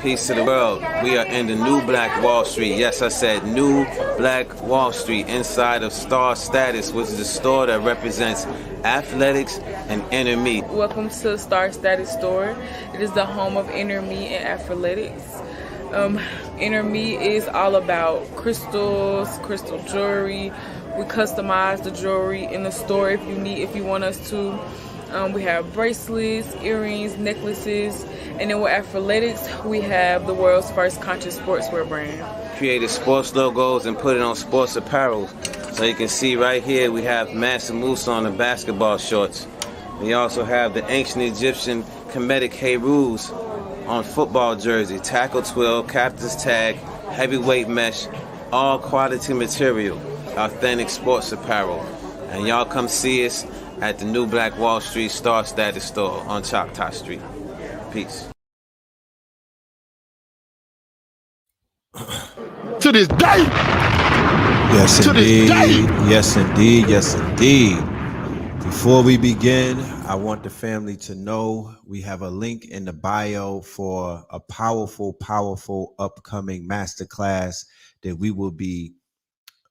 Peace to the world. We are in the new Black Wall Street. Yes, I said new Black Wall Street inside of Star Status, which is a store that represents athletics and inner me. Welcome to Star Status store. It is the home of inner me and athletics. Inner me is all about crystals, crystal jewelry. We customize the jewelry in the store if you want us to. We have bracelets, earrings, necklaces, and then with athletics, we have the world's first conscious sportswear brand. Created sports logos and put it on sports apparel. So you can see right here, we have Mansa Musa on the basketball shorts. We also have the ancient Egyptian Kemetic Herus on football jersey, tackle twill, captain's tag, heavyweight mesh, all quality material, authentic sports apparel. And y'all come see us at the new Black Wall Street Star Status store on Choctaw Street. Peace. To this day. Yes, To indeed. this day. Yes, indeed. Yes, indeed. Before we begin, I want the family to know we have a link in the bio for a powerful, powerful upcoming masterclass that we will be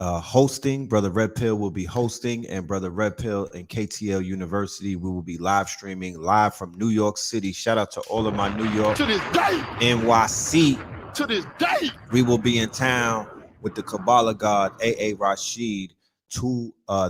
hosting. Brother Red Pill will be hosting, and Brother Red Pill and KTL University, we will be live streaming live from New York City. Shout out to all of my New York, To this day. NYC. To this day. We will be in town with the Kabbalah God, A.A. Rashid,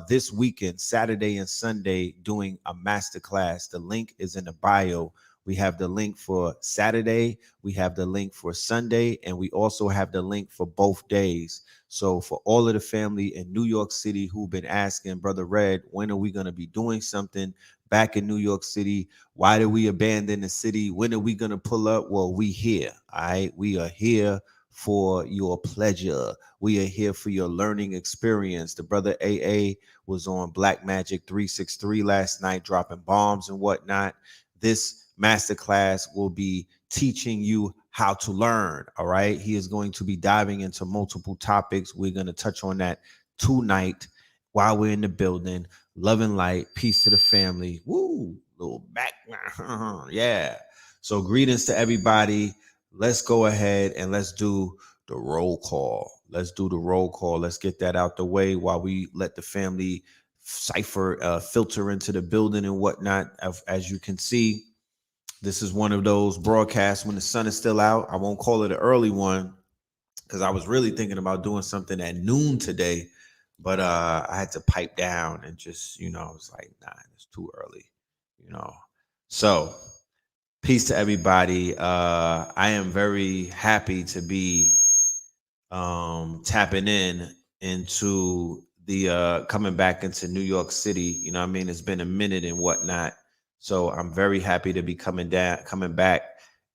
this weekend, Saturday and Sunday, doing a masterclass. The link is in the bio. We have the link for Saturday, we have the link for Sunday, and we also have the link for both days. So for all of the family in New York City who've been asking, Brother Red, when are we going to be doing something back in New York City? Why did we abandon the city? When are we going to pull up? Well, we here, all right? We are here for your pleasure. We are here for your learning experience. The brother AA was on Black Magic 363 last night, dropping bombs and whatnot. This masterclass will be teaching you how to learn. All right. He is going to be diving into multiple topics. We're going to touch on that tonight while we're in the building. Love and light. Peace to the family. Woo. Little background. Yeah. So greetings to everybody. Let's go ahead and let's do the roll call. Let's do the roll call. Let's get that out the way while we let the family cipher filter into the building and whatnot. As you can see, this is one of those broadcasts when the sun is still out. I won't call it an early one because I was really thinking about doing something at noon today, but I had to pipe down and just, it's like, nah, it's too early, So peace to everybody. I am very happy to be tapping into the coming back into New York City. You know what I mean? It's been a minute and whatnot. So I'm very happy to be coming back.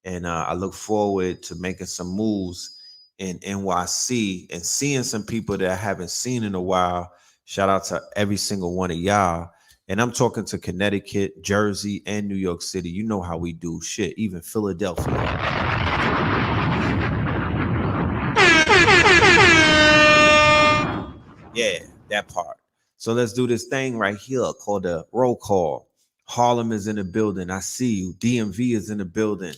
And I look forward to making some moves in NYC and seeing some people that I haven't seen in a while. Shout out to every single one of y'all. And I'm talking to Connecticut, Jersey, and New York City. You know how we do shit, even Philadelphia. Yeah, that part. So let's do this thing right here called the roll call. Harlem is in the building. I see you. DMV is in the building.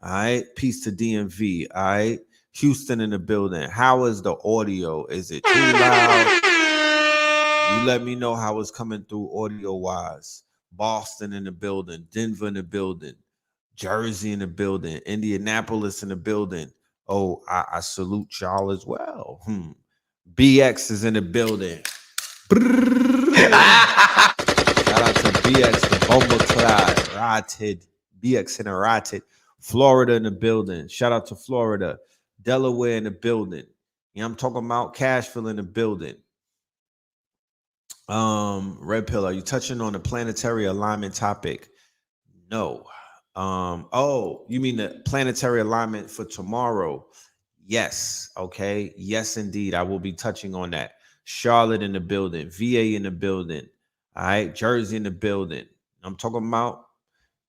All right. Peace to DMV. All right. Houston in the building. How is the audio? Is it too loud? You let me know how it's coming through audio wise. Boston in the building. Denver in the building. Jersey in the building. Indianapolis in the building. Oh, I salute y'all as well. BX is in the building. Shout out to BX, the Bomba Clyde, Rotted, BX in a Rotted, Florida in the building. Shout out to Florida, Delaware in the building. You know, I'm talking about Cashville in the building. Red Pill, are you touching on the planetary alignment topic? No. Oh, you mean the planetary alignment for tomorrow? Yes. Okay. Yes, indeed. I will be touching on that. Charlotte in the building, VA in the building. All right, Jersey in the building. I'm talking about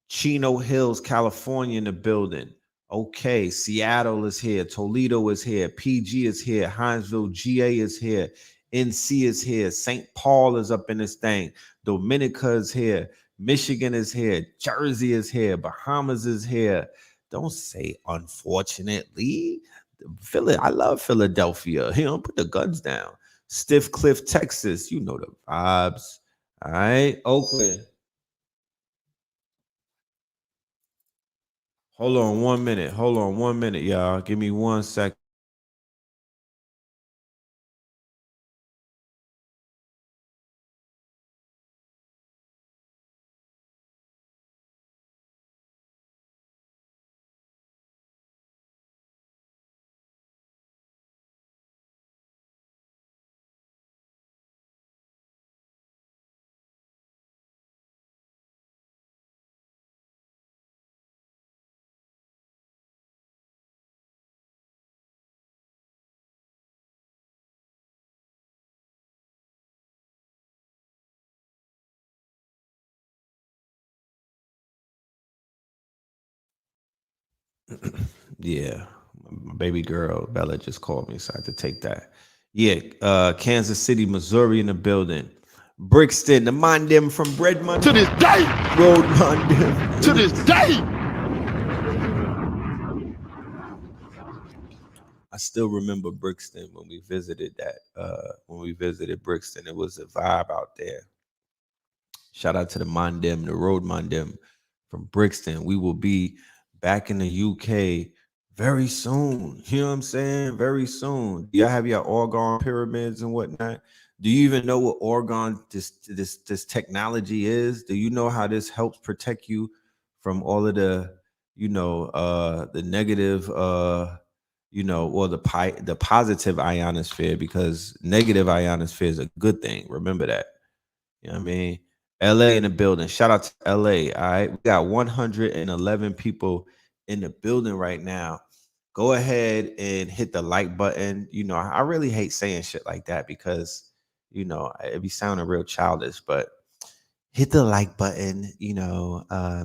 Chino Hills, California in the building. Okay, Seattle is here. Toledo is here. PG is here. Hinesville, GA is here. NC is here. St. Paul is up in this thing. Dominica is here. Michigan is here. Jersey is here. Bahamas is here. Don't say unfortunately. I love Philadelphia. Put the guns down. Stiff Cliff, Texas. You know the vibes. All right. Oakland. Hold on 1 minute. Hold on 1 minute, y'all. Give me 1 second. Yeah, my baby girl Bella just called me, so I had to take that. Yeah, Kansas City, Missouri in the building. Brixton, the mind them from Breadman To this day, Road, mind them. to this day. I still remember Brixton when we visited that. When we visited Brixton, it was a vibe out there. Shout out to the Mondem, the Road Mondem from Brixton. We will be back in the UK very soon. You know what I'm saying? Very soon. Do y'all have your Orgon pyramids and whatnot? Do you even know what Orgon this technology is? Do you know how this helps protect you from all of the the negative or the positive ionosphere? Because negative ionosphere is a good thing. Remember that. You know what I mean? LA in the building. Shout out to LA. All right. We got 111 people in the building right now. Go ahead and hit the like button. I really hate saying shit like that because, it be sounding real childish, but hit the like button,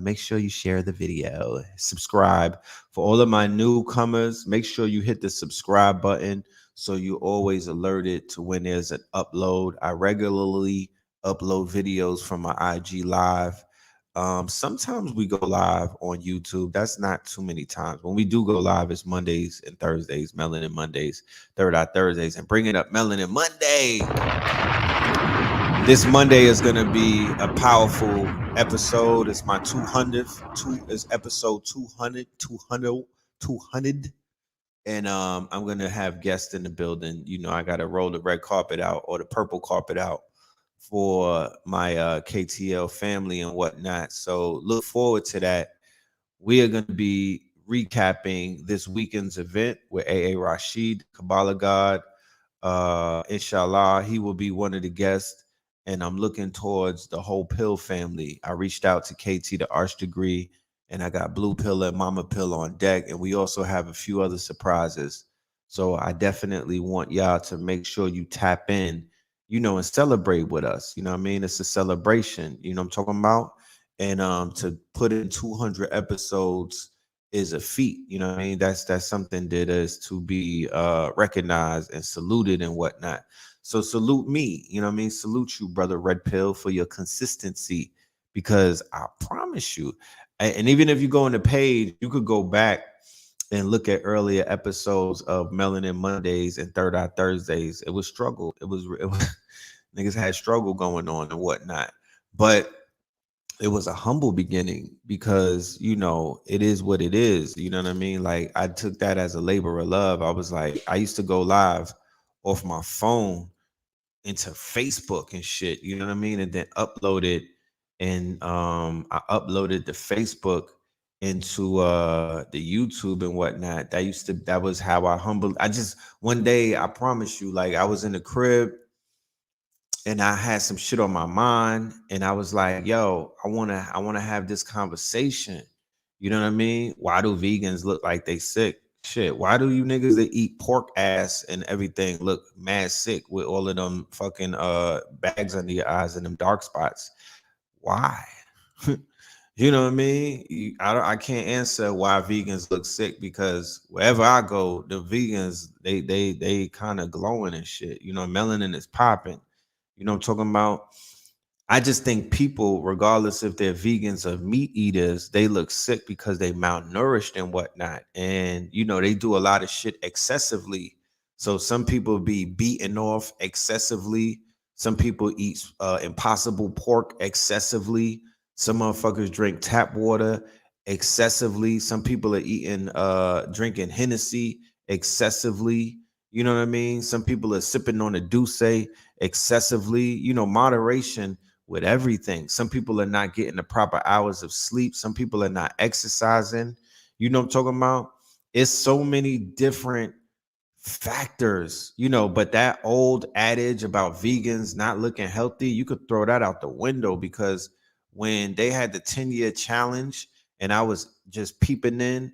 make sure you share the video, subscribe. For all of my newcomers, make sure you hit the subscribe button so you always alerted to when there's an upload. I regularly upload videos from my IG live. Sometimes we go live on YouTube. That's not too many times. When we do go live, it's Mondays and Thursdays, Melanin Mondays, Third Eye Thursdays, and bringing up Melanin Monday. This Monday is going to be a powerful episode. It's my 200th. It's episode 200, 200, 200. And I'm going to have guests in the building. I got to roll the red carpet out or the purple carpet out for my KTL family and whatnot. So look forward to that. We are going to be recapping this weekend's event with A.A. Rashid, Kabbalah God. Inshallah, he will be one of the guests. And I'm looking towards the whole Pill family. I reached out to KT, the Arch Degree, and I got Blue Pill and Mama Pill on deck. And we also have a few other surprises. So I definitely want y'all to make sure you tap in, and celebrate with us. You know what I mean? It's a celebration. You know what I'm talking about? And to put in 200 episodes is a feat. You know what I mean? That's something that is to be recognized and saluted and whatnot. So salute me, you know what I mean? Salute you, brother Red Pill, for your consistency. Because I promise you, and even if you go on the page, you could go back and look at earlier episodes of Melanin Mondays and Third Eye Thursdays. It was struggle. It was niggas had struggle going on and whatnot. But it was a humble beginning because it is what it is. You know what I mean? Like I took that as a labor of love. I was like, I used to go live off my phone into Facebook and shit, you know what I mean? And then upload it. And I uploaded the Facebook into the YouTube and whatnot. That was how I just one day, I promise you, like I was in the crib and I had some shit on my mind, and I was like, yo, I wanna have this conversation. You know what I mean? Why do vegans look like they sick? Shit, why do you niggas that eat pork ass and everything look mad sick with all of them fucking bags under your eyes and them dark spots? Why? You know what I mean? I can't answer why vegans look sick because wherever I go, the vegans they kind of glowing and shit. Melanin is popping. You know what I'm talking about? I just think people, regardless if they're vegans or meat eaters, they look sick because they malnourished and whatnot. And they do a lot of shit excessively. So some people be beaten off excessively. Some people eat impossible pork excessively. Some motherfuckers drink tap water excessively. Some people are eating drinking Hennessy excessively. You know what I mean? Some people are sipping on a Douce excessively. Moderation with everything. Some people are not getting the proper hours of sleep. Some people are not exercising. You know what I'm talking about? It's so many different factors, but that old adage about vegans not looking healthy, you could throw that out the window, because when they had the 10-year challenge and I was just peeping in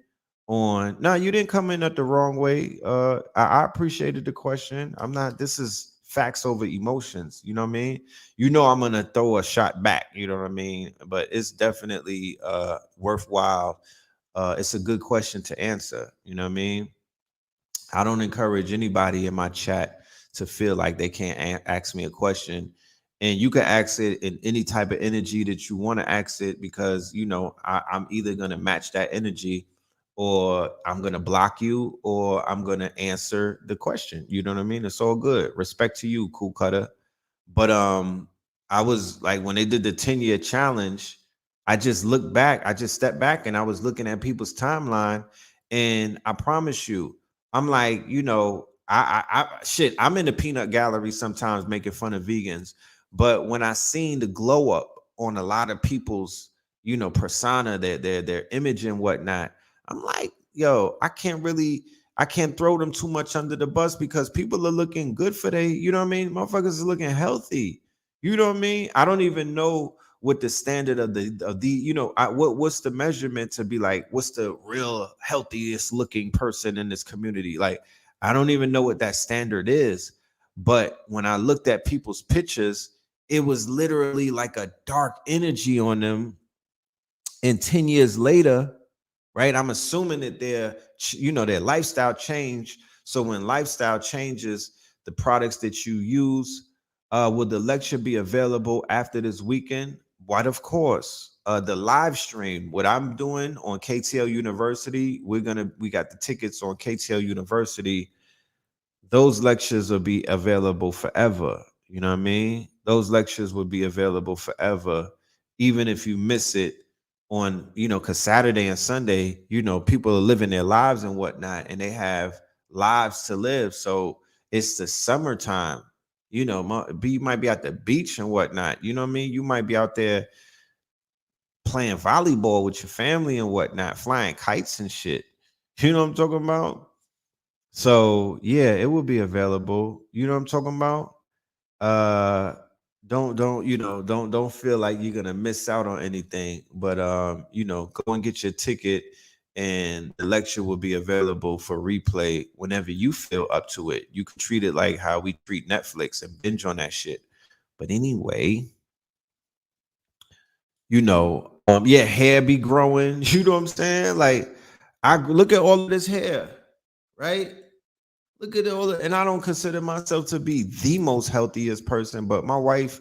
on, no, you didn't come in at the wrong way. I appreciated the question. I'm not, this is facts over emotions. You know what I mean? I'm gonna throw a shot back, you know what I mean? But it's definitely worthwhile. It's a good question to answer, you know what I mean? I don't encourage anybody in my chat to feel like they can't ask me a question. And you can ask it in any type of energy that you want to ask it, because, I'm either going to match that energy, or I'm going to block you, or I'm going to answer the question. You know what I mean? It's all good. Respect to you, cool cutter. But I was like, when they did the 10-year challenge, I just looked back, I just stepped back and I was looking at people's timeline. And I promise you, I'm like, shit, I'm in the peanut gallery sometimes making fun of vegans. But when I seen the glow up on a lot of people's, persona, their image and whatnot, I'm like, yo, I can't throw them too much under the bus, because people are looking good for they, you know what I mean? Motherfuckers are looking healthy. You know what I mean? I don't even know what the standard of the what's the measurement to be like, what's the real healthiest looking person in this community? Like, I don't even know what that standard is. But when I looked at people's pictures, it was literally like a dark energy on them. And 10 years later, right, I'm assuming that their lifestyle changed. So when lifestyle changes, the products that you use, will the lecture be available after this weekend? What, of course. The live stream, what I'm doing on KTL University, we got the tickets on KTL University. Those lectures will be available forever. You know what I mean? Those lectures will be available forever, even if you miss it on, because Saturday and Sunday, people are living their lives and whatnot, and they have lives to live. So it's the summertime, you might be at the beach and whatnot. You know what I mean? You might be out there playing volleyball with your family and whatnot, flying kites and shit. You know what I'm talking about? So yeah, it will be available. You know what I'm talking about? Uh don't feel like you're gonna miss out on anything. But go and get your ticket, and the lecture will be available for replay whenever you feel up to it. You can treat it like how we treat Netflix and binge on that shit. But anyway, yeah, hair be growing. You know what I'm saying? Like, I look at all of this hair, right? Look at all, and I don't consider myself to be the most healthiest person, but my wife,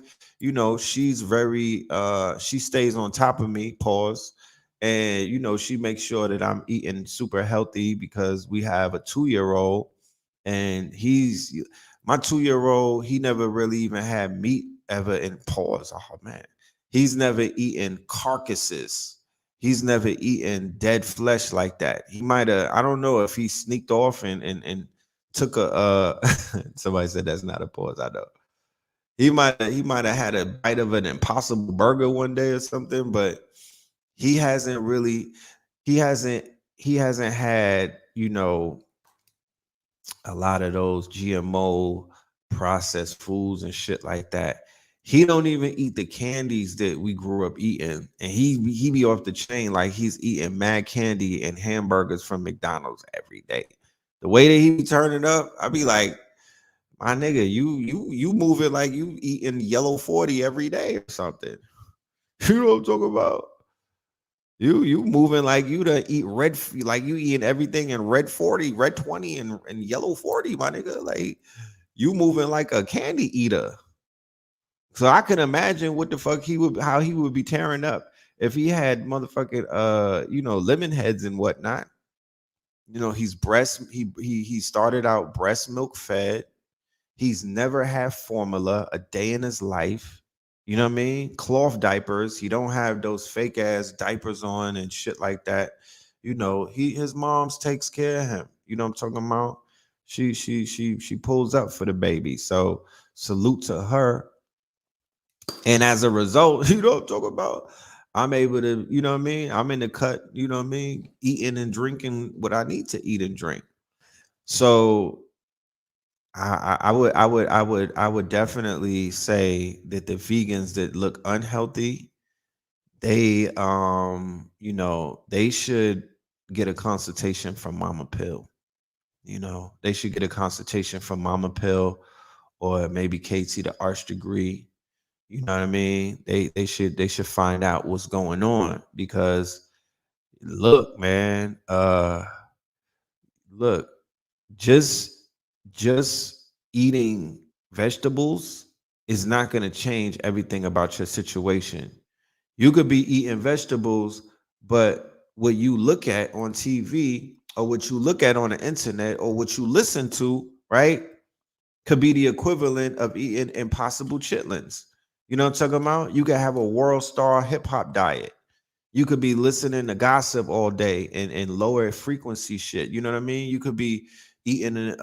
she's very she stays on top of me, pause. And she makes sure that I'm eating super healthy, because we have a 2-year-old, and my 2-year-old, he never really even had meat ever in, pause. Oh man. He's never eaten carcasses. He's never eaten dead flesh like that. He might have, I don't know if he sneaked off and took a somebody said that's not a pause. I know. He might have had a bite of an impossible burger one day or something, but he hasn't really he hasn't he hasn't had, a lot of those GMO processed foods and shit like that. He don't even eat the candies that we grew up eating, and he be off the chain like he's eating mad candy and hamburgers from McDonald's every day. The way that he be turning up, I be like, my nigga, you moving like you eating yellow 40 every day or something. You know what I'm talking about? You moving like you to eat like you eating everything in red 40, red 20, and yellow 40, my nigga. Like, you moving like a candy eater. So I can imagine what the fuck how he would be tearing up if he had motherfucking lemon heads and whatnot. He's he started out breast milk fed. He's never had formula a day in his life. You know what I mean? Cloth diapers. He don't have those fake ass diapers on and shit like that. His mom's takes care of him. You know what I'm talking about? She pulls up for the baby. So salute to her. And as a result, you know what I'm talking about? I'm able to, you know what I mean? I'm in the cut, you know what I mean? Eating and drinking what I need to eat and drink. So I would definitely say that the vegans that look unhealthy, they should get a consultation from Mama Pill. They should get a consultation from Mama Pill or maybe KT the Arch Degree. You know what I mean? They should find out what's going on because look, man, look, just just eating vegetables is not going to change everything about your situation. You could be eating vegetables, but what you look at on TV or what you look at on the internet or what you listen to, right, could be the equivalent of eating impossible chitlins. You know what I'm talking about? You could have a world star hip hop diet. You could be listening to gossip all day and lower frequency shit. You know what I mean? You could be eating, you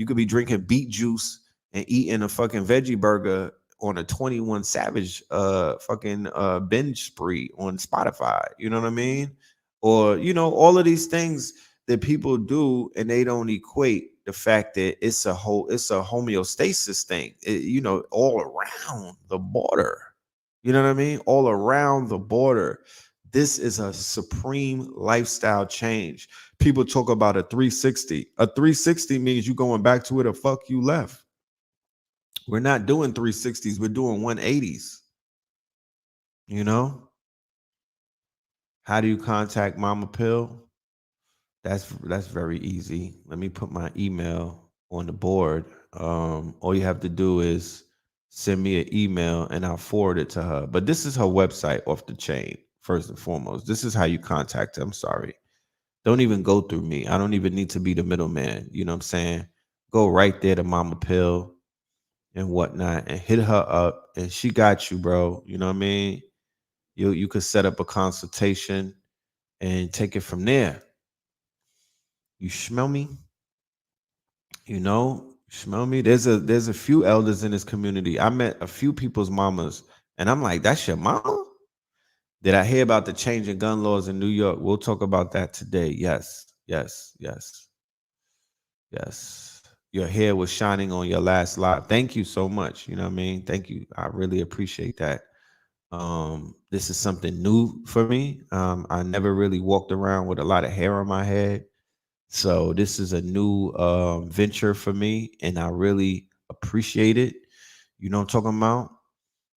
could be drinking beet juice and eating a fucking veggie burger on a 21 Savage fucking binge spree on Spotify. You know what I mean? Or, all of these things that people do and they don't equate the fact that it's a homeostasis thing, all around the border. You know what I mean? All around the border. This is a supreme lifestyle change. People talk about a 360. A 360 means you going back to where the fuck you left. We're not doing 360s, we're doing 180s. You know? How do you contact Mama Pill? That's very easy. Let me put my email on the board. All you have to do is send me an email and I'll forward it to her. But this is her website off the chain, first and foremost. This is how you contact her. I'm sorry. Don't even go through me. I don't even need to be the middleman. You know what I'm saying? Go right there to Mama Pill and whatnot and hit her up and she got you, bro. You know what I mean? You could set up a consultation and take it from there. You smell me? Smell me? There's a few elders in this community. I met a few people's mamas, and I'm like, that's your mama? Did I hear about the change in gun laws in New York? We'll talk about that today. Yes, yes, yes, yes. Your hair was shining on your last live. Thank you so much. You know what I mean? Thank you. I really appreciate that. This is something new for me. I never really walked around with a lot of hair on my head. So this is a new venture for me, and I really appreciate it. You know what I'm talking about?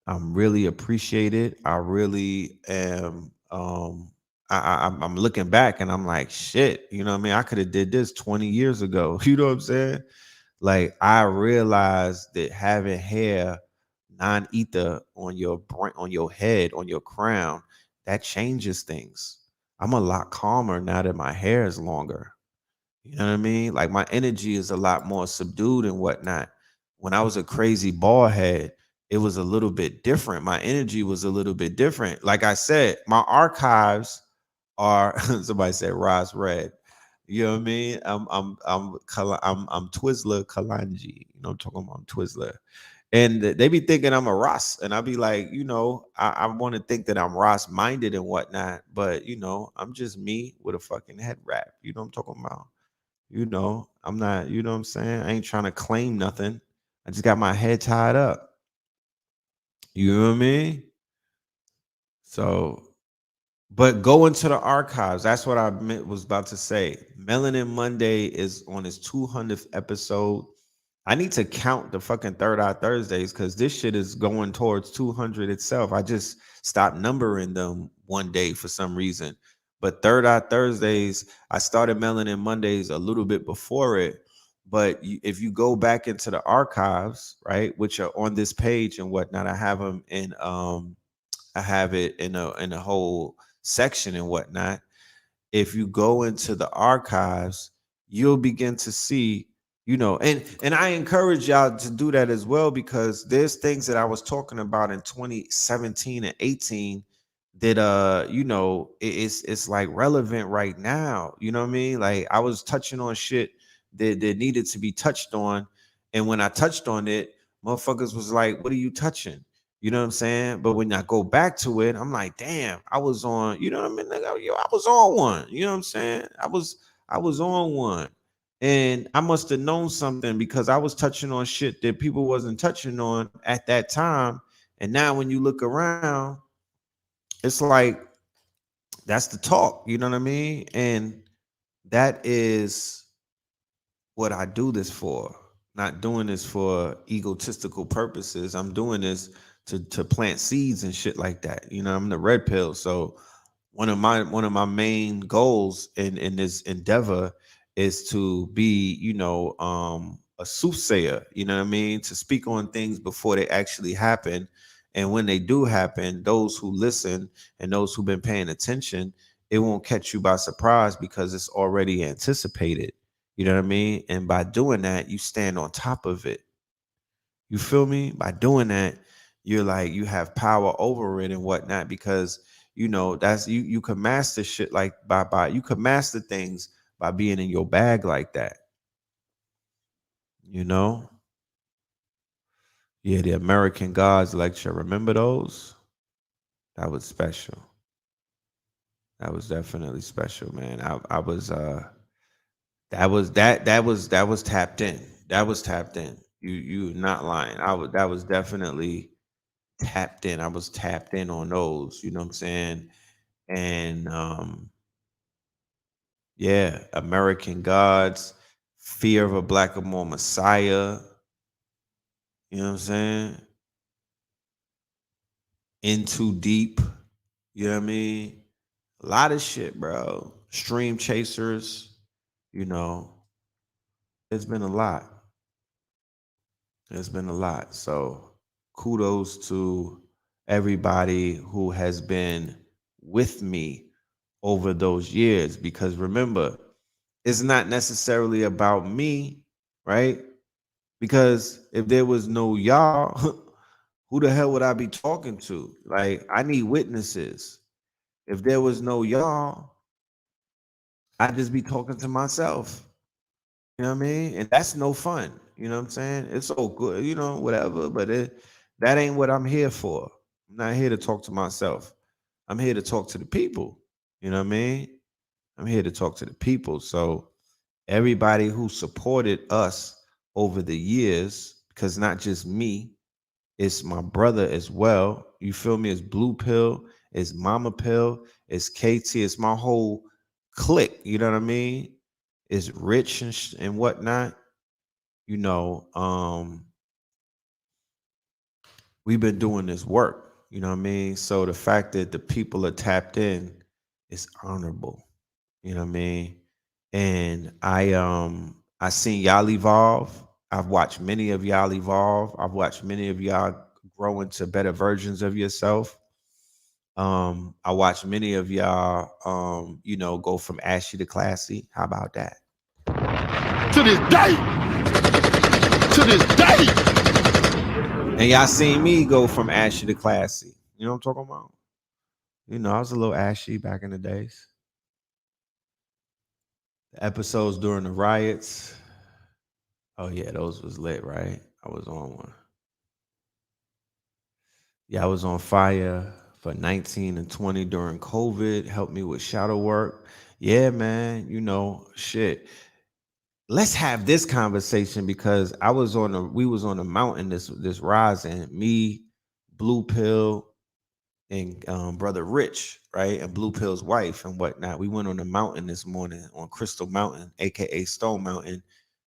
I'm really appreciate it. I really am. I'm looking back, and I'm like, shit. You know what I mean? I could have did this 20 years ago. You know what I'm saying? Like I realized that having hair, non-ether on your brain, on your head, on your crown, that changes things. I'm a lot calmer now that my hair is longer. You know what I mean? Like my energy is a lot more subdued and whatnot. When I was a crazy bald head, it was a little bit different. My energy was a little bit different. Like I said, my archives are somebody said Ross Red. You know what I mean? I'm Twizzler Kalanji. You know what I'm talking about? I'm Twizzler. And they be thinking I'm a Ross, and I'll be like, I want to think that I'm Ross minded and whatnot, but I'm just me with a fucking head wrap. You know what I'm talking about? I'm not, you know what I'm saying? I ain't trying to claim nothing. I just got my head tied up. You know what I mean? So, but go into the archives. That's what was about to say. Melanin Monday is on its 200th episode. I need to count the fucking Third Eye Thursdays because this shit is going towards 200 itself. I just stopped numbering them one day for some reason. But Third Eye Thursdays, I started Melanin Mondays a little bit before it, But if you go back into the archives, right, which are on this page and whatnot, I have them in I have it in a whole section and whatnot. If you go into the archives, you'll begin to see, and I encourage y'all to do that as well, because there's things that I was talking about in 2017 and 18 that it's like relevant right now. You know what I mean? Like I was touching on shit that needed to be touched on, and when I touched on it, motherfuckers was like, "What are you touching?" You know what I'm saying? But when I go back to it, I'm like, damn, I was on, you know what I mean? Nigga, yo, I was on one. You know what I'm saying? I was on one. And I must have known something, because I was touching on shit that people wasn't touching on at that time. And now when you look around, it's like that's the talk, you know what I mean? And that is what I do this for. Not doing this for egotistical purposes. I'm doing this to plant seeds and shit like that. You know, I'm the red pill. So one of my main goals in this endeavor is to be, a soothsayer, you know what I mean? To speak on things before they actually happen. And when they do happen, those who listen and those who've been paying attention, it won't catch you by surprise, because it's already anticipated. You know what I mean? And by doing that, you stand on top of it. You feel me? By doing that, you're like, you have power over it and whatnot, because that's you can master shit like by you can master things by being in your bag like that. You know? Yeah, the American Gods lecture. Remember those? That was special. That was definitely special, man. I was that was tapped in. That was tapped in. You not lying. That was definitely tapped in. I was tapped in on those, you know what I'm saying? And yeah, American Gods, Fear of a Blackamoor Messiah, you know what I'm saying? Into Deep, you know what I mean? A lot of shit, bro. Stream Chasers, you know, it's been a lot. It's been a lot. So kudos to everybody who has been with me over those years, because remember, it's not necessarily about me, right? Because if there was no y'all, who the hell would I be talking to? Like, I need witnesses. If there was no y'all, I'd just be talking to myself. You know what I mean? And that's no fun. You know what I'm saying? It's so good, whatever. But that ain't what I'm here for. I'm not here to talk to myself. I'm here to talk to the people. You know what I mean? I'm here to talk to the people. So everybody who supported us over the years, because not just me, it's my brother as well. You feel me? It's Blue Pill, it's Mama Pill, it's KT, it's my whole clique. You know what I mean? It's Rich and whatnot. You know, we've been doing this work. You know what I mean? So the fact that the people are tapped in is honorable. You know what I mean? And I seen y'all evolve. I've watched many of y'all evolve. I've watched many of y'all grow into better versions of yourself. I watched many of y'all go from ashy to classy. How about that? To this day, to this day. And y'all seen me go from ashy to classy. You know what I'm talking about? I was a little ashy back in the days. The episodes during the riots. Oh yeah, those was lit, right? I was on one. Yeah, I was on fire for 19 and 20 during COVID. Helped me with shadow work. Yeah, man. Shit. Let's have this conversation, because we was on a mountain this rising. Me, Blue Pill, and brother Rich, right, and Blue Pill's wife and whatnot. We went on a mountain this morning, on Crystal Mountain, aka Stone Mountain,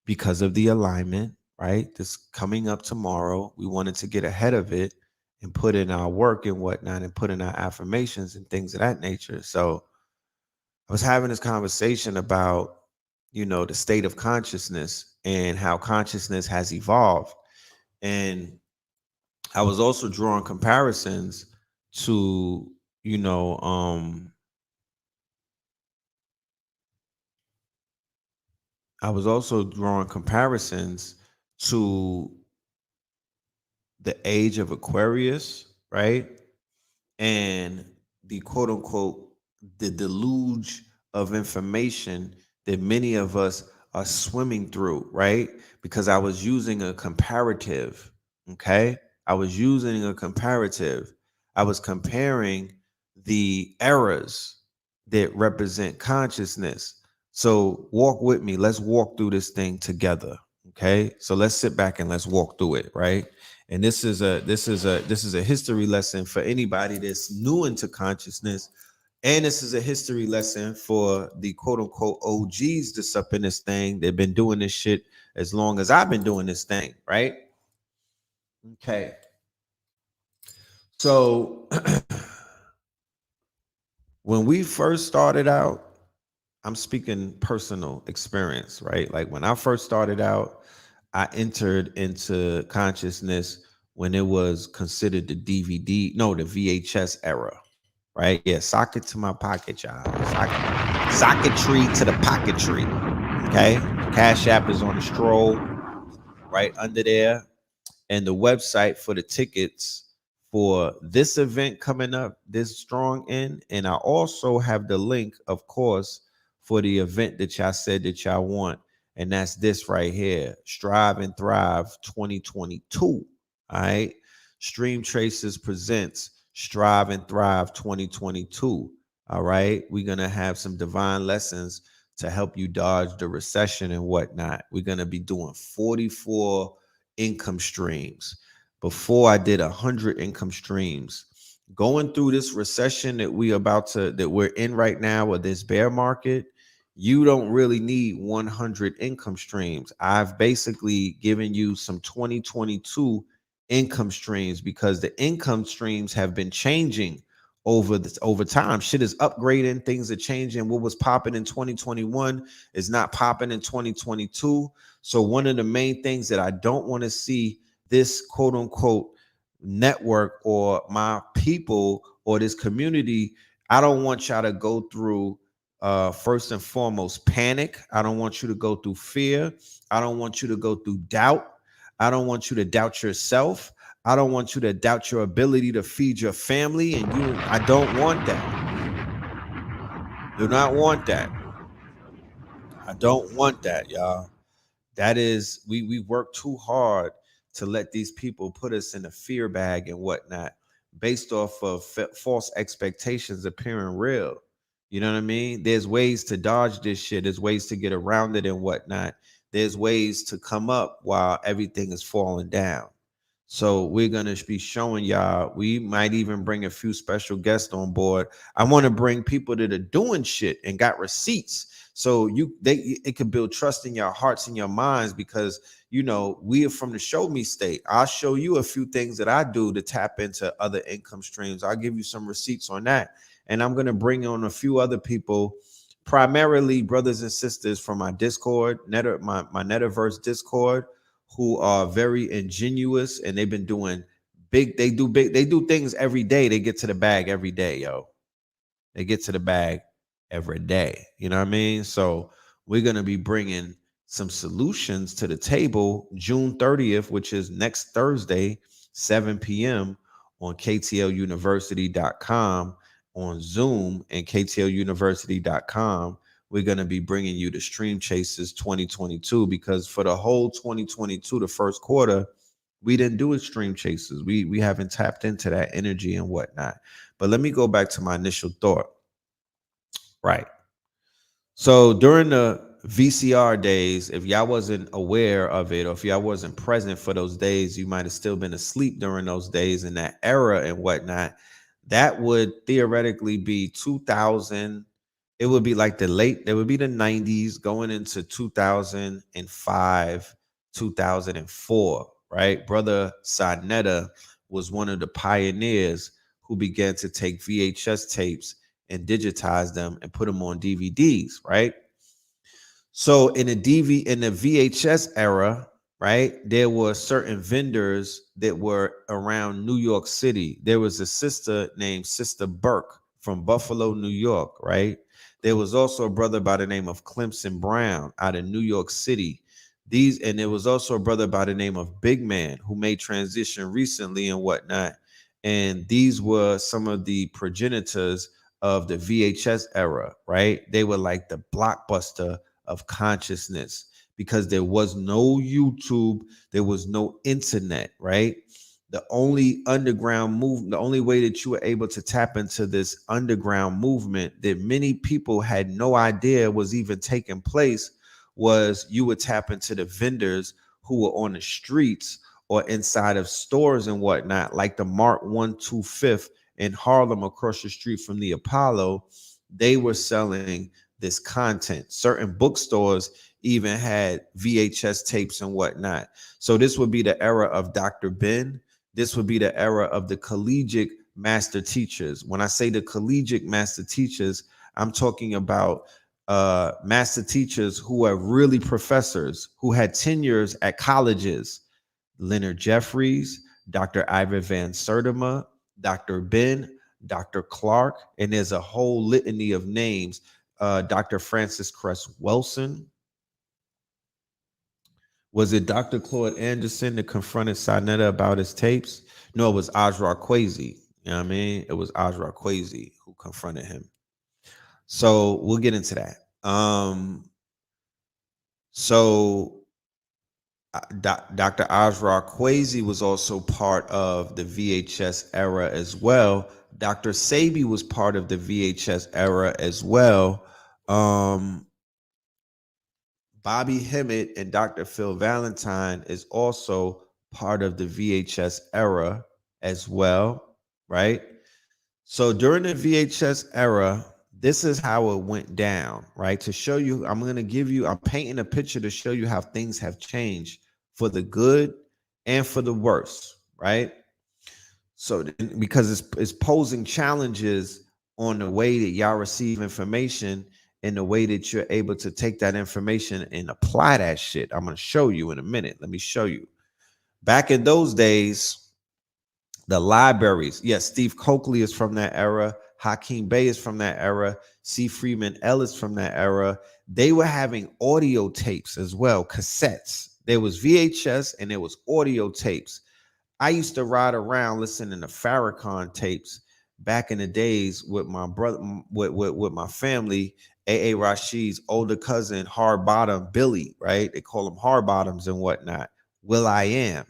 because of the alignment, right? This coming up tomorrow. We wanted to get ahead of it and put in our work and whatnot, and put in our affirmations and things of that nature. So I was having this conversation about the state of consciousness and how consciousness has evolved. And I was also drawing comparisons to, you know, I was also drawing comparisons to the age of Aquarius, right? And the quote unquote the deluge of information that many of us are swimming through, right? Because I was using a comparative. Okay, I was using a comparative. I was comparing the eras that represent consciousness. So walk with me, let's walk through this thing together. Okay, so let's sit back and let's walk through it, right? And this is a history lesson for anybody that's new into consciousness, and this is a history lesson for the quote unquote OGs that's up in this thing. They've been doing this shit as long as I've been doing this thing, right? Okay, so when we first started out, I'm speaking personal experience, right? Like when I first started out, I entered into consciousness when it was considered the DVD, no, the VHS era, right? Yeah, socket to my pocket, y'all. Socketry to the pocketry. Okay. Cash App is on the stroll right under there. And the website for the tickets for this event coming up this strong in. And I also have the link, of course, for the event that y'all said that y'all want. And that's this right here, Strive and Thrive 2022. All right. Stream Tracers presents Strive and Thrive 2022. All right. We're going to have some divine lessons to help you dodge the recession and whatnot. We're going to be doing 44 income streams. Before I did 100 income streams. Going through this recession that we're in right now, or this bear market, you don't really need 100 income streams. I've basically given you some 2022 income streams because the income streams have been changing over time. Shit is upgrading, things are changing. What was popping in 2021 is not popping in 2022. So one of the main things that I don't want to see this quote unquote network or my people or this community, I don't want y'all to go through first and foremost panic. I don't want you to go through fear. I don't want you to go through doubt. I don't want you to doubt yourself. I don't want you to doubt your ability to feed your family. And I don't want that. Do not want that. I don't want that, y'all. That is, we work too hard to let these people put us in a fear bag and whatnot based off of false expectations appearing real. You know what I mean? There's ways to dodge this shit. There's ways to get around it and whatnot. There's ways to come up while everything is falling down. So we're gonna be showing y'all. We might even bring a few special guests on board. I want to bring people that are doing shit and got receipts. So it could build trust in your hearts and your minds because we are from the show me state. I'll show you a few things that I do to tap into other income streams. I'll give you some receipts on that. And I'm gonna bring on a few other people, primarily brothers and sisters from my Discord, my Netaverse Discord, who are very ingenuous and they've been doing they do things every day. They get to the bag every day, yo. They get to the bag every day. You know what I mean? So we're going to be bringing some solutions to the table June 30th, which is next Thursday, 7 p.m. on KTLUniversity.com, on Zoom and KTLUniversity.com. We're going to be bringing you the Stream Chasers 2022 because for the whole 2022, the first quarter, we didn't do a Stream Chasers. We haven't tapped into that energy and whatnot. But let me go back to my initial thought. Right. So during the VCR days, if y'all wasn't aware of it or if y'all wasn't present for those days, you might have still been asleep during those days in that era and whatnot. That would theoretically be 2000. It would be like there would be the 90s going into 2005, 2004, right? Brother Sinetta was one of the pioneers who began to take VHS tapes and digitize them and put them on DVDs, right? So in the VHS era, right, there were certain vendors that were around New York City. There was a sister named Sister Burke from Buffalo, New York, right? There was also a brother by the name of Clemson Brown out of New York City. And there was also a brother by the name of Big Man who made transition recently and whatnot. And these were some of the progenitors of the VHS era, right? They were like the blockbuster of consciousness because there was no YouTube, there was no internet, right? The only underground movement, the only way that you were able to tap into this underground movement that many people had no idea was even taking place was you would tap into the vendors who were on the streets or inside of stores and whatnot, like the Mark 125th in Harlem across the street from the Apollo. They were selling this content. Certain bookstores even had VHS tapes and whatnot. So this would be the era of Dr. Ben. This would be the era of the collegiate master teachers. When I say the collegiate master teachers, I'm talking about master teachers who are really professors, who had tenures at colleges. Leonard Jeffries, Dr. Ivan Van Sertima, Dr. Ben, Dr. Clark, and there's a whole litany of names. Dr. Francis Cress Wilson. Was it Dr. Claude Anderson that confronted Sinetta about his tapes? No, it was Ajra Kwesi. You know what I mean? It was Ajra Kwesi who confronted him. So we'll get into that. Dr. Ajra Kwesi was also part of the VHS era as well. Dr. Sabi was part of the VHS era as well. Bobby Hemmett and Dr. Phil Valentine is also part of the VHS era as well, right? So during the VHS era, this is how it went down, right? To show you, I'm painting a picture to show you how things have changed for the good and for the worse, right? So because it's posing challenges on the way that y'all receive information and the way that you're able to take that information and apply that shit. I'm going to show you in a minute. Let me show you. Back in those days, the libraries, yes, Steve Coakley is from that era. Hakeem Bey is from that era. C. Freeman Ellis from that era. They were having audio tapes as well, cassettes. There was VHS and there was audio tapes. I used to ride around listening to Farrakhan tapes back in the days with my brother, with my family. A.A. Rashid's older cousin, Hard Bottom Billy, right? They call him Hard Bottoms and whatnot. Will I Am.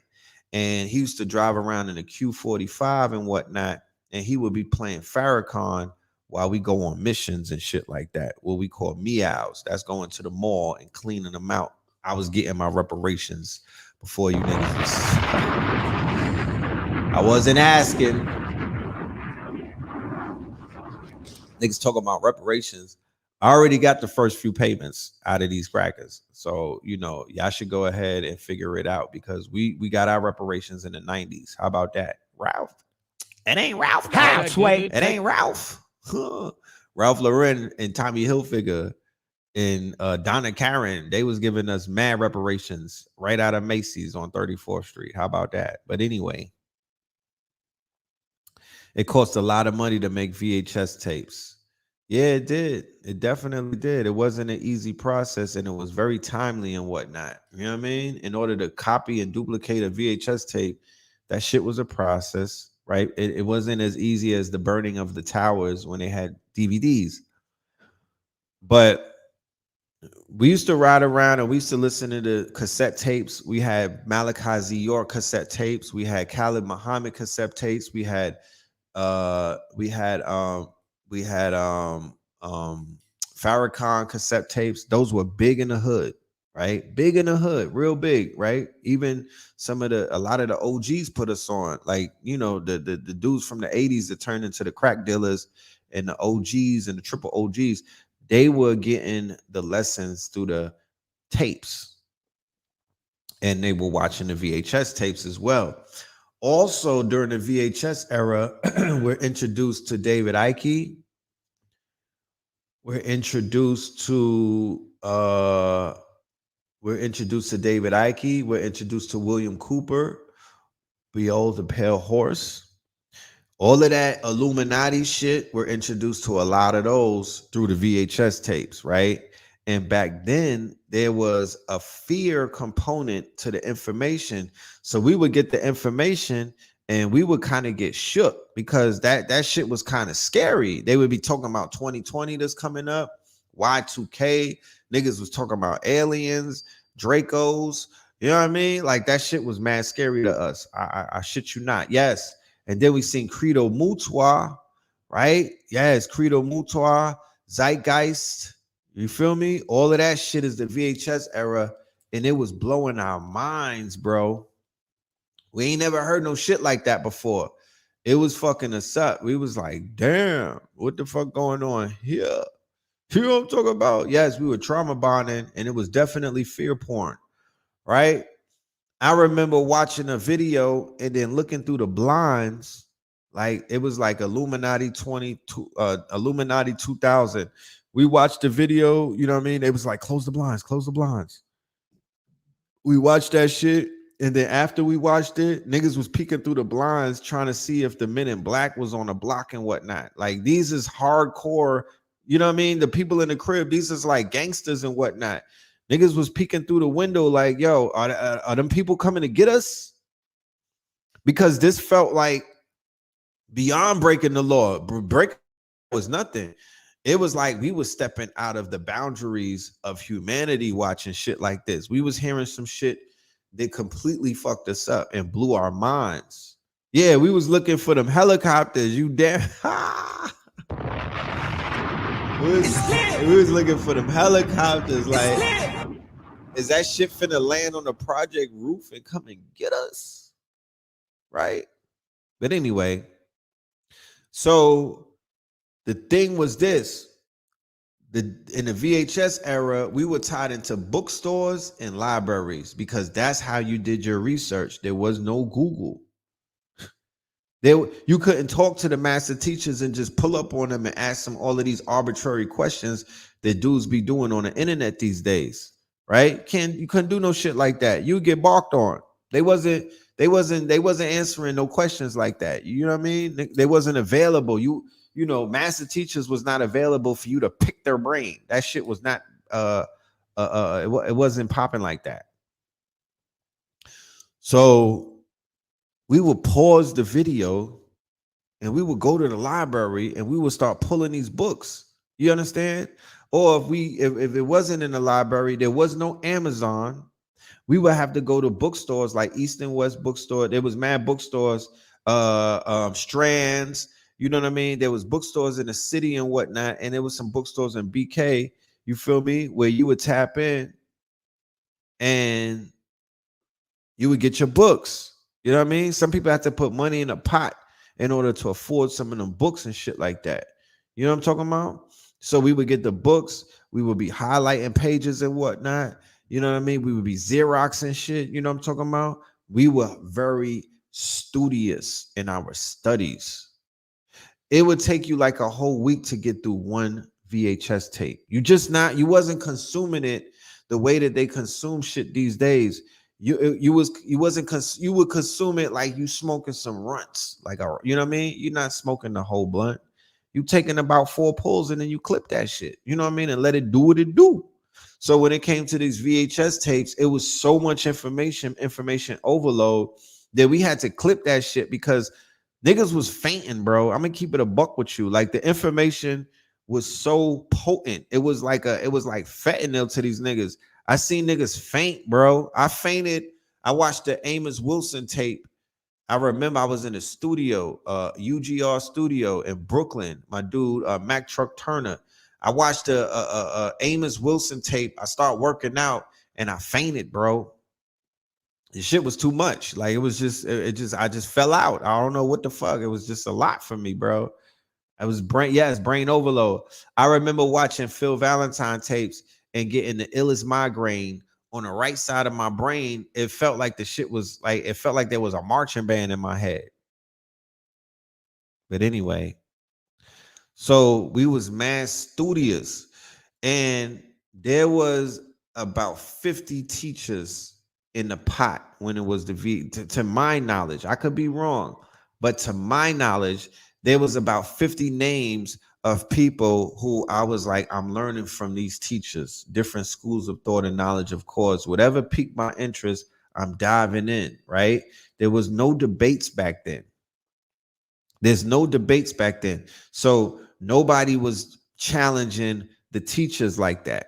And he used to drive around in a Q45 and whatnot. And he would be playing Farrakhan while we go on missions and shit like that. What we call meows. That's going to the mall and cleaning them out. I was getting my reparations before you niggas. I wasn't asking. Niggas talking about reparations. I already got the first few payments out of these crackers. So, y'all should go ahead and figure it out because we got our reparations in the 90s. How about that? Ralph? It ain't Ralph. Halfway. It ain't Ralph. Ralph Lauren and Tommy Hilfiger and Donna Karen, they was giving us mad reparations right out of Macy's on 34th Street. How about that? But anyway, it cost a lot of money to make VHS tapes. Yeah, it did. It definitely did. It wasn't an easy process and it was very timely and whatnot. You know what I mean? In order to copy and duplicate a VHS tape, that shit was a process, right? It wasn't as easy as the burning of the towers when they had DVDs. But we used to ride around and we used to listen to the cassette tapes. We had Malachi Z. York cassette tapes. We had Khalid Muhammad cassette tapes. We had Farrakhan cassette tapes. Those were big in the hood, right? Big in the hood, real big, right? Even a lot of the OGs put us on, like, the dudes from the 80s that turned into the crack dealers and the OGs and the triple OGs. They were getting the lessons through the tapes and they were watching the VHS tapes as well. Also, during the VHS era, we're introduced to David Icke. We're introduced to Uh, we're introduced to David Icke. We're introduced to William Cooper. Behold the Pale Horse. All of that Illuminati shit, we're introduced to a lot of those through the VHS tapes, right? And back then, there was a fear component to the information. So we would get the information and we would kind of get shook because that shit was kind of scary. They would be talking about 2020 that's coming up, Y2K, niggas was talking about aliens, Dracos, you know what I mean? Like that shit was mad scary to us. I shit you not. Yes. And then we seen Credo Mutua, right? Yes, Credo Mutua, Zeitgeist. You feel me? All of that shit is the VHS era, and it was blowing our minds, bro. We ain't never heard no shit like that before. It was fucking us up. We was like, damn, what the fuck going on here? You know what I'm talking about? Yes, we were trauma bonding, and it was definitely fear porn, right? I remember watching a video and then looking through the blinds, like it was like Illuminati 22, Illuminati 2000. We watched the video, you know what I mean? It was like close the blinds, close the blinds. We watched that shit, and then after we watched it, niggas was peeking through the blinds trying to see if the Men in Black was on the block and whatnot. Like these is hardcore, you know what I mean? The people in the crib, these is like gangsters and whatnot. Niggas was peeking through the window like, yo, are them people coming to get us? Because this felt like beyond breaking the law. Break was nothing. It was like we was stepping out of the boundaries of humanity watching shit like this. We was hearing some shit that completely fucked us up and blew our minds. Yeah, we was looking for them helicopters. You damn. we was looking for them helicopters. Like, is that shit finna land on the project roof and come and get us? Right? But anyway, so the thing was this. In the VHS era, we were tied into bookstores and libraries because that's how you did your research. There was no Google. You couldn't talk to the master teachers and just pull up on them and ask them all of these arbitrary questions that dudes be doing on the internet these days, right? You couldn't do no shit like that. You would get balked on. They wasn't answering no questions like that. You know what I mean? They wasn't available. You know, master teachers was not available for you to pick their brain. That shit was not it wasn't popping like that. So we would pause the video and we would go to the library and we would start pulling these books. You understand? Or if it wasn't in the library, there was no Amazon, we would have to go to bookstores like East and West Bookstore. There was mad bookstores, Strands, you know what I mean? There was bookstores in the city and whatnot, and there was some bookstores in BK, you feel me, where you would tap in and you would get your books. You know what I mean? Some people have to put money in a pot in order to afford some of them books and shit like that. You know what I'm talking about? So we would get the books. We would be highlighting pages and whatnot. You know what I mean? We would be Xerox and shit. You know what I'm talking about? We were very studious in our studies. It would take you like a whole week to get through one VHS tape. You wasn't consuming it the way that they consume shit these days. You would consume it like you smoking some runts, like you know what I mean? You're not smoking the whole blunt. You taking about 4 pulls and then you clip that shit. You know what I mean? And let it do what it do. So when it came to these VHS tapes, it was so much information overload that we had to clip that shit because niggas was fainting, bro. I'm gonna keep it a buck with you. Like the information was so potent. It was like fentanyl to these niggas. I seen niggas faint, bro. I fainted. I watched the Amos Wilson tape. I remember I was in a studio, UGR studio in Brooklyn. My dude, Mac Truck Turner. I watched the Amos Wilson tape. I started working out and I fainted, bro. The shit was too much. Like I just fell out. I don't know what the fuck. It was just a lot for me, bro. I was brain overload. I remember watching Phil Valentine tapes and getting the illest migraine on the right side of my brain. It felt like it felt like there was a marching band in my head. But anyway, so we was mad studious. And there was about 50 teachers in the pot when it was the to my knowledge. I could be wrong, but to my knowledge, there was about 50 names of people who I was like, I'm learning from these teachers, different schools of thought and knowledge, of course. Whatever piqued my interest, I'm diving in, right? There was no debates back then. There's no debates back then. So nobody was challenging the teachers like that.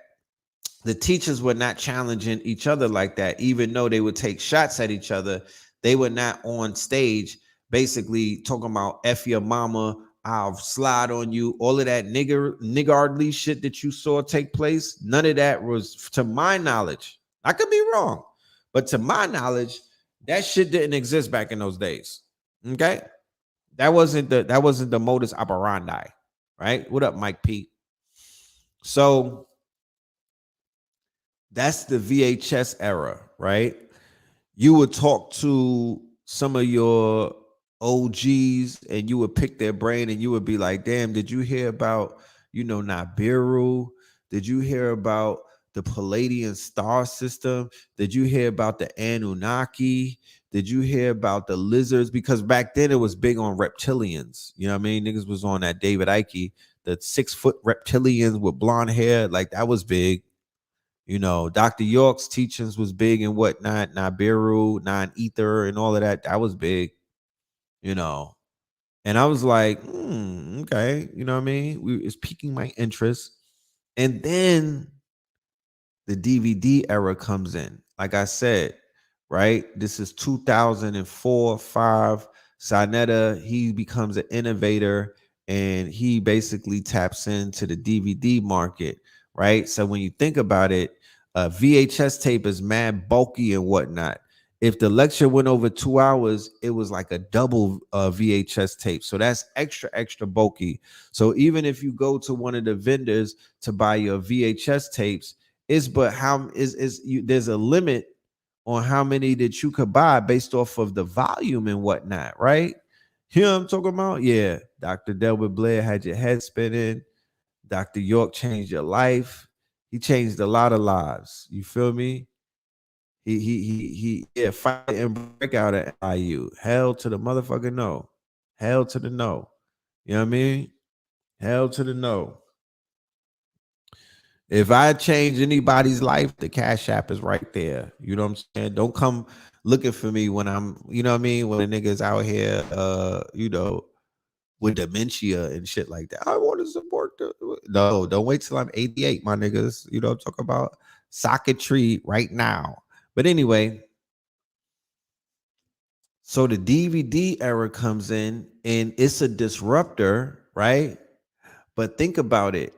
The teachers were not challenging each other like that, even though they would take shots at each other. They were not on stage basically talking about F your mama, I'll slide on you, all of that niggardly shit that you saw take place. None of that was, to my knowledge. I could be wrong, but to my knowledge, that shit didn't exist back in those days. Okay. That wasn't the modus operandi, right? What up, Mike Pete? So that's the VHS era, right? You would talk to some of your OGs and you would pick their brain and you would be like, damn, did you hear about, Nibiru? Did you hear about the Palladian star system? Did you hear about the Anunnaki? Did you hear about the lizards? Because back then it was big on reptilians. You know what I mean? Niggas was on that David Icke, the 6-foot reptilians with blonde hair. Like that was big. Dr. York's teachings was big and whatnot, Nibiru, non-ether, and all of that. That was big, And I was like, okay, you know what I mean? It's piquing my interest. And then the DVD era comes in. Like I said, right? This is 2004, 5. Sinetta, he becomes an innovator and he basically taps into the DVD market, right? So when you think about it, a VHS tape is mad bulky and whatnot. If the lecture went over 2 hours, it was like a double VHS tape. So that's extra, extra bulky. So even if you go to one of the vendors to buy your VHS tapes, there's a limit on how many that you could buy based off of the volume and whatnot, right? Here I'm talking about, yeah. Dr. Delbert Blair had your head spinning. Dr. York changed your life. He changed a lot of lives. You feel me? Yeah, fight and break out at IU. Hell to the motherfucker no. Hell to the no. You know what I mean? Hell to the no. If I change anybody's life, the Cash App is right there. You know what I'm saying? Don't come looking for me when I'm, you know what I mean? When the niggas out here, with dementia and shit like that. I want to support no, don't wait till I'm 88, my niggas. Talk about socketry right now. But anyway, so the DVD era comes in and it's a disruptor, right? But think about it.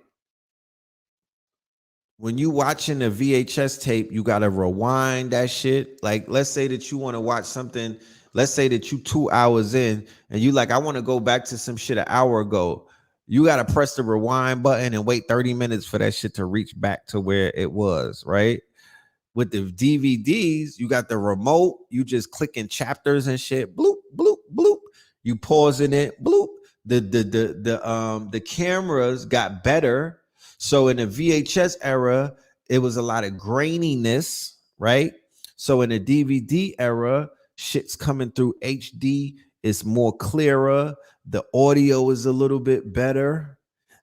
When you watching a VHS tape, you got to rewind that shit. Like, let's say that you want to watch something. Let's say that you 2 hours in and you like, I want to go back to some shit an hour ago. You got to press the rewind button and wait 30 minutes for that shit to reach back to where it was, right? With the DVDs, you got the remote. You just clicking chapters and shit. Bloop, bloop, bloop. You pausing it. Bloop. The cameras got better. So in the VHS era, it was a lot of graininess, right? So in the DVD era, shit's coming through HD. It's more clearer. The audio is a little bit better.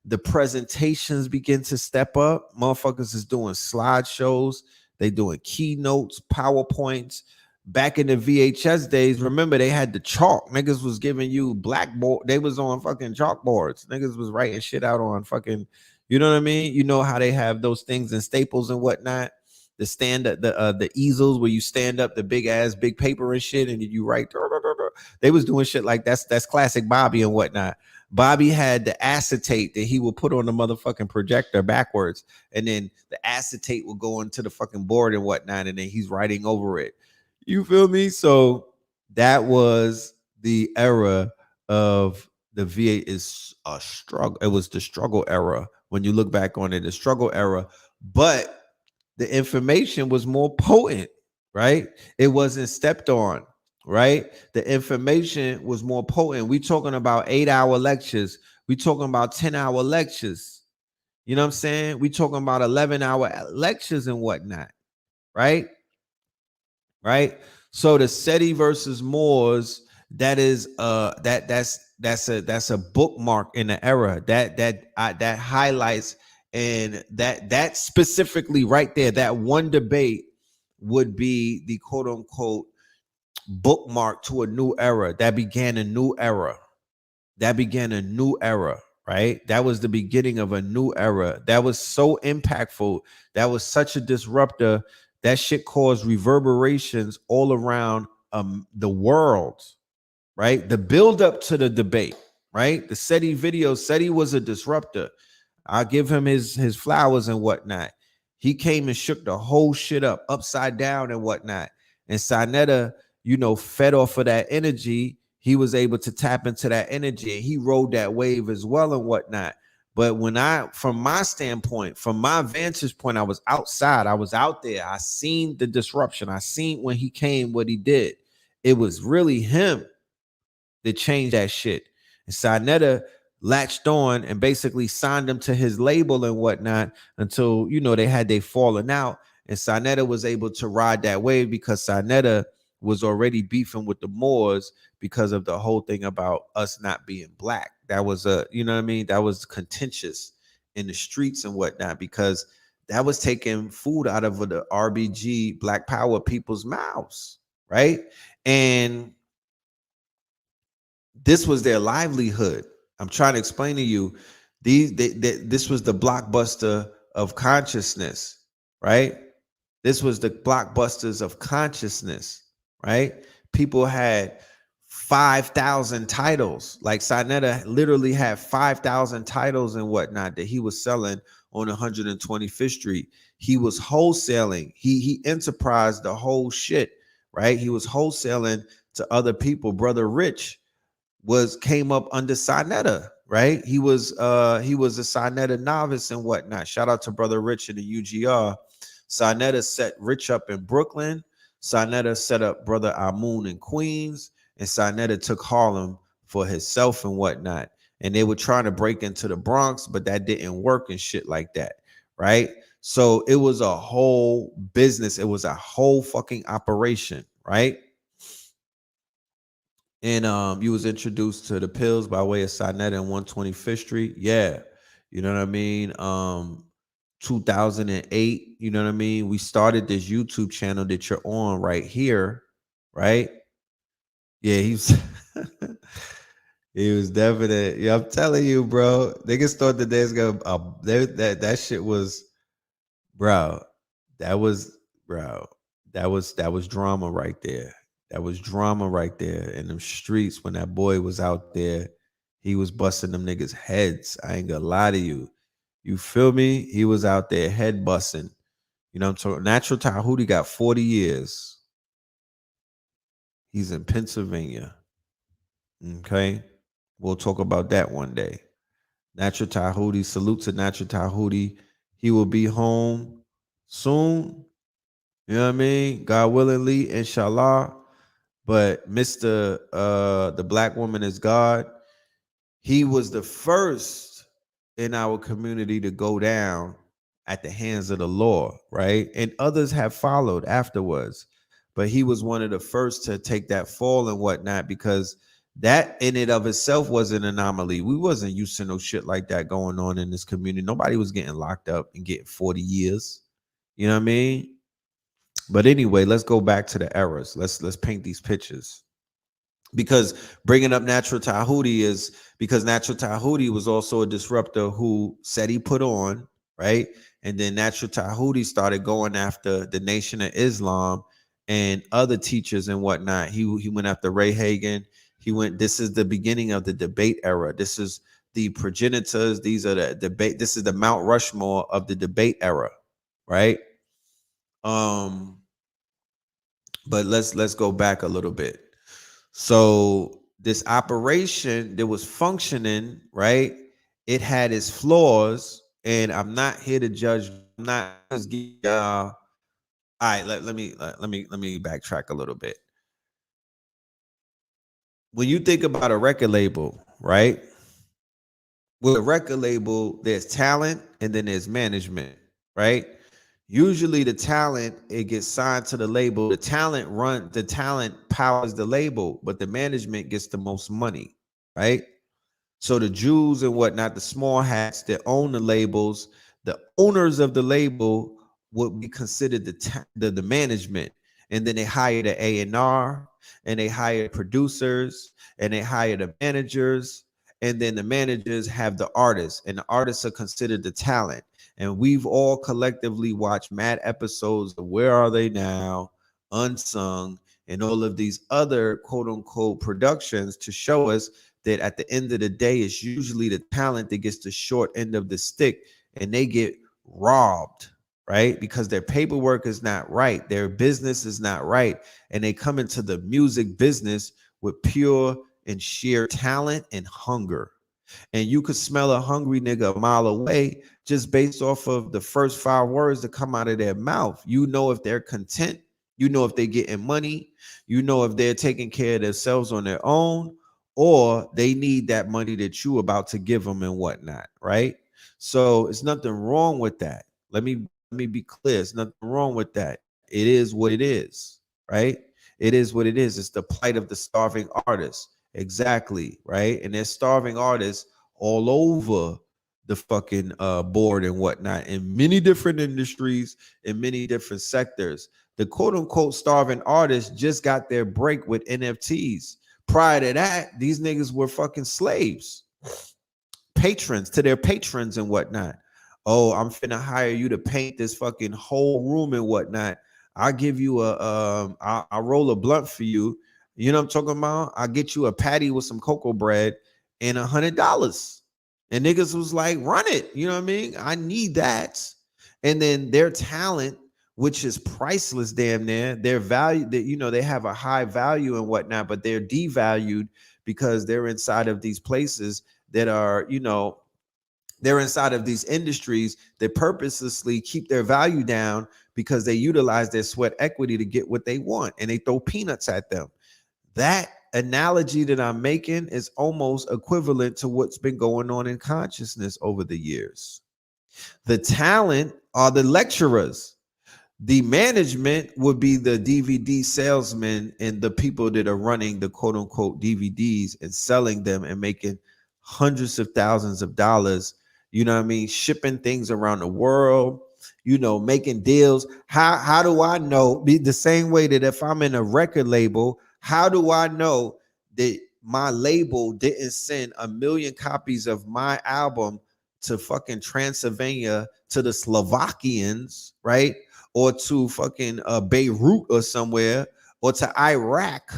The presentations begin to step up. Motherfuckers is doing slideshows. They doing keynotes, PowerPoints. Back in the VHS days, remember they had the chalk. Niggas was giving you blackboard. They was on fucking chalkboards. Niggas was writing shit out on fucking, you know what I mean? You know how they have those things in Staples and whatnot. The stand up, the easels where you stand up the big paper and shit, and you write. They was doing shit like that's classic Bobby and whatnot. Bobby had the acetate that he would put on the motherfucking projector backwards, and then the acetate will go into the fucking board and whatnot, and then he's writing over it. You feel me? So that was the era of the VA is a struggle. It was the struggle era. When you look back on it, the struggle era, but the information was more potent, right? It wasn't stepped on, right? The information was more potent. We talking about 8-hour lectures. We talking about 10-hour lectures. You know what I'm saying? We talking about 11-hour lectures and whatnot, right? Right. So the SETI versus Moors, that is that's a bookmark in the era that highlights, and that specifically right there, that one debate would be the quote unquote bookmark to a new era that began a new era. That began a new era, right? That was the beginning of a new era. That was so impactful. That was such a disruptor. That shit caused reverberations all around the world, right? The build up to the debate, right? The SETI video, SETI was a disruptor. I'll give him his flowers and whatnot. He came and shook the whole shit up, upside down and whatnot. And Sinetta, fed off of that energy. He was able to tap into that energy, and he rode that wave as well and whatnot. But from my standpoint, from my vantage point, I was outside. I was out there. I seen the disruption. I seen when he came, what he did. It was really him that changed that shit. And Sinetta latched on and basically signed him to his label and whatnot until, they had they fallen out. And Sinetta was able to ride that wave because Sinetta was already beefing with the Moors because of the whole thing about us not being black. That was that was contentious in the streets and whatnot, because that was taking food out of the RBG Black Power people's mouths, right? And this was their livelihood. I'm trying to explain to you, this was the blockbuster of consciousness, right? This was the blockbusters of consciousness, right? People had 5,000 titles. Like Sinetta literally had 5,000 titles and whatnot that he was selling on 125th Street. He was wholesaling. He enterprised the whole shit, right? He was wholesaling to other people. Brother Rich came up under Sinetta, right? He was a Sinetta novice and whatnot. Shout out to Brother Rich in the UGR. Sinetta set Rich up in Brooklyn. Sinetta set up Brother Amun in Queens, and Sinetta took Harlem for himself and whatnot. And they were trying to break into the Bronx, but that didn't work and shit like that, right? So it was a whole business. It was a whole fucking operation, right? And you was introduced to the pills by way of Sinetta and 125th Street. Yeah. You know what I mean? 2008, you know what I mean? We started this YouTube channel that you're on right here, right? Yeah, he was definite. Yeah, I'm telling you, bro. Niggas thought the days go that shit was, bro. That was, bro. That was drama right there. That was drama right there in them streets when that boy was out there. He was busting them niggas' heads. I ain't gonna lie to you. You feel me? He was out there head busting. You know what I'm talking? Natural Tahuti got 40 years. He's in Pennsylvania. Okay. We'll talk about that one day. Natural Tahuti. Salute to Natural Tahuti. He will be home soon. You know what I mean? God willingly, inshallah. But Mr. The Black Woman is God. He was the first in our community to go down at the hands of the law, right? And others have followed afterwards. But he was one of the first to take that fall and whatnot, because that in it of itself was an anomaly. We wasn't used to no shit like that going on in this community. Nobody was getting locked up and getting 40 years. You know what I mean? But anyway, let's go back to the eras. Let's paint these pictures. Because bringing up Natural Tahuti is because Natural Tahuti was also a disruptor who said he put on, right? And then Natural Tahuti started going after the Nation of Islam and other teachers and whatnot. He went after Ray Hagan. This is the beginning of the debate era. This is the progenitors. These are the debate. This is the Mount Rushmore of the debate era, right? But let's go back a little bit. So this operation that was functioning, right? It had its flaws, and I'm not here to judge. I'm not all right. Let me backtrack a little bit. When you think about a record label, right? with a record label, there's talent and then there's management, right? Usually the talent, it gets signed to the label. The talent powers the label, but the management gets the most money, right? So the Jews and whatnot, the small hats that own the labels, the owners of the label would be considered the management. And then they hire the A&R, and they hire producers, and they hire the managers, and then the managers have the artists, and the artists are considered the talent. And we've all collectively watched mad episodes of Where Are They Now, Unsung, and all of these other quote unquote productions to show us that at the end of the day, it's usually the talent that gets the short end of the stick, and they get robbed, right? Because their paperwork is not right, their business is not right, and they come into the music business with pure and sheer talent and hunger. And you could smell a hungry nigga a mile away just based off of the first 5 words that come out of their mouth. You know if they're content, you know if they're getting money, you know if they're taking care of themselves on their own, or they need that money that you about to give them and whatnot, right? So it's nothing wrong with that. Let me be clear. It's nothing wrong with that. It is what it is, right? It is what it is. It's the plight of the starving artist. Exactly, right? And there's starving artists all over the fucking board and whatnot in many different industries, in many different sectors. The quote unquote starving artists just got their break with NFTs. Prior to that, these niggas were fucking slaves, patrons to their patrons and whatnot. Oh, I'm finna hire you to paint this fucking whole room and whatnot. I'll give you I'll roll a blunt for you. You know what I'm talking about? I'll get you a patty with some cocoa bread and $100. And niggas was like, run it. You know what I mean? I need that. And then their talent, which is priceless, damn near, their value, that they have a high value and whatnot, but they're devalued because they're inside of these places that are, they're inside of these industries that purposely keep their value down because they utilize their sweat equity to get what they want, and they throw peanuts at them. That analogy that I'm making is almost equivalent to what's been going on in consciousness over the years. The talent are the lecturers. The management would be the DVD salesmen and the people that are running the quote unquote DVDs and selling them and making hundreds of thousands of dollars, you know what I mean, shipping things around the world, making deals. How do I know? Be the same way that if I'm in a record label, how do I know that my label didn't send 1 million copies of my album to fucking Transylvania, to the Slovakians, right? Or to fucking Beirut or somewhere, or to Iraq,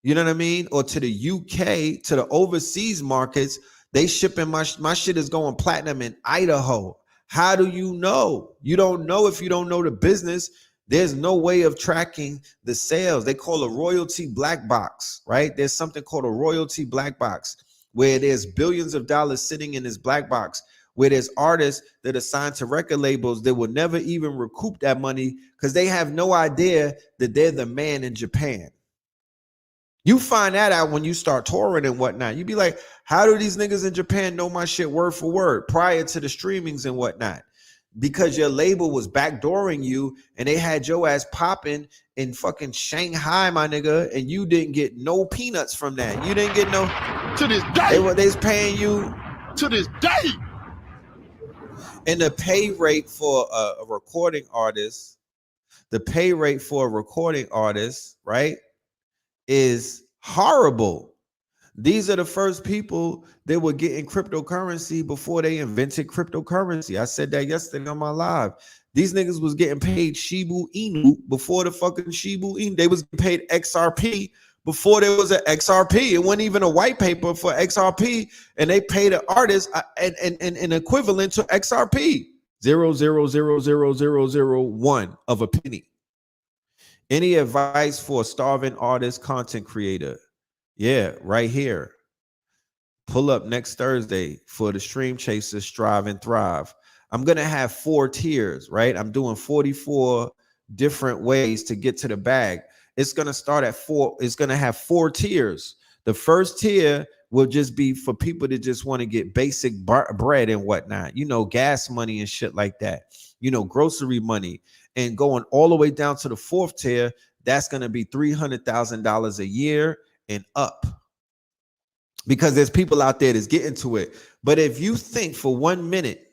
you know what I mean? Or to the UK, to the overseas markets. They shipping my shit is going platinum in Idaho. How do you know? You don't know if you don't know the business. There's no way of tracking the sales. They call a royalty black box, right? There's something called a royalty black box where there's billions of dollars sitting in this black box, where there's artists that are signed to record labels that will never even recoup that money because they have no idea that they're the man in Japan. You find that out when you start touring and whatnot. You be like, how do these niggas in Japan know my shit word for word prior to the streamings and whatnot? Because your label was backdooring you and they had your ass popping in fucking Shanghai, my nigga, and you didn't get no peanuts from that. You didn't get no. To this day. They's paying you. To this day. And the pay rate for a recording artist, right, is horrible. These are the first people that were getting cryptocurrency before they invented cryptocurrency. I said that yesterday on my live. These niggas was getting paid Shibu Inu before the fucking Shibu Inu. They was getting paid XRP before there was an XRP. It wasn't even a white paper for XRP, and they paid an artist an equivalent to XRP, 0.0000001 of a penny. Any advice for a starving artist, content creator? Yeah, right here. Pull up next Thursday for the Stream Chasers Strive and Thrive. I'm going to have 4 tiers, right? I'm doing 44 different ways to get to the bag. It's going to start at 4. It's going to have 4 tiers. The first tier will just be for people that just want to get basic bread and whatnot, you know, gas money and shit like that, you know, grocery money. And going all the way down to the fourth tier, that's going to be $300,000 a year and up, because there's people out there that's getting to it. But if you think for 1 minute,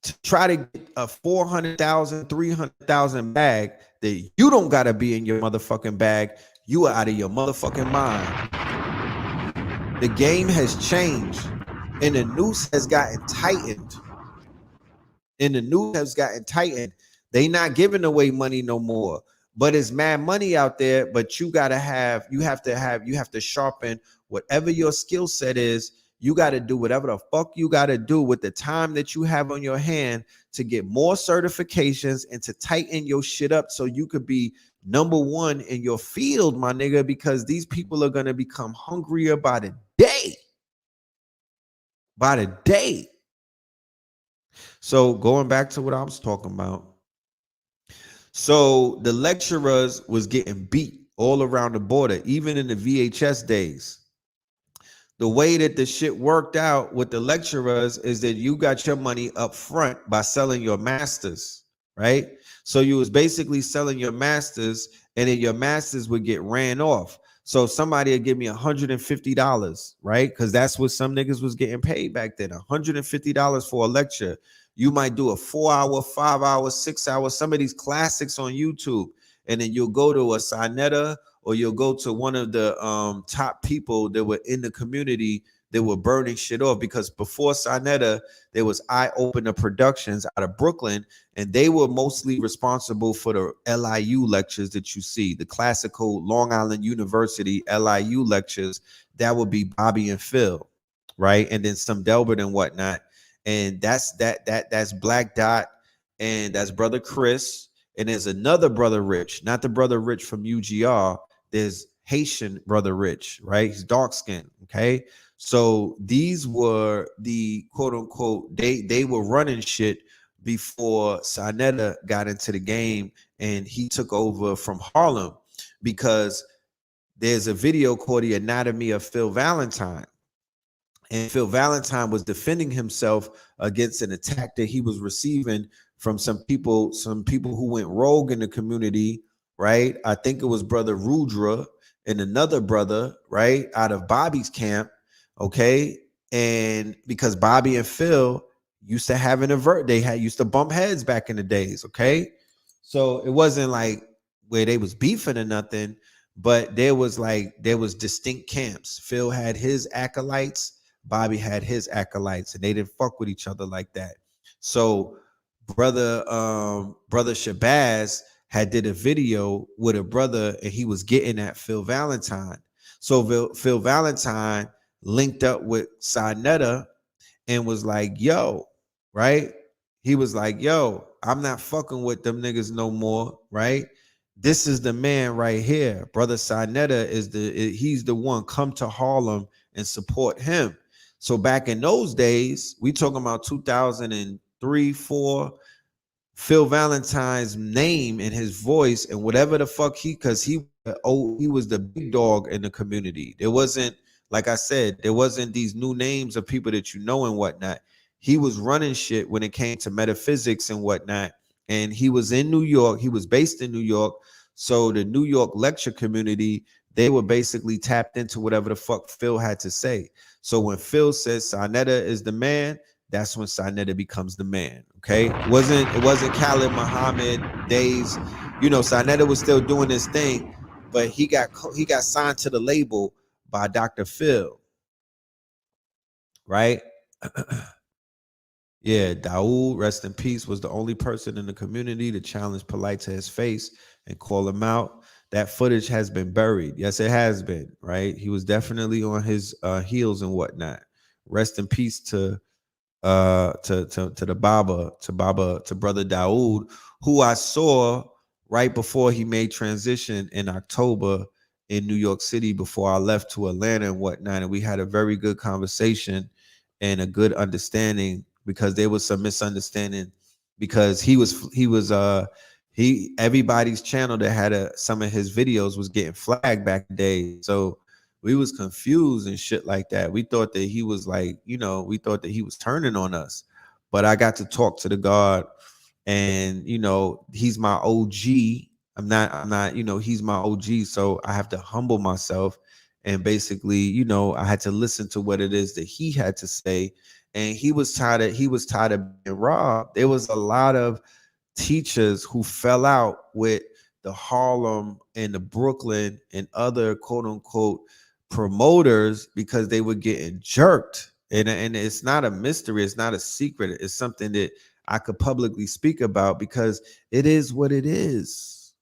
to try to get a 400,000, 300,000 bag that you don't got to be in your motherfucking bag, you are out of your motherfucking mind. The game has changed and the noose has gotten tightened. They not giving away money no more, but it's mad money out there. But you have to sharpen whatever your skill set is. You got to do whatever the fuck you got to do with the time that you have on your hand to get more certifications and to tighten your shit up so you could be number one in your field, my nigga, because these people are going to become hungrier by the day. So going back to what I was talking about. So the lecturers was getting beat all around the border, even in the VHS days. The way that the shit worked out with the lecturers is that you got your money up front by selling your masters, right? So you was basically selling your masters, and then your masters would get ran off. So somebody would give me $150, right? Because that's what some niggas was getting paid back then, $150 for a lecture. You might do a 4-hour, 5-hour, 6-hour, some of these classics on YouTube, and then you'll go to a Sinetta, or you'll go to one of the top people that were in the community that were burning shit off. Because before Sinetta, there was Eye Opener Productions out of Brooklyn, and they were mostly responsible for the LIU lectures that you see, the classical Long Island University LIU lectures. That would be Bobby and Phil, right? And then some Delbert and whatnot. And that's Black Dot, and that's Brother Chris. And there's another Brother Rich, not the Brother Rich from UGR. There's Haitian Brother Rich, right? He's dark skinned. Okay. So these were the quote unquote, they were running shit before Sinetta got into the game and he took over from Harlem, because there's a video called The Anatomy of Phil Valentine. And Phil Valentine was defending himself against an attack that he was receiving from some people who went rogue in the community, right? I think it was Brother Rudra and another brother, right, out of Bobby's camp, okay? And because Bobby and Phil used to have used to bump heads back in the days, okay? So it wasn't like where they was beefing or nothing, but there was distinct camps. Phil had his acolytes, Bobby had his acolytes, and they didn't fuck with each other like that. So brother Shabazz had did a video with a brother, and he was getting at Phil Valentine. So Phil Valentine linked up with Sinetta and was like, yo, right? He was like, yo, I'm not fucking with them niggas no more, right? This is the man right here. Brother Sinetta he's the one. Come to Harlem and support him. So back in those days, we talking about 2003, 4, Phil Valentine's name and his voice and whatever the fuck he was the big dog in the community. There wasn't, like I said, there wasn't these new names of people that you know and whatnot. He was running shit when it came to metaphysics and whatnot. And he was in New York. He was based in New York. So the New York lecture community, they were basically tapped into whatever the fuck Phil had to say. So when Phil says Sinetta is the man, that's when Sinetta becomes the man. Okay. It wasn't Khalid Muhammad days. You know, Sinetta was still doing his thing, but he got signed to the label by Dr. Phil. Right? Yeah, Daoud, rest in peace, was the only person in the community to challenge Polite to his face and call him out. That footage has been buried. Yes, it has been, right? He was definitely on his heels and whatnot. Rest in peace to the Baba, to Brother Daoud, who I saw right before he made transition in October in New York City before I left to Atlanta and whatnot. And we had a very good conversation and a good understanding, because there was some misunderstanding, because he was Everybody's channel that had some of his videos was getting flagged back in the day. So we was confused and shit like that. We thought that he was like, we thought that he was turning on us. But I got to talk to the God, and he's my OG. I'm not, he's my OG. So I have to humble myself. And basically, I had to listen to what it is that he had to say. And he was tired of being robbed. There was a lot of teachers who fell out with the Harlem and the Brooklyn and other quote unquote promoters because they were getting jerked. And it's not a mystery, it's not a secret, it's something that I could publicly speak about because it is what it is.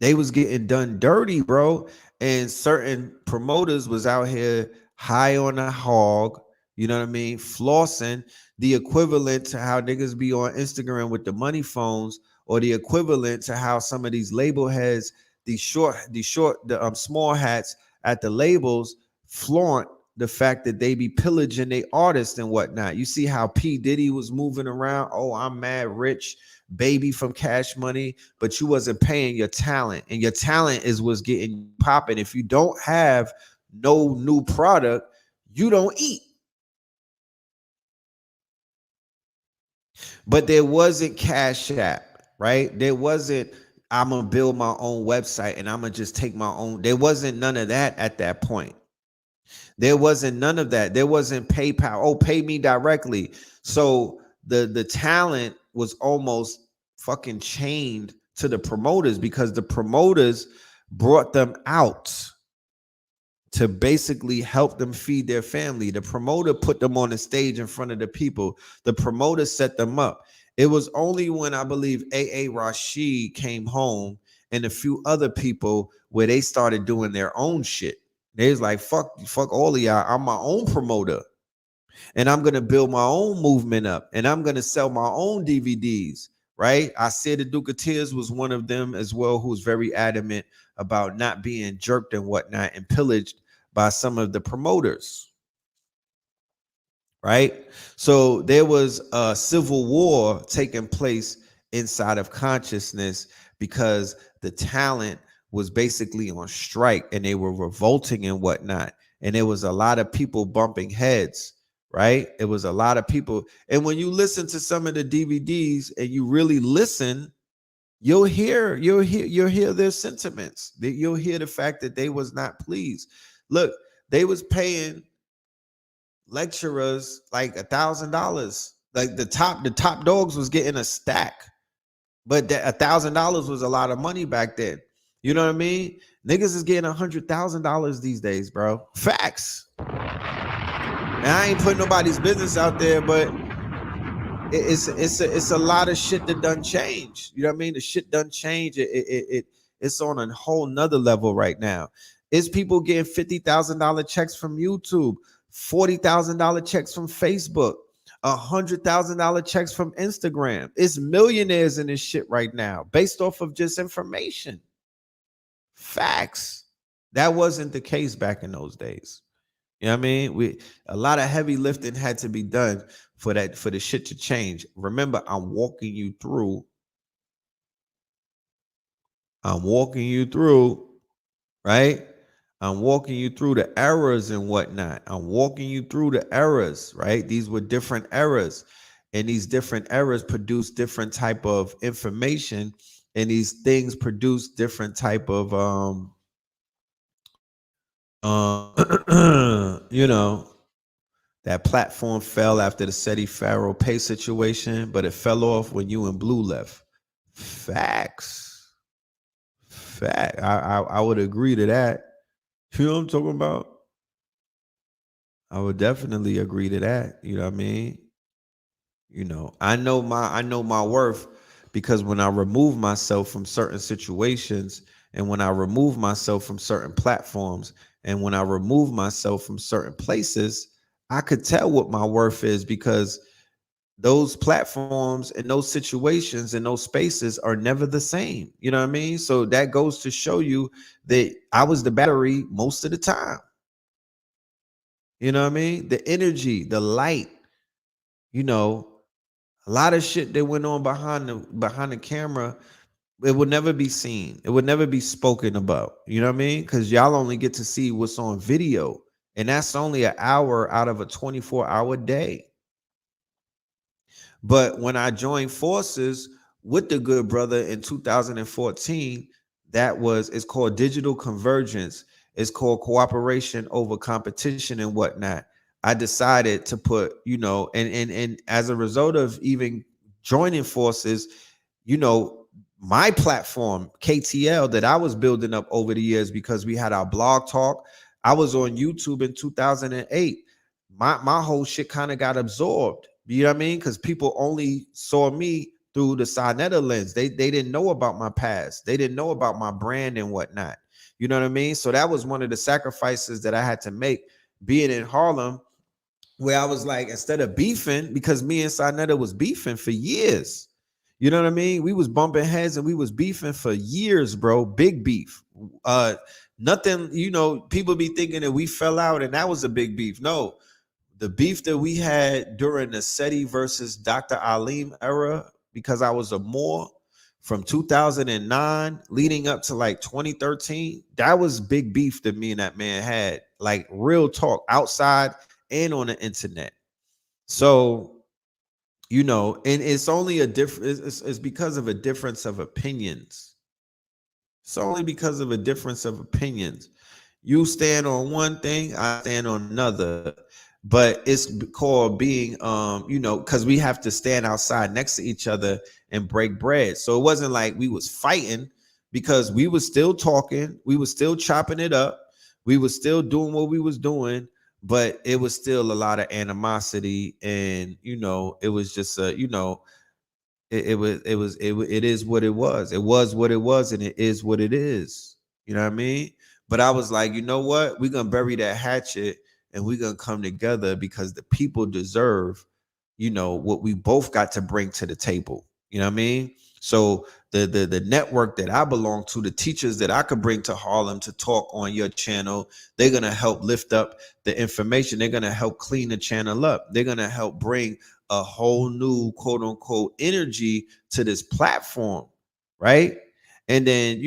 They was getting done dirty, bro. And certain promoters was out here high on a hog, you know what I mean? Flossing, the equivalent to how niggas be on Instagram with the money phones, or the equivalent to how some of these label heads, the small hats at the labels flaunt the fact that they be pillaging their artists and whatnot. You see how P. Diddy was moving around. Oh, I'm mad rich, baby from Cash Money, but you wasn't paying your talent, and your talent is what's getting popping. If you don't have no new product, you don't eat. But there wasn't Cash App, right? There wasn't, I'm gonna build my own website and I'm gonna just take my own. There wasn't none of that at that point. There wasn't none of that. There wasn't PayPal. Oh, pay me directly. So the talent was almost fucking chained to the promoters because the promoters brought them out to basically help them feed their family. The promoter put them on the stage in front of the people. The promoter set them up. It was only when I believe TH3RD came home and a few other people where they started doing their own shit. They was like, fuck all of y'all. I'm my own promoter. And I'm going to build my own movement up. And I'm going to sell my own DVDs, right? I said the Duke of Tears was one of them as well, who was very adamant about not being jerked and whatnot and pillaged by some of the promoters, right? So there was a civil war taking place inside of consciousness because the talent was basically on strike and they were revolting and whatnot. And there was a lot of people bumping heads, right? It was a lot of people. And when you listen to some of the DVDs and you really listen, you'll hear their sentiments. You'll hear the fact that they was not pleased. Look, they was paying lecturers like $1,000. Like the top dogs was getting a stack, but that $1,000 was a lot of money back then. You know what I mean? Niggas is getting $100,000 these days, bro. Facts. And I ain't putting nobody's business out there, but it's a lot of shit that done change. You know what I mean? The shit done change. It's on a whole nother level right now. It's people getting $50,000 checks from YouTube, $40,000 checks from Facebook, $100,000 checks from Instagram. It's millionaires in this shit right now based off of just information. Facts. That wasn't the case back in those days. You know what I mean? A lot of heavy lifting had to be done for the shit to change. Remember, I'm walking you through, right? I'm walking you through the errors and whatnot. I'm walking you through the errors, right? These were different errors, and these different errors produce different type of information, and these things produce different type of you know, that platform fell after the SETI Pharaoh pay situation, but it fell off when you and Blue left. Facts. Fact. I would agree to that. You know what I'm talking about? I would definitely agree to that. You know what I mean? You know, I know my worth because when I remove myself from certain situations, and when I remove myself from certain platforms, and when I remove myself from certain places, I could tell what my worth is because those platforms and those situations and those spaces are never the same. You know what I mean? So that goes to show you that I was the battery most of the time. You know what I mean? The energy, the light, you know, A lot of shit that went on behind the camera, it would never be seen. It would never be spoken about. You know what I mean? Because y'all only get to see what's on video. And that's only an hour out of a 24-hour day. But when I joined forces with the good brother in 2014, it's called digital convergence. It's called cooperation over competition and whatnot. I decided to put, and as a result of even joining forces, my platform, KTL, that I was building up over the years because we had our blog talk. I was on YouTube in 2008. My whole shit kind of got absorbed. You know what I mean? Because people only saw me through the Sinetta lens. They didn't know about my past. They didn't know about my brand and whatnot. You know what I mean? So that was one of the sacrifices that I had to make being in Harlem, where I was like, instead of beefing, because me and Sinetta was beefing for years. You know what I mean? We was bumping heads and we was beefing for years, bro. Big beef. Nothing, people be thinking that we fell out and that was a big beef. No, the beef that we had during the SETI versus Dr. Alim era, because I was a Moor from 2009 leading up to like 2013, that was big beef that me and that man had, like real talk outside and on the internet. So, and it's only a difference. It's because of a difference of opinions. It's only because of a difference of opinions. You stand on one thing, I stand on another. But it's called being, because we have to stand outside next to each other and break bread. So it wasn't like we was fighting, because we was still talking, we was still chopping it up, we was still doing what we was doing, but it was still a lot of animosity, and it was just it is what it was. It was what it was, and it is what it is. You know what I mean? But I was like, you know what? We're gonna bury that hatchet and we're gonna come together, because the people deserve, what we both got to bring to the table. You know what I mean? So the network that I belong to, the teachers that I could bring to Harlem to talk on your channel, they're gonna help lift up the information. They're gonna help clean the channel up. They're gonna help bring a whole new quote unquote energy to this platform, right? And then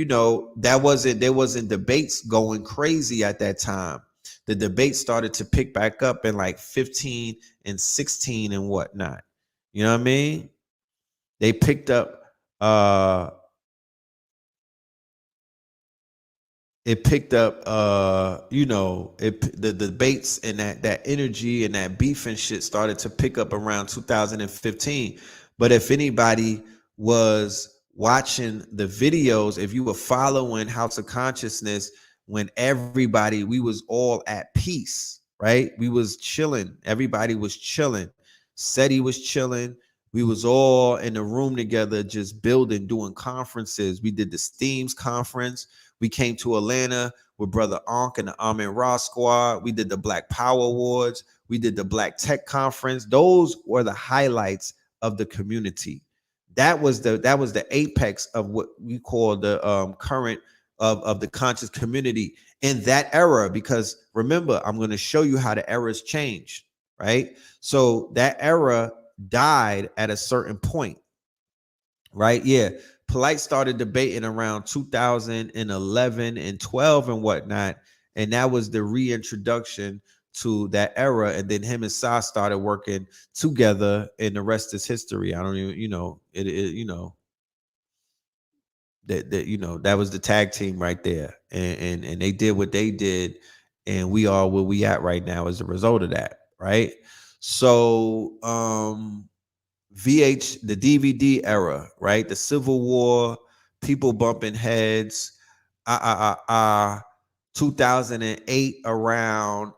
there wasn't debates going crazy at that time. The debate started to pick back up in like 15 and 16 and whatnot. You know what I mean? They picked up the debates and that energy and that beef and shit started to pick up around 2015. But if anybody was watching the videos, if you were following House of Consciousness, when we was all at peace, right? We was chilling. Everybody was chilling. SETI was chilling. We was all in the room together, just building, doing conferences. We did the STEAMS conference. We came to Atlanta with Brother Ankh and the Amin Ra squad. We did the Black Power Awards. We did the Black Tech Conference. Those were the highlights of the community. That was the apex of what we call the current of the conscious community in that era. Because remember, I'm going to show you how the eras changed, right? So that era died at a certain point, right? Yeah. Polite started debating around 2011 and 12 and whatnot. And that was the reintroduction to that era. And then him and Sa started working together, and the rest is history. I don't even, that was the tag team right there. And they did what they did. And we are where we at right now as a result of that. Right. So, the DVD era, right? The Civil War, people bumping heads. 2008 around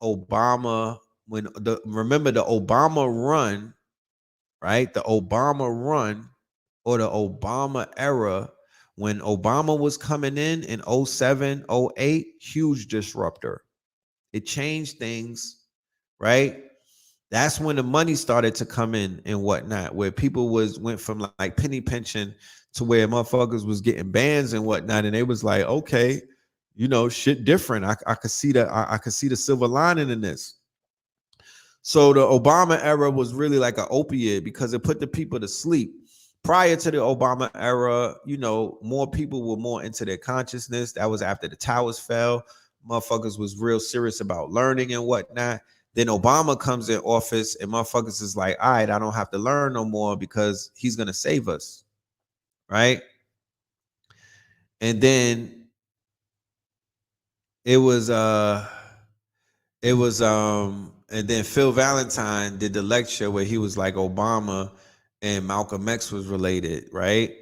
Obama, remember the Obama run, right? The Obama run, or the Obama era, when Obama was coming in 07, 08, huge disruptor. It changed things, right? That's when the money started to come in and whatnot, where people went from like penny pension to where motherfuckers was getting bans and whatnot, and they was like, okay, shit different. I could see I could see the silver lining in this. So the Obama era was really like an opiate because it put the people to sleep. Prior to the Obama era, you know, more people were more into their consciousness. That was after the towers fell. Motherfuckers was real serious about learning and whatnot. Then Obama comes in office and motherfuckers is like, all right, I don't have to learn no more because he's gonna save us, right? And then it was and then Phil Valentine did the lecture where he was like Obama and Malcolm X was related, right?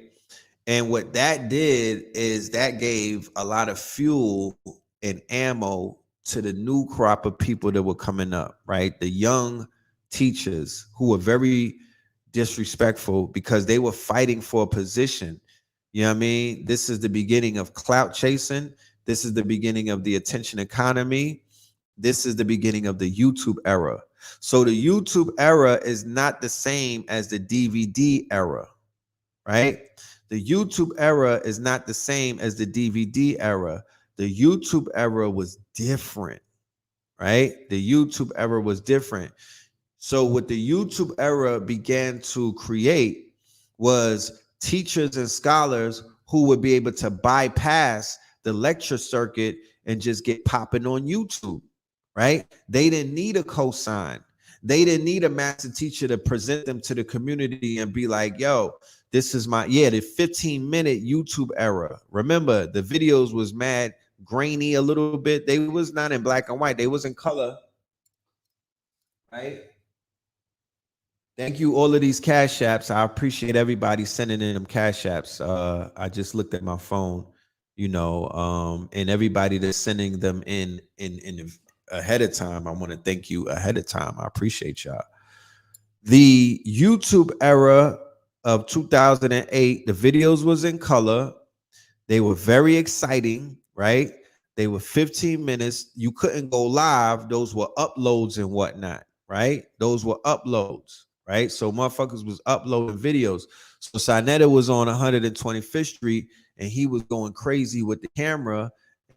And what that did is that gave a lot of fuel and ammo to the new crop of people that were coming up, right? The young teachers who were very disrespectful because they were fighting for a position. You know what I mean? This is the beginning of clout chasing. This is the beginning of the attention economy. This is the beginning of the YouTube era. So the YouTube era is not the same as the DVD era, right? The YouTube era is not the same as the DVD era. The YouTube era was different, right? The YouTube era was different. So what the YouTube era began to create was teachers and scholars who would be able to bypass the lecture circuit and just get popping on YouTube, right? They didn't need a cosign. They didn't need a master teacher to present them to the community and be like, yo, this is the 15-minute YouTube era. Remember, the videos was mad grainy a little bit. They was not in black and white. They was in color, right? Thank you, all of these cash apps. I appreciate everybody sending in them cash apps. I just looked at my phone, and everybody that's sending them in ahead of time. I want to thank you ahead of time. I appreciate y'all. The YouTube era of 2008, the videos was in color. They were very exciting, right? They were 15 minutes. You couldn't go live. Those were uploads and whatnot, right? Those were uploads, right? So motherfuckers was uploading videos. So Sinetta was on 125th Street and he was going crazy with the camera.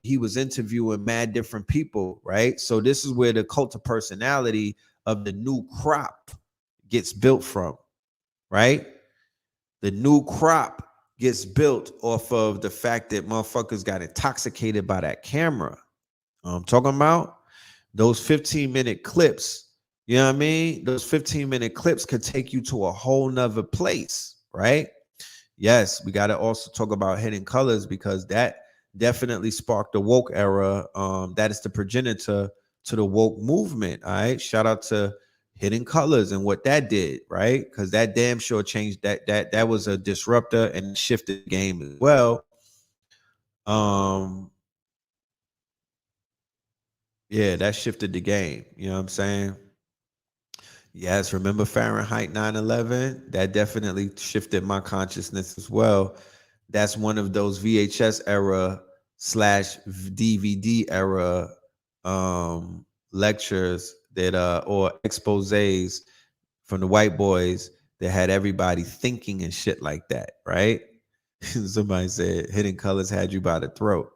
He was interviewing mad different people, right? So this is where the cult of personality of the new crop gets built from, right? The new crop gets built off of the fact that motherfuckers got intoxicated by that camera. I'm talking about those 15-minute clips. You know what I mean? Those 15-minute clips could take you to a whole nother place, right? Yes, we got to also talk about Hidden Colors because that definitely sparked the woke era. That is the progenitor to the woke movement. All right. Shout out to Hidden Colors and what that did, right? Because that damn sure changed that was a disruptor and shifted the game as well. Yeah, that shifted the game. You know what I'm saying? Yes, remember Fahrenheit 9/11? That definitely shifted my consciousness as well. That's one of those VHS era / DVD era lectures that or exposés from the white boys that had everybody thinking and shit like that, right? Somebody said Hidden Colors had you by the throat.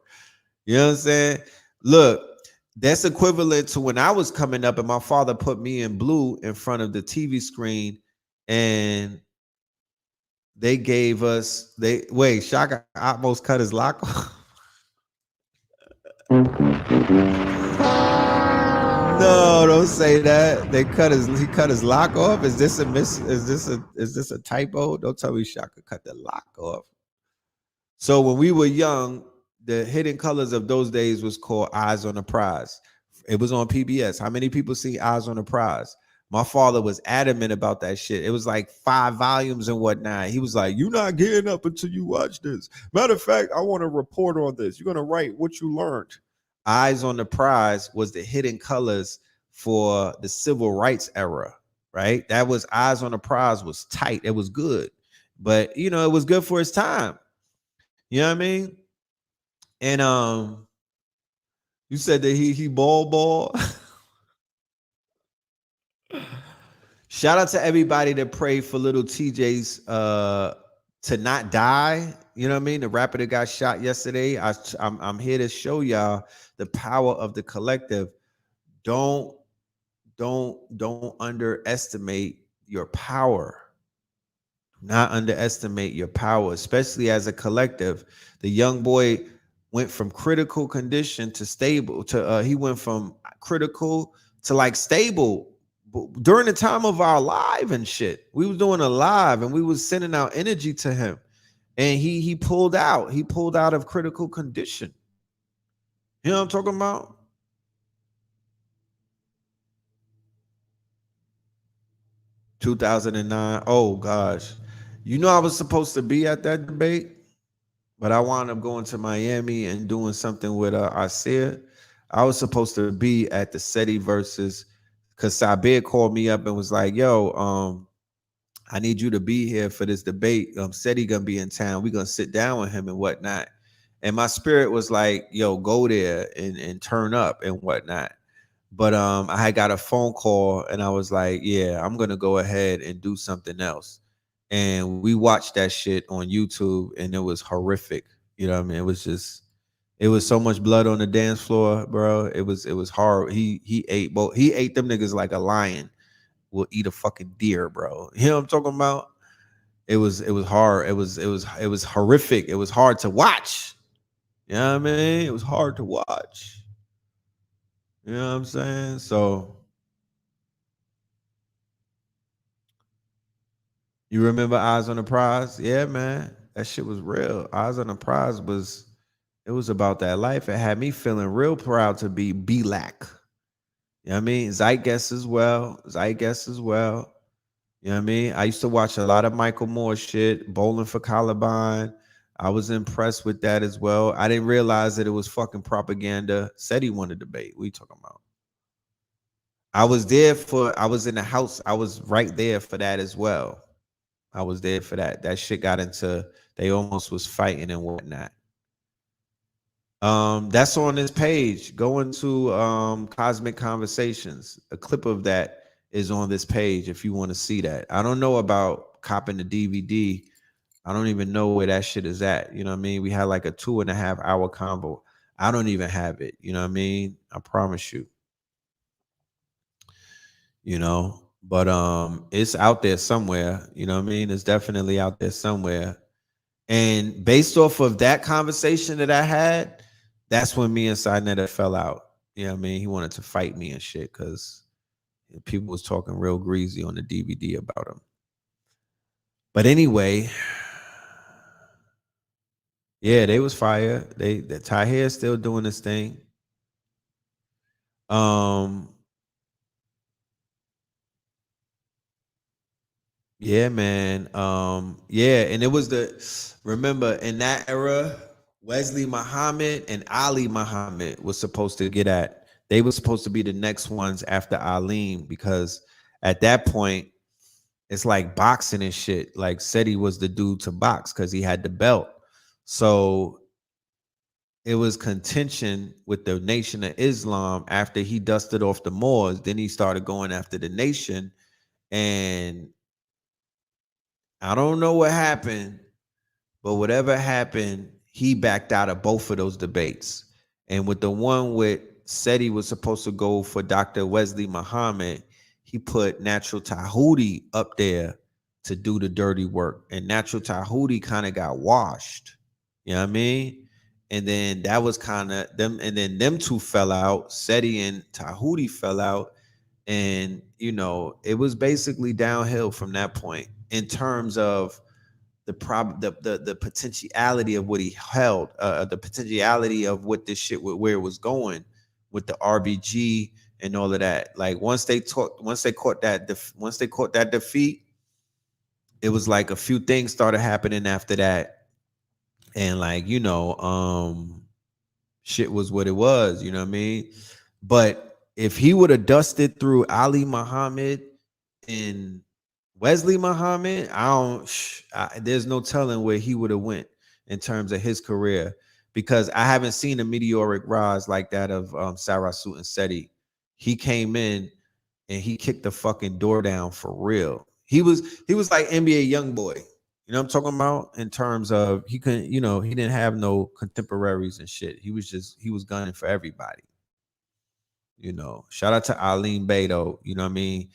You know what I'm saying? Look, that's equivalent to when I was coming up and my father put me in blue in front of the TV screen and they gave us Shaka almost cut his lock off. No, don't say that. He cut his lock off. Is this a typo? Don't tell me Shaka cut the lock off. So when we were young, the Hidden Colors of those days was called Eyes on the Prize. It was on PBS. How many people see Eyes on the Prize? My father was adamant about that shit. It was like 5 volumes and whatnot. He was like, "You're not getting up until you watch this. Matter of fact, I want to report on this. You're going to write what you learned." Eyes on the Prize was the Hidden Colors for the civil rights era, right? That was Eyes on the Prize was tight. It was good. But, it was good for its time. You know what I mean? And you said that he ball. Shout out to everybody that prayed for little TJ's to not die. You know what I mean? The rapper that got shot yesterday. I'm here to show y'all the power of the collective. Don't don't underestimate your power. Not underestimate your power, especially as a collective. The young boy went from critical condition to stable to he went from critical to like stable during the time of our live and shit. We was doing a live and we was sending out energy to him, and he pulled out. He pulled out of critical condition. You know what I'm talking about? (2009). Oh gosh. You know I was supposed to be at that debate, but I wound up going to Miami and doing something with Isaiah. I was supposed to be at the SETI versus, because Sabir called me up and was like, yo, I need you to be here for this debate. SETI gonna be in town. We're gonna sit down with him and whatnot. And my spirit was like, yo, go there and turn up and whatnot. But I had got a phone call and I was like, yeah, I'm gonna go ahead and do something else. And we watched that shit on YouTube and it was horrific. You know what I mean? It was so much blood on the dance floor, bro. It was hard. He ate them niggas like a lion will eat a fucking deer, bro. You know what I'm talking about? It was hard. It was horrific. It was hard to watch. You know what I mean? It was hard to watch. You know what I'm saying? So you remember Eyes on the Prize? Yeah, man. That shit was real. Eyes on the Prize it was about that life. It had me feeling real proud to be BLAC. You know what I mean? Zeitgeist as well. Zeitgeist as well. You know what I mean? I used to watch a lot of Michael Moore shit, Bowling for Columbine. I was impressed with that as well. I didn't realize that it was fucking propaganda. Said he wanted to debate. What are you talking about? I was in the house. I was right there for that as well. I was there for that. That shit got into, they almost was fighting and whatnot. That's on this page. Go into Cosmic Conversations. A clip of that is on this page if you want to see that. I don't know about copping the DVD. I don't even know where that shit is at. You know what I mean? We had like a 2.5 hour convo. I don't even have it. You know what I mean? I promise you. You know, but it's out there somewhere. You know what I mean? It's definitely out there somewhere. And based off of that conversation that I had, that's when me and Sinetta fell out. You know what I mean? He wanted to fight me and shit because people was talking real greasy on the DVD about him. But anyway, yeah, they was fire. The Tahir still doing this thing. Yeah, man. Yeah, and it was remember in that era, Wesley Muhammad and Ali Muhammad was supposed to get at. They were supposed to be the next ones after Alim, because at that point, it's like boxing and shit. Like Seti was the dude to box because he had the belt. So it was contention with the Nation of Islam after he dusted off the Moors. Then he started going after the Nation, and I don't know what happened, but whatever happened, he backed out of both of those debates. And with the one with said he was supposed to go for Dr. Wesley Muhammad, he put Natural Tahuti up there to do the dirty work. And Natural Tahuti kind of got washed. You know what I mean? And then that was kind of them. And then them two fell out. Seti and Tahuti fell out. And, you know, it was basically downhill from that point in terms of the potentiality of what he held, the potentiality of what this shit, where it was going with the RBG and all of that. Like once they caught that defeat, it was like a few things started happening after that, and like, you know, shit was what it was. You know what I mean? But if he would have dusted through Ali Muhammad and Wesley Muhammad, there's no telling where he would have went in terms of his career, because I haven't seen a meteoric rise like that of Sarasut and Seti. He came in and he kicked the fucking door down for real. He was like NBA YoungBoy. You know what I'm talking about? In terms of he couldn't, you know, he didn't have no contemporaries and shit. He was gunning for everybody. You know, shout out to Alim Beto. You know what I mean?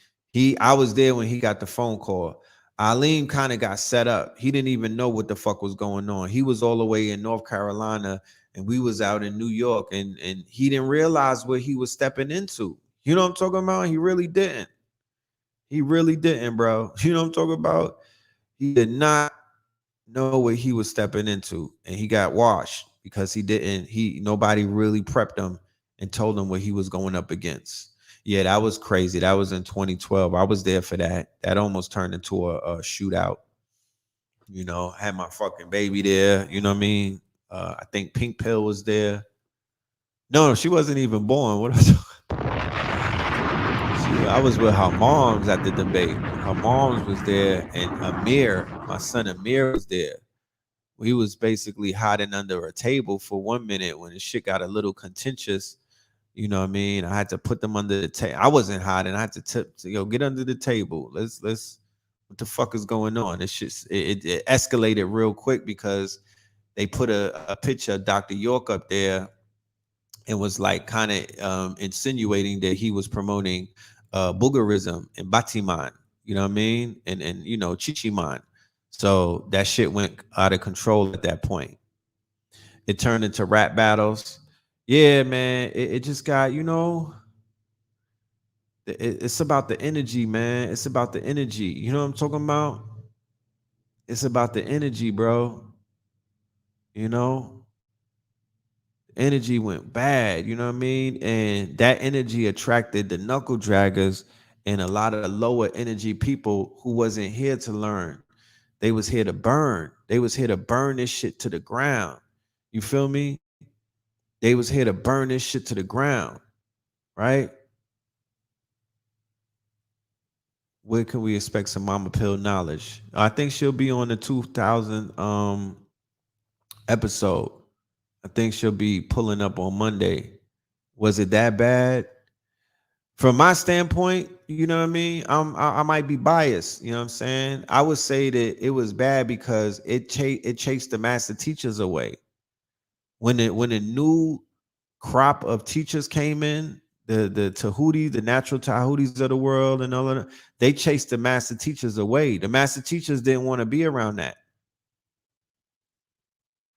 I was there when he got the phone call. Alim kind of got set up. He didn't even know what the fuck was going on. He was all the way in North Carolina and we was out in New York, and he didn't realize what he was stepping into. You know what I'm talking about? He really didn't. He really didn't, bro. You know what I'm talking about? He did not know what he was stepping into, and he got washed because nobody really prepped him and told him what he was going up against. Yeah, that was crazy. That was in 2012. I was there for that. That almost turned into a shootout. You know, had my fucking baby there. You know what I mean? I think Pink Pill was there. No, she wasn't even born. What was I was with her moms at the debate. Her moms was there, and Amir, my son Amir, was there. He was basically hiding under a table for 1 minute when the shit got a little contentious. You know what I mean? I had to put them under the table. I wasn't hiding. I had to get under the table. Let's what the fuck is going on? It's just it escalated real quick because they put a picture of Dr. York up there and was like kind of insinuating that he was promoting boogerism and Batiman, you know what I mean? And you know, Chichiman. So that shit went out of control at that point. It turned into rap battles. Yeah, man. It just got, you know, it's about the energy, man. It's about the energy. You know what I'm talking about? It's about the energy, bro. You know, energy went bad, you know what I mean? And that energy attracted the knuckle draggers and a lot of lower energy people who wasn't here to learn. They was here to burn. They was here to burn this shit to the ground. You feel me? They was here to burn this shit to the ground, right? Where can we expect some Mama Pill knowledge? I think she'll be on the 2000 episode. I think she'll be pulling up on Monday. Was it that bad? From my standpoint, you know what I mean? I might be biased. You know what I'm saying? I would say that it was bad because it chased the master teachers away. When the new crop of teachers came in, the Tahuti, the natural Tahudis of the world, and all of that, they chased the master teachers away. The master teachers didn't want to be around that.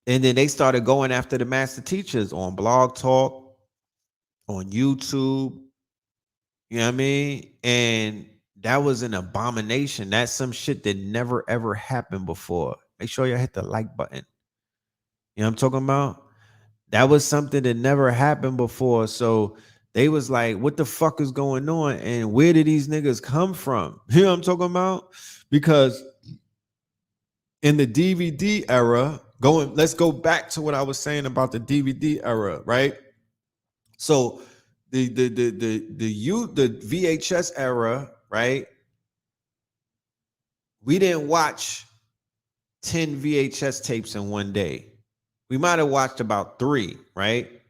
And then they started going after the master teachers on Blog Talk, on YouTube. You know what I mean? And that was an abomination. That's some shit that never ever happened before. Make sure you hit the like button. You know what I'm talking about? That was something that never happened before. So they was like, what the fuck is going on? And where did these niggas come from? You know what I'm talking about? Because in the DVD era, let's go back to what I was saying about the DVD era, right? So the VHS era, right? We didn't watch 10 VHS tapes in one day. We might have watched about 3, right?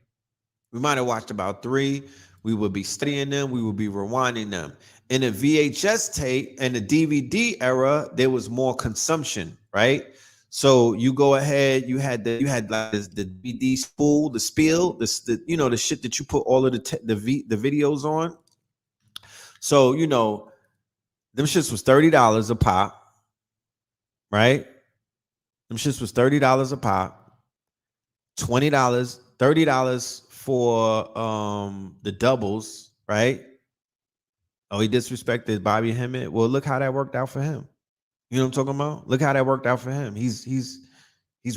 We might have watched about 3. We would be studying them. We would be rewinding them. In the VHS tape and the DVD era, there was more consumption, right? So you go ahead. You had like the DVD spool, the spiel, the you know, the shit that you put all of the videos on. So you know, them shits was $30 a pop, right? Them shits was $30 a pop, $20, $30 for the doubles, right? Oh, he disrespected Bobby Hemmett. Well, look how that worked out for him. You know what I'm talking about? Look how that worked out for him. He's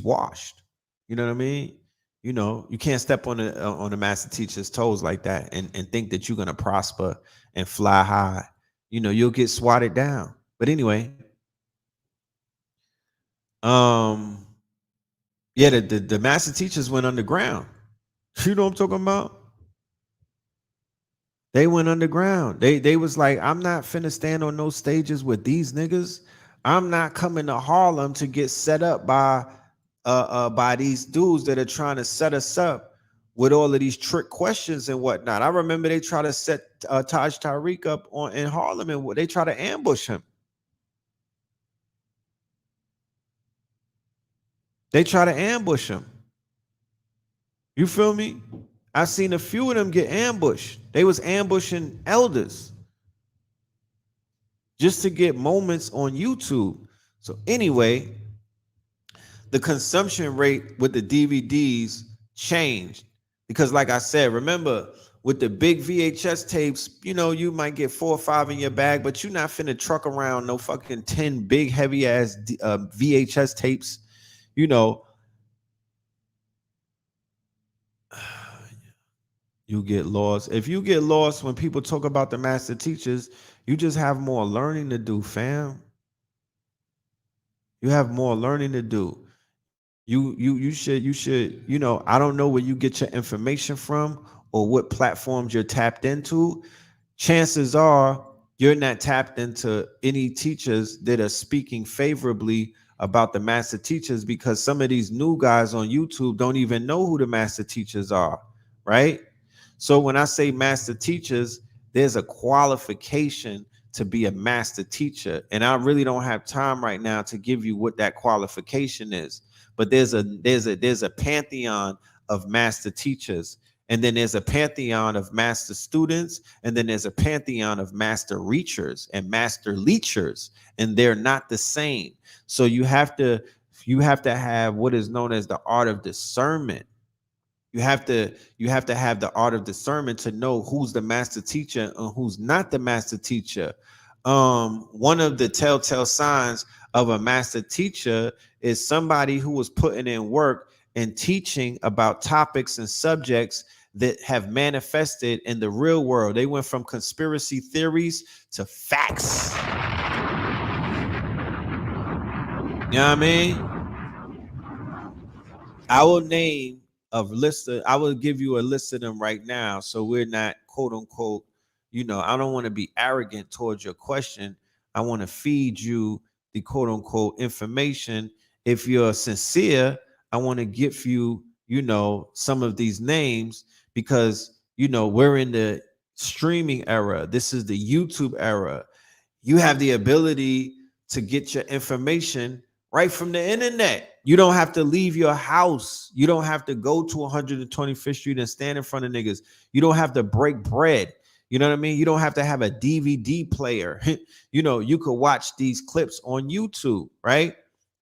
washed. You know what I mean? You know, you can't step on the master teacher's toes like that and think that you're gonna prosper and fly high. You know, you'll get swatted down. But anyway, yeah, the master teachers went underground. You know what I'm talking about? They went underground. They was like, I'm not finna stand on those stages with these niggas. I'm not coming to Harlem to get set up by these dudes that are trying to set us up with all of these trick questions and whatnot. I remember they try to set Taj Tariq up in Harlem and they try to ambush him. They try to ambush him. You feel me? I've seen a few of them get ambushed. They was ambushing elders just to get moments on YouTube. So anyway, the consumption rate with the DVDs changed because, like I said, remember with the big VHS tapes, you know, you might get 4 or 5 in your bag, but you're not finna truck around no fucking 10 big heavy ass VHS tapes, you know. You get lost. If you get lost when people talk about the master teachers, you just have more learning to do, fam. You have more learning to do. You should, you know, I don't know where you get your information from or what platforms you're tapped into. Chances are you're not tapped into any teachers that are speaking favorably about the master teachers, because some of these new guys on YouTube don't even know who the master teachers are, right? So when I say master teachers, there's a qualification to be a master teacher. And I really don't have time right now to give you what that qualification is. But there's a pantheon of master teachers. And then there's a pantheon of master students, and then there's a pantheon of master reachers and master leechers, and they're not the same. So you have to have what is known as the art of discernment. You have to have the art of discernment to know who's the master teacher and who's not the master teacher. One of the telltale signs of a master teacher is somebody who was putting in work and teaching about topics and subjects that have manifested in the real world. They went from conspiracy theories to facts. You know what I mean? I will name of list of, I will give you a list of them right now. So we're not quote unquote, you know, I don't want to be arrogant towards your question. I want to feed you the quote unquote information. If you're sincere, I want to give you, you know, some of these names because, you know, we're in the streaming era. This is the YouTube era. You have the ability to get your information right from the internet. You don't have to leave your house. You don't have to go to 125th Street and stand in front of niggas. You don't have to break bread. You know what I mean? You don't have to have a DVD player. You know, you could watch these clips on YouTube, right?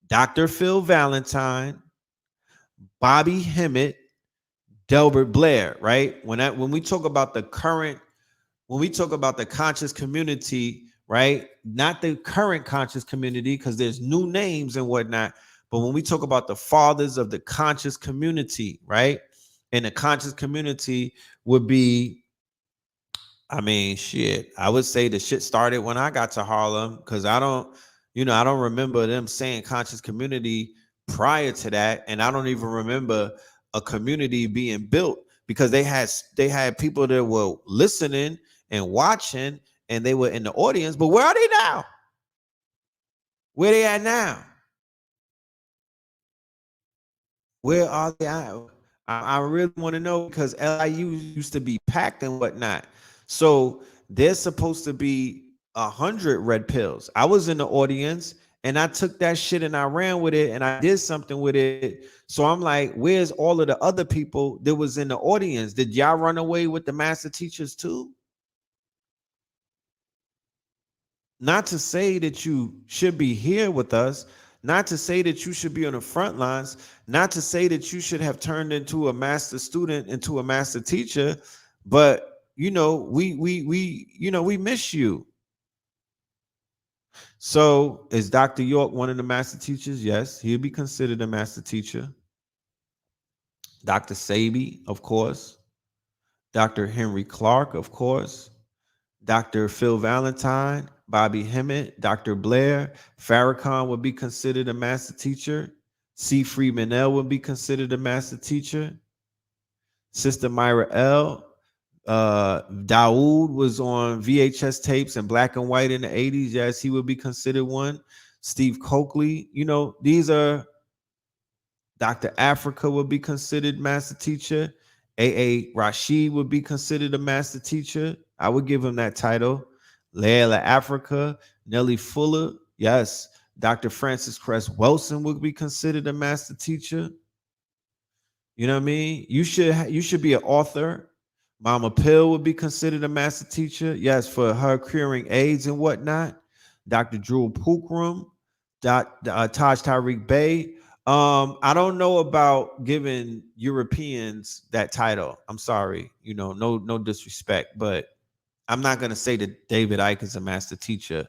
Dr. Phil Valentine, Bobby Hemmett, Delbert Blair, right? When we talk about the current, when we talk about the conscious community, right? Not the current conscious community, because there's new names and whatnot. But when we talk about the fathers of the conscious community, right? And the conscious community would be, I mean, shit, I would say the shit started when I got to Harlem, because I don't remember them saying conscious community prior to that. And I don't even remember a community being built, because they had people that were listening and watching and they were in the audience. But where are they now? Where they at now? Where are they at? I really want to know, because LIU used to be packed and whatnot. So there's supposed to be 100 red pills. I was in the audience and I took that shit and I ran with it and I did something with it. So I'm like, where's all of the other people that was in the audience? Did y'all run away with the master teachers too? Not to say that you should be here with us, not to say that you should be on the front lines, not to say that you should have turned into a master student, into a master teacher, but you know, we miss you. So is Dr. York one of the master teachers? Yes, he'll be considered a master teacher. Dr. Sabi, of course. Dr. Henry Clark, of course. Dr. Phil Valentine, Bobby Hemmett, Dr. Blair, Farrakhan would be considered a master teacher. C. Freeman L. would be considered a master teacher. Sister Myra L. Daoud was on VHS tapes and black and white in the 80s. Yes, he would be considered one. Steve Coakley, you know, these are Dr. Africa would be considered master teacher. A.A. Rashid would be considered a master teacher. I would give him that title. Layla Africa, Nellie Fuller. Yes. Dr. Francis Cress Wilson would be considered a master teacher. You know what I mean? You should be an author, Mama Pill would be considered a master teacher. Yes, for her curing AIDS and whatnot. Dr. Drew Pookrum, Taj Tariq Bey. I don't know about giving Europeans that title. I'm sorry, no disrespect, but I'm not gonna say that David Icke is a master teacher.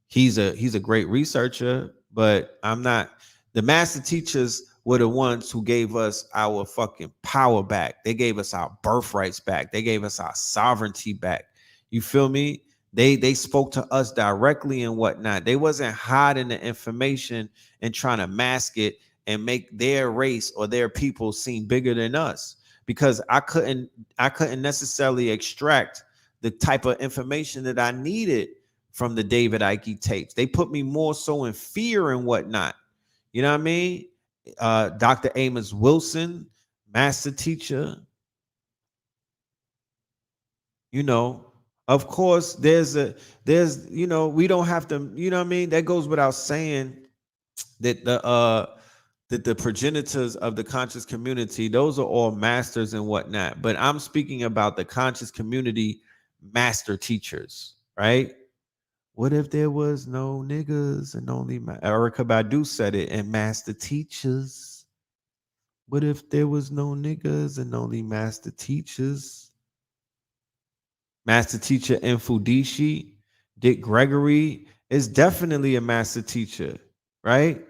He's a great researcher, but I'm not. The master teachers were the ones who gave us our fucking power back. They gave us our birthrights back. They gave us our sovereignty back. You feel me? They spoke to us directly and whatnot. They wasn't hiding the information and trying to mask it and make their race or their people seem bigger than us. Because I couldn't necessarily extract the type of information that I needed from the David Icke tapes. They put me more so in fear and whatnot. You know what I mean? Dr. Amos Wilson, master teacher. Of course, we don't have to, you know what I mean? That goes without saying that the progenitors of the conscious community, those are all masters and whatnot. But I'm speaking about the conscious community master teachers, right? What if there was no niggas and only Erica Badu said it, and master teachers? What if there was no niggas and only master teachers? Master teacher Infudishi, Dick Gregory is definitely a master teacher, right?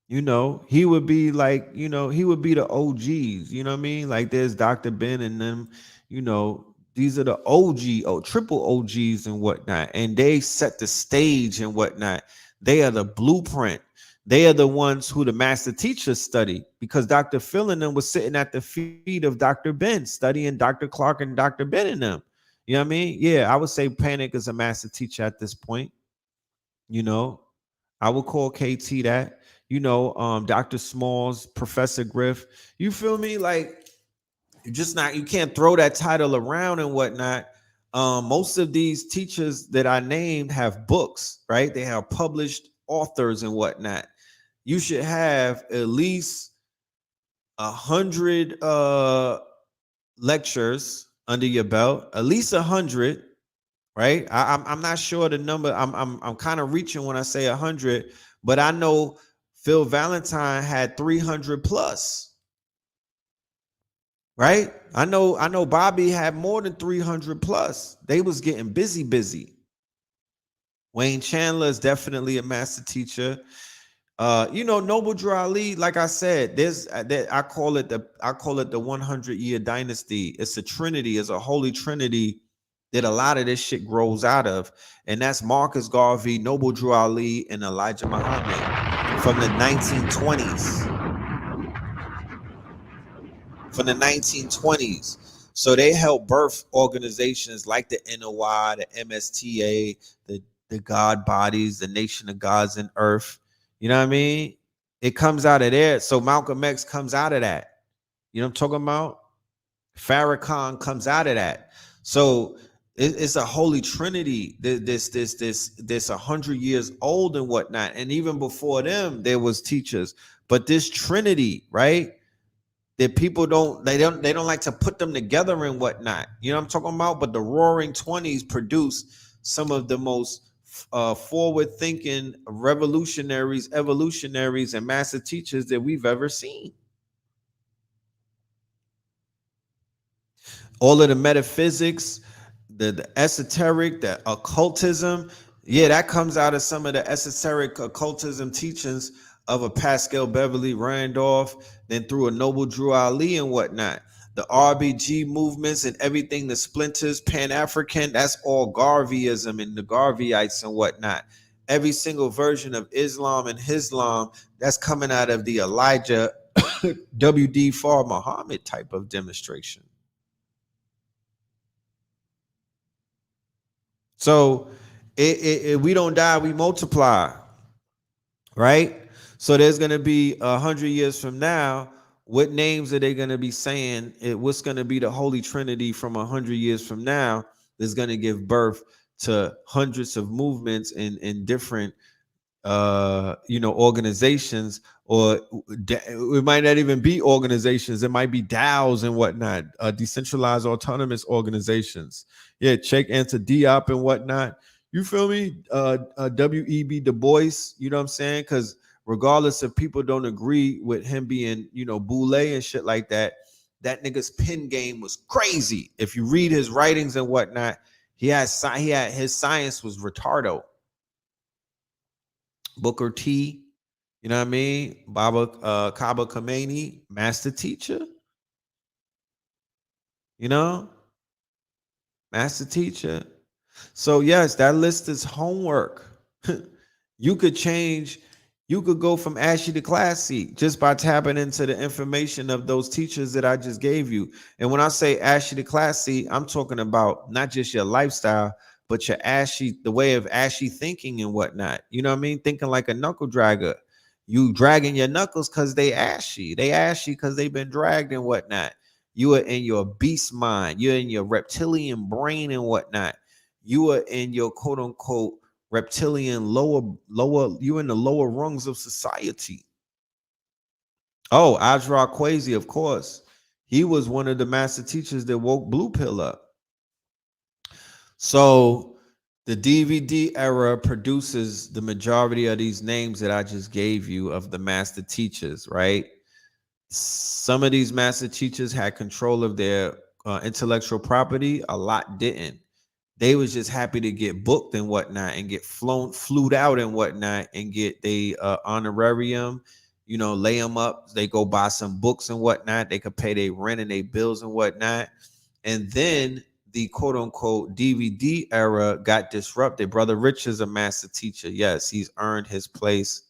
He would be like, he would be the OGs, you know what I mean? Like there's Dr. Ben and them, these are the triple OGs and whatnot. And they set the stage and whatnot. They are the blueprint. They are the ones who the master teachers study, because Dr. Phil and them was sitting at the feet of Dr. Ben, studying Dr. Clark and Dr. Ben and them. You know what I mean? Yeah, I would say Panic is a master teacher at this point. I would call KT that. Dr. Smalls, Professor Griff. You feel me? Like, you can't throw that title around and whatnot. Most of these teachers that I named have books, right? They have published authors and whatnot. You should have at least 100 lectures under your belt, at least 100, right? I'm not sure the number. I'm kind of reaching when I say 100, but I know Phil Valentine had 300 plus, right? I know Bobby had more than 300 plus. They was getting busy. Wayne Chandler is definitely a master teacher. Noble Drew Ali, like I said, I call it the 100-year dynasty. It's a trinity, it's a holy trinity that a lot of this shit grows out of, and that's Marcus Garvey, Noble Drew Ali, and Elijah Muhammad from the 1920s. So they helped birth organizations like the NOI, the MSTA, the God Bodies, the Nation of Gods and Earth. You know what I mean? It comes out of there. So Malcolm X comes out of that. You know what I'm talking about? Farrakhan comes out of that. So it's a holy trinity. This 100 years old and whatnot. And even before them, there was teachers. But this trinity, right? That people don't like to put them together and whatnot. You know what I'm talking about? But the Roaring 20s produced some of the most forward-thinking revolutionaries, evolutionaries, and master teachers that we've ever seen. All of the metaphysics, the esoteric, the occultism, that comes out of some of the esoteric occultism teachings of a Pascal Beverly Randolph, then through a Noble Drew Ali and whatnot. The RBG movements and everything, the splinters, Pan-African, that's all Garveyism and the Garveyites and whatnot. Every single version of Islam and Islam, that's coming out of the Elijah W.D. Farr Muhammad type of demonstration. So we don't die, we multiply, right? So there's going to be 100 years from now, what names are they going to be saying? What's going to be the Holy Trinity from 100 years from now is going to give birth to hundreds of movements in different organizations, or it might not even be organizations. It might be DAOs and whatnot, decentralized autonomous organizations. Yeah, check into DOP and whatnot. You feel me? W.E.B. Du Bois, you know what I'm saying? Because regardless if people don't agree with him being, Boule and shit like that, that nigga's pen game was crazy. If you read his writings and whatnot, he had his science was retardo. Booker T, you know what I mean? Kaba Khamenei, master teacher, master teacher. So yes, that list is homework. You could change, you could go from ashy to classy just by tapping into the information of those teachers that I just gave you. And when I say ashy to classy, I'm talking about not just your lifestyle, but your ashy, the way of ashy thinking and whatnot. You know what I mean? Thinking like a knuckle dragger. You dragging your knuckles because they ashy. They ashy because they've been dragged and whatnot. You are in your beast mind. You're in your reptilian brain and whatnot. You are in your quote unquote reptilian lower, you in the lower rungs of society. Oh, Ajra Kwesi, of course. He was one of the master teachers that woke Blue Pill up. So the DVD era produces the majority of these names that I just gave you of the master teachers, right? Some of these master teachers had control of their intellectual property. A lot didn't. They was just happy to get booked and whatnot and get flued out and whatnot and get the honorarium, lay them up. They go buy some books and whatnot. They could pay their rent and their bills and whatnot. And then the quote unquote DVD era got disrupted. Brother Rich is a master teacher. Yes, he's earned his place.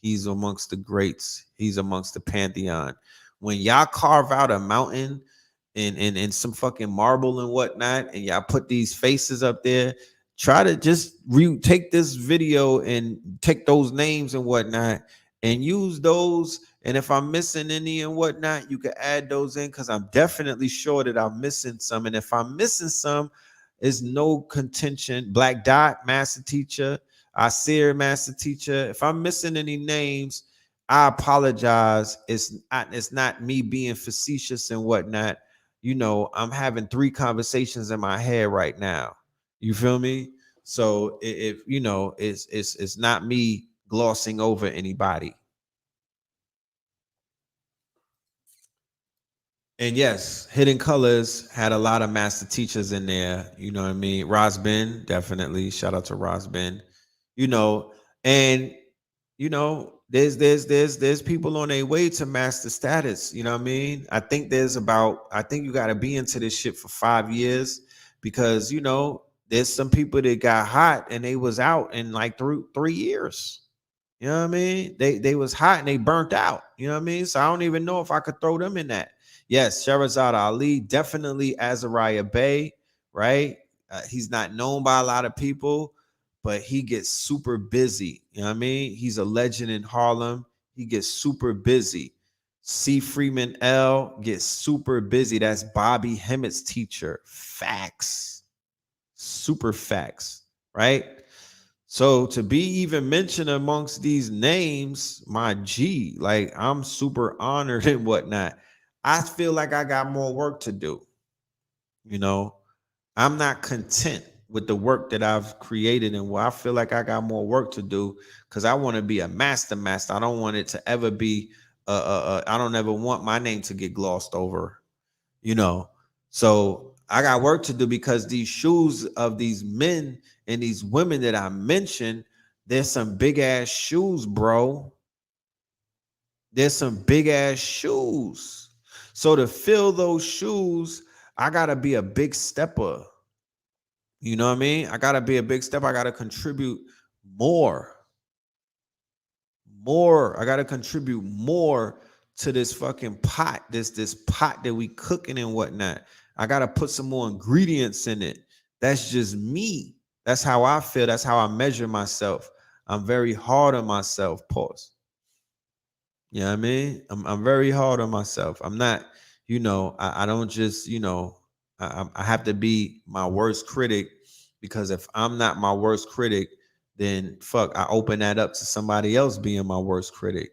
He's amongst the greats. He's amongst the pantheon. When y'all carve out a mountain and some fucking marble and whatnot, and y'all put these faces up there, try to just take this video and take those names and whatnot and use those. And if I'm missing any and whatnot, you can add those in, because I'm definitely sure that I'm missing some. And if I'm missing some, is no contention. Black Dot, master teacher. Asir, master teacher. If I'm missing any names, I apologize. It's not me being facetious and whatnot. I'm having 3 conversations in my head right now. You feel me? So if it's not me glossing over anybody. And yes, Hidden Colors had a lot of master teachers in there. You know what I mean? Rosben, definitely. Shout out to Rosben. And there's people on their way to master status. You know what I mean? I think you got to be into this shit for 5 years, because there's some people that got hot and they was out in like 3 years. You know what I mean? They was hot and they burnt out. You know what I mean? So I don't even know if I could throw them in that. Yes, Shahrazad Ali, definitely Azariah Bey, right? He's not known by a lot of people, but he gets super busy. You know what I mean? He's a legend in Harlem. He gets super busy. C. Freeman L. gets super busy. That's Bobby Hemmett's teacher. Facts. Super facts, right? So to be even mentioned amongst these names, my G, like I'm super honored and whatnot. I feel like I got more work to do. I'm not content with the work that I've created, and I feel like I got more work to do, because I want to be a master. I don't want it to ever be. I don't ever want my name to get glossed over. So I got work to do, because these shoes of these men and these women that I mentioned, there's some big ass shoes, bro. There's some big ass shoes. So to fill those shoes, I gotta be a big stepper. You know what I mean? I gotta be a big step. I gotta contribute more. I gotta contribute more to this fucking pot. This pot that we cooking and whatnot. I gotta put some more ingredients in it. That's just me. That's how I feel. That's how I measure myself. I'm very hard on myself. Pause. You know what I mean? I'm very hard on myself. I'm not, I don't just, I have to be my worst critic, because if I'm not my worst critic, then fuck, I open that up to somebody else being my worst critic.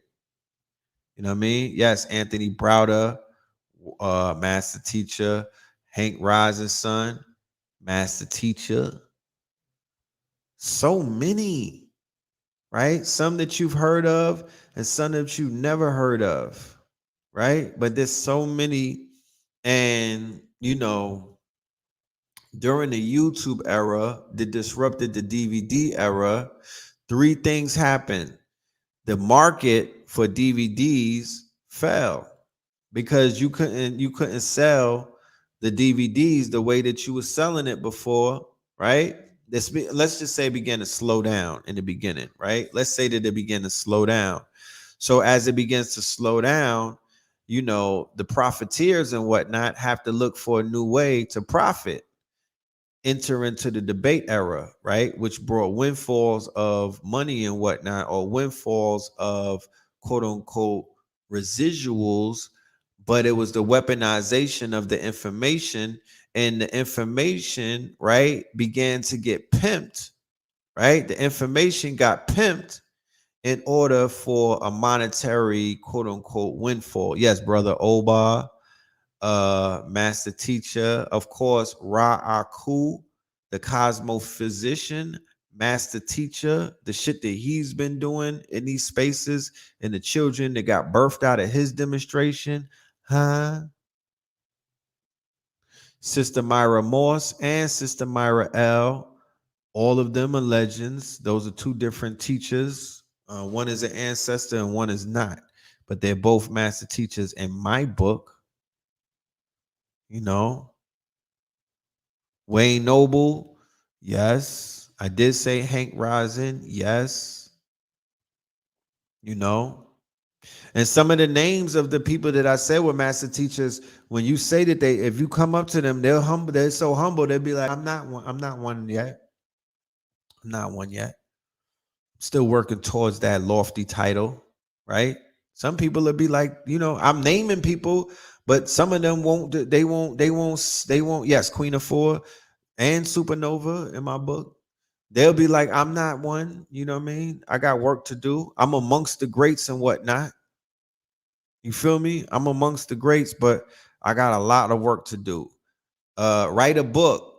You know what I mean? Yes, Anthony Browder, master teacher, Hank Rise's son, master teacher. So many, right? Some that you've heard of and some that you've never heard of, right? But there's so many. And, during the YouTube era that disrupted the DVD era, three things happened. The market for DVDs fell because you couldn't sell the DVDs the way that you were selling it before, right? Let's just say it began to slow down in the beginning, right? Let's say that it began to slow down. So as it begins to slow down, the profiteers and whatnot have to look for a new way to profit, enter into the debate era, right? Which brought windfalls of money and whatnot, or windfalls of quote unquote residuals, but it was the weaponization of the information, and the information, right, began to get pimped, right? The information got pimped in order for a monetary quote unquote windfall. Yes, brother Oba, master teacher, of course, Ra Aku, the cosmophysician, master teacher, the shit that he's been doing in these spaces, and the children that got birthed out of his demonstration, huh? Sister Myra Morse and Sister Myra L. All of them are legends. Those are two different teachers. One is an ancestor and one is not, but they're both master teachers in my book. Wayne Noble, yes. I did say Hank Rising, yes. And some of the names of the people that I said were master teachers, when you say that if you come up to them, they're humble, they're so humble, they'll be like, I'm not one yet. I'm not one yet. Still working towards that lofty title, right? Some people will be like, I'm naming people, but some of them won't. They won't. Yes, Queen of Four and Supernova in my book. They'll be like, I'm not one. You know what I mean? I got work to do. I'm amongst the greats and whatnot. You feel me? I'm amongst the greats, but I got a lot of work to do. Write a book.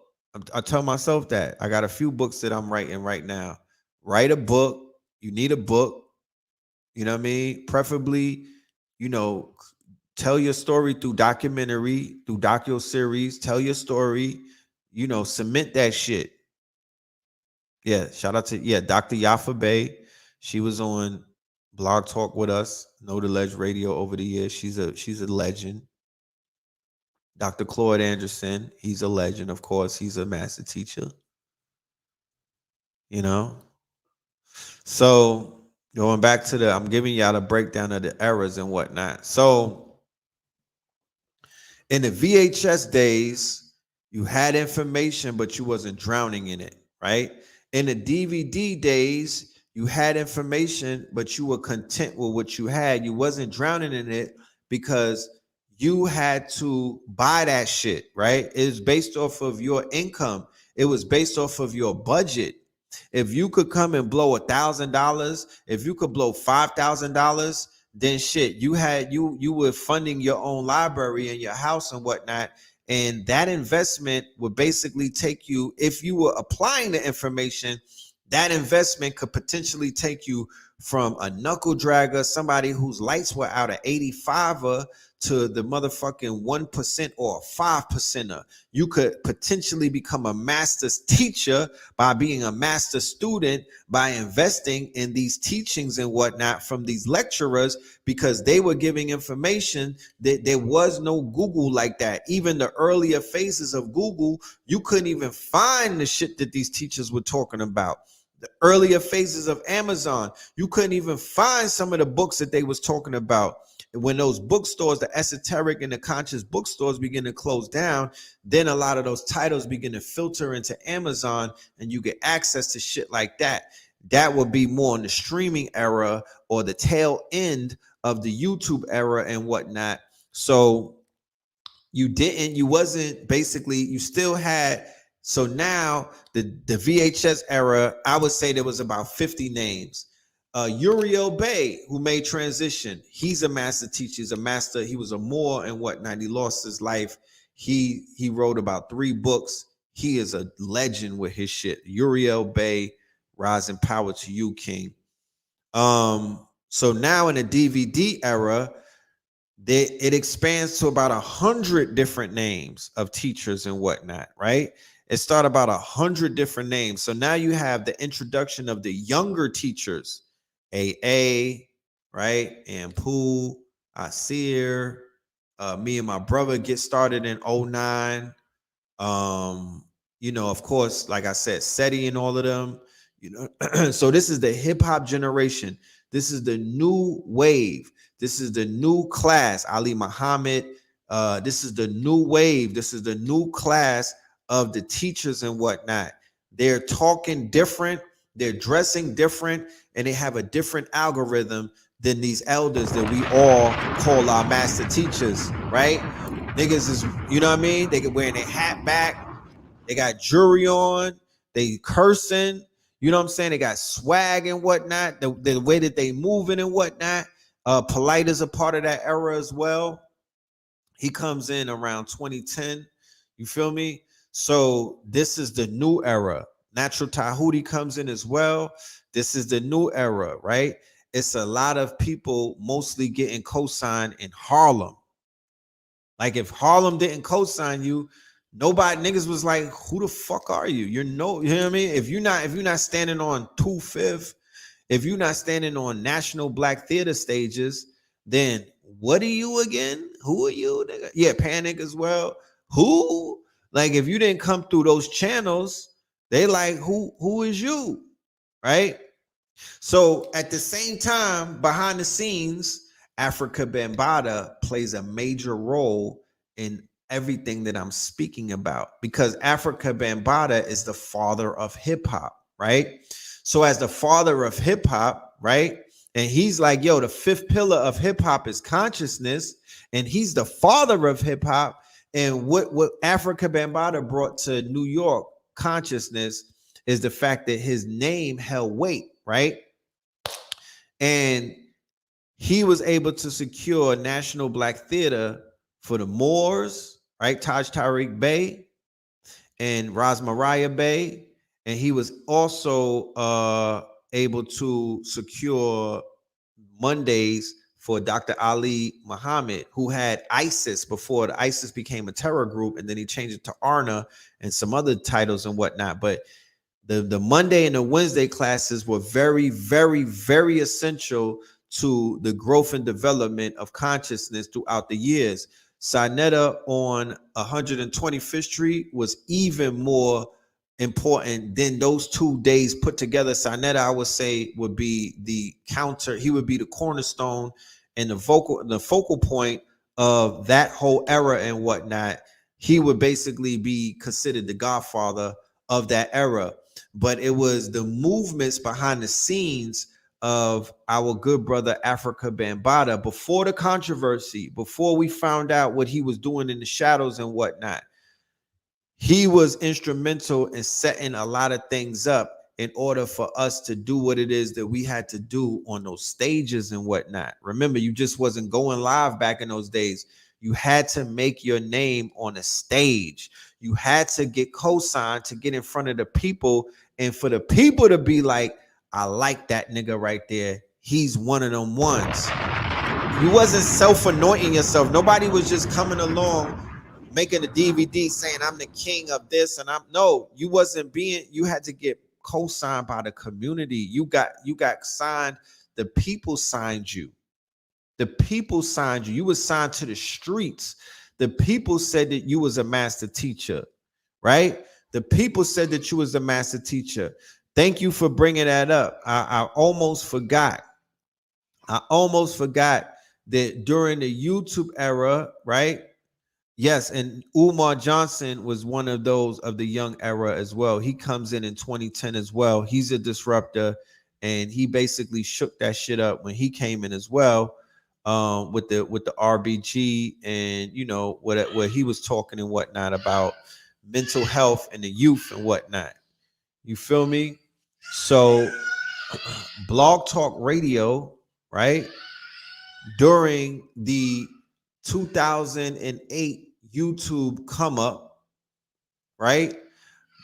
I tell myself that. I got a few books that I'm writing right now. Write a book. You need a book. You know what I mean? Preferably, tell your story through documentary, through docu-series. Tell your story. Cement that shit. Yeah, shout out to Dr. Yafa Bay. She was on Blog Talk with us, Know the Ledge Radio over the years. She's a legend. Dr. Claude Anderson, he's a legend, of course. He's a master teacher. So going back to I'm giving y'all the breakdown of the eras and whatnot. So in the VHS days, you had information, but you wasn't drowning in it, right? In the DVD days, you had information, but you were content with what you had. You wasn't drowning in it because you had to buy that shit, right? It was based off of your income. It was based off of your budget. If you could come and blow $1,000, if you could blow $5,000, then shit, you were funding your own library and your house and whatnot. And that investment would basically take you, if you were applying the information, that investment could potentially take you from a knuckle dragger, somebody whose lights were out at 85er, to the motherfucking 1% or a 5%er. You could potentially become a master's teacher by being a master student, by investing in these teachings and whatnot from these lecturers, because they were giving information that there was no Google like that. Even the earlier phases of Google, you couldn't even find the shit that these teachers were talking about. The earlier phases of Amazon, you couldn't even find some of the books that they was talking about. When those bookstores, the esoteric and the conscious bookstores, begin to close down, then a lot of those titles begin to filter into Amazon, and you get access to shit like that. That would be more in the streaming era or the tail end of the YouTube era and whatnot. So you still had So now the VHS era, I would say there was about 50 names. Uriel Bay, who made transition, he's a master teacher. He's a master. He was a Moor and whatnot. He lost his life. He wrote about 3 books. He is a legend with his shit. Uriel Bay, rise in power to you, King. So now in the DVD era, it expands to about 100 different names of teachers and whatnot, right? It started about 100 different names. So now you have the introduction of the younger teachers, AA, right? Ampu, Asir, me and my brother get started in 09. Of course, like I said, SETI and all of them, so this is the hip hop generation. This is the new wave. This is the new class. Ali Muhammad. This is the new wave. This is the new class of the teachers and whatnot. They're talking different. They're dressing different, and they have a different algorithm than these elders that we all call our master teachers, right? Niggas is, you know what I mean? They get wearing their hat back. They got jewelry on. They cursing. You know what I'm saying? They got swag and whatnot. The way that they moving and whatnot. Polite is a part of that era as well. He comes in around 2010. You feel me? So this is the new era. Natural Tahuti comes in as well. This is the new era, right? It's a lot of people mostly getting co-signed in Harlem. Like if Harlem didn't co-sign you, nobody niggas was like, who the fuck are you? You know what I mean? If you're not standing on 2/5, if you're not standing on national black theater stages, then what are you again? Who are you? Nigga? Yeah, Panic as well. Who? Like if you didn't come through those channels, they like, who is you? Right? So at the same time, behind the scenes, Africa Bambaataa plays a major role in everything that I'm speaking about, because Africa Bambaataa is the father of hip hop, right? So as the father of hip hop, right? And he's like, yo, the 5th pillar of hip hop is consciousness, and he's the father of hip hop. And what Africa Bambaataa brought to New York consciousness is the fact that his name held weight, right? And he was able to secure national black theater for the Moors, right? Taj Tariq Bey and Ras Mariah Bey. And he was also able to secure Mondays for Dr. Ali Muhammad, who had ISIS before the ISIS became a terror group, and then he changed it to ARNA and some other titles and whatnot. But the Monday and the Wednesday classes were very, very, very essential to the growth and development of consciousness throughout the years. Sinetta on 125th Street was even more important than those 2 days put together. Sinetta, I would say, would be the counter. He would be the cornerstone and the focal point of that whole era and whatnot. He would basically be considered the godfather of that era. But it was the movements behind the scenes of our good brother Africa Bambaataa before the controversy, before we found out what he was doing in the shadows and whatnot. He was instrumental in setting a lot of things up in order for us to do what it is that we had to do on those stages and whatnot. Remember, you just wasn't going live back in those days. You had to make your name on a stage. You had to get co-signed to get in front of the people, and for the people to be like, I like that nigga right there. He's one of them ones. You wasn't self-anointing yourself. Nobody was just coming along making a DVD saying I'm the king of this, and you wasn't being, you had to get co-signed by the community. You got signed. The people signed you. The people signed you. You were signed to the streets. The people said that you was a master teacher, right? The people said that you was a master teacher. Thank you for bringing that up. I almost forgot. I almost forgot that during the YouTube era, right? Yes, and Umar Johnson was one of those of the young era as well. He comes in 2010 as well. He's a disruptor, and he basically shook that shit up when he came in as well, with the RBG and what he was talking and whatnot about mental health and the youth and whatnot. You feel me? So Blog Talk Radio, right? During the 2008 YouTube come up, right?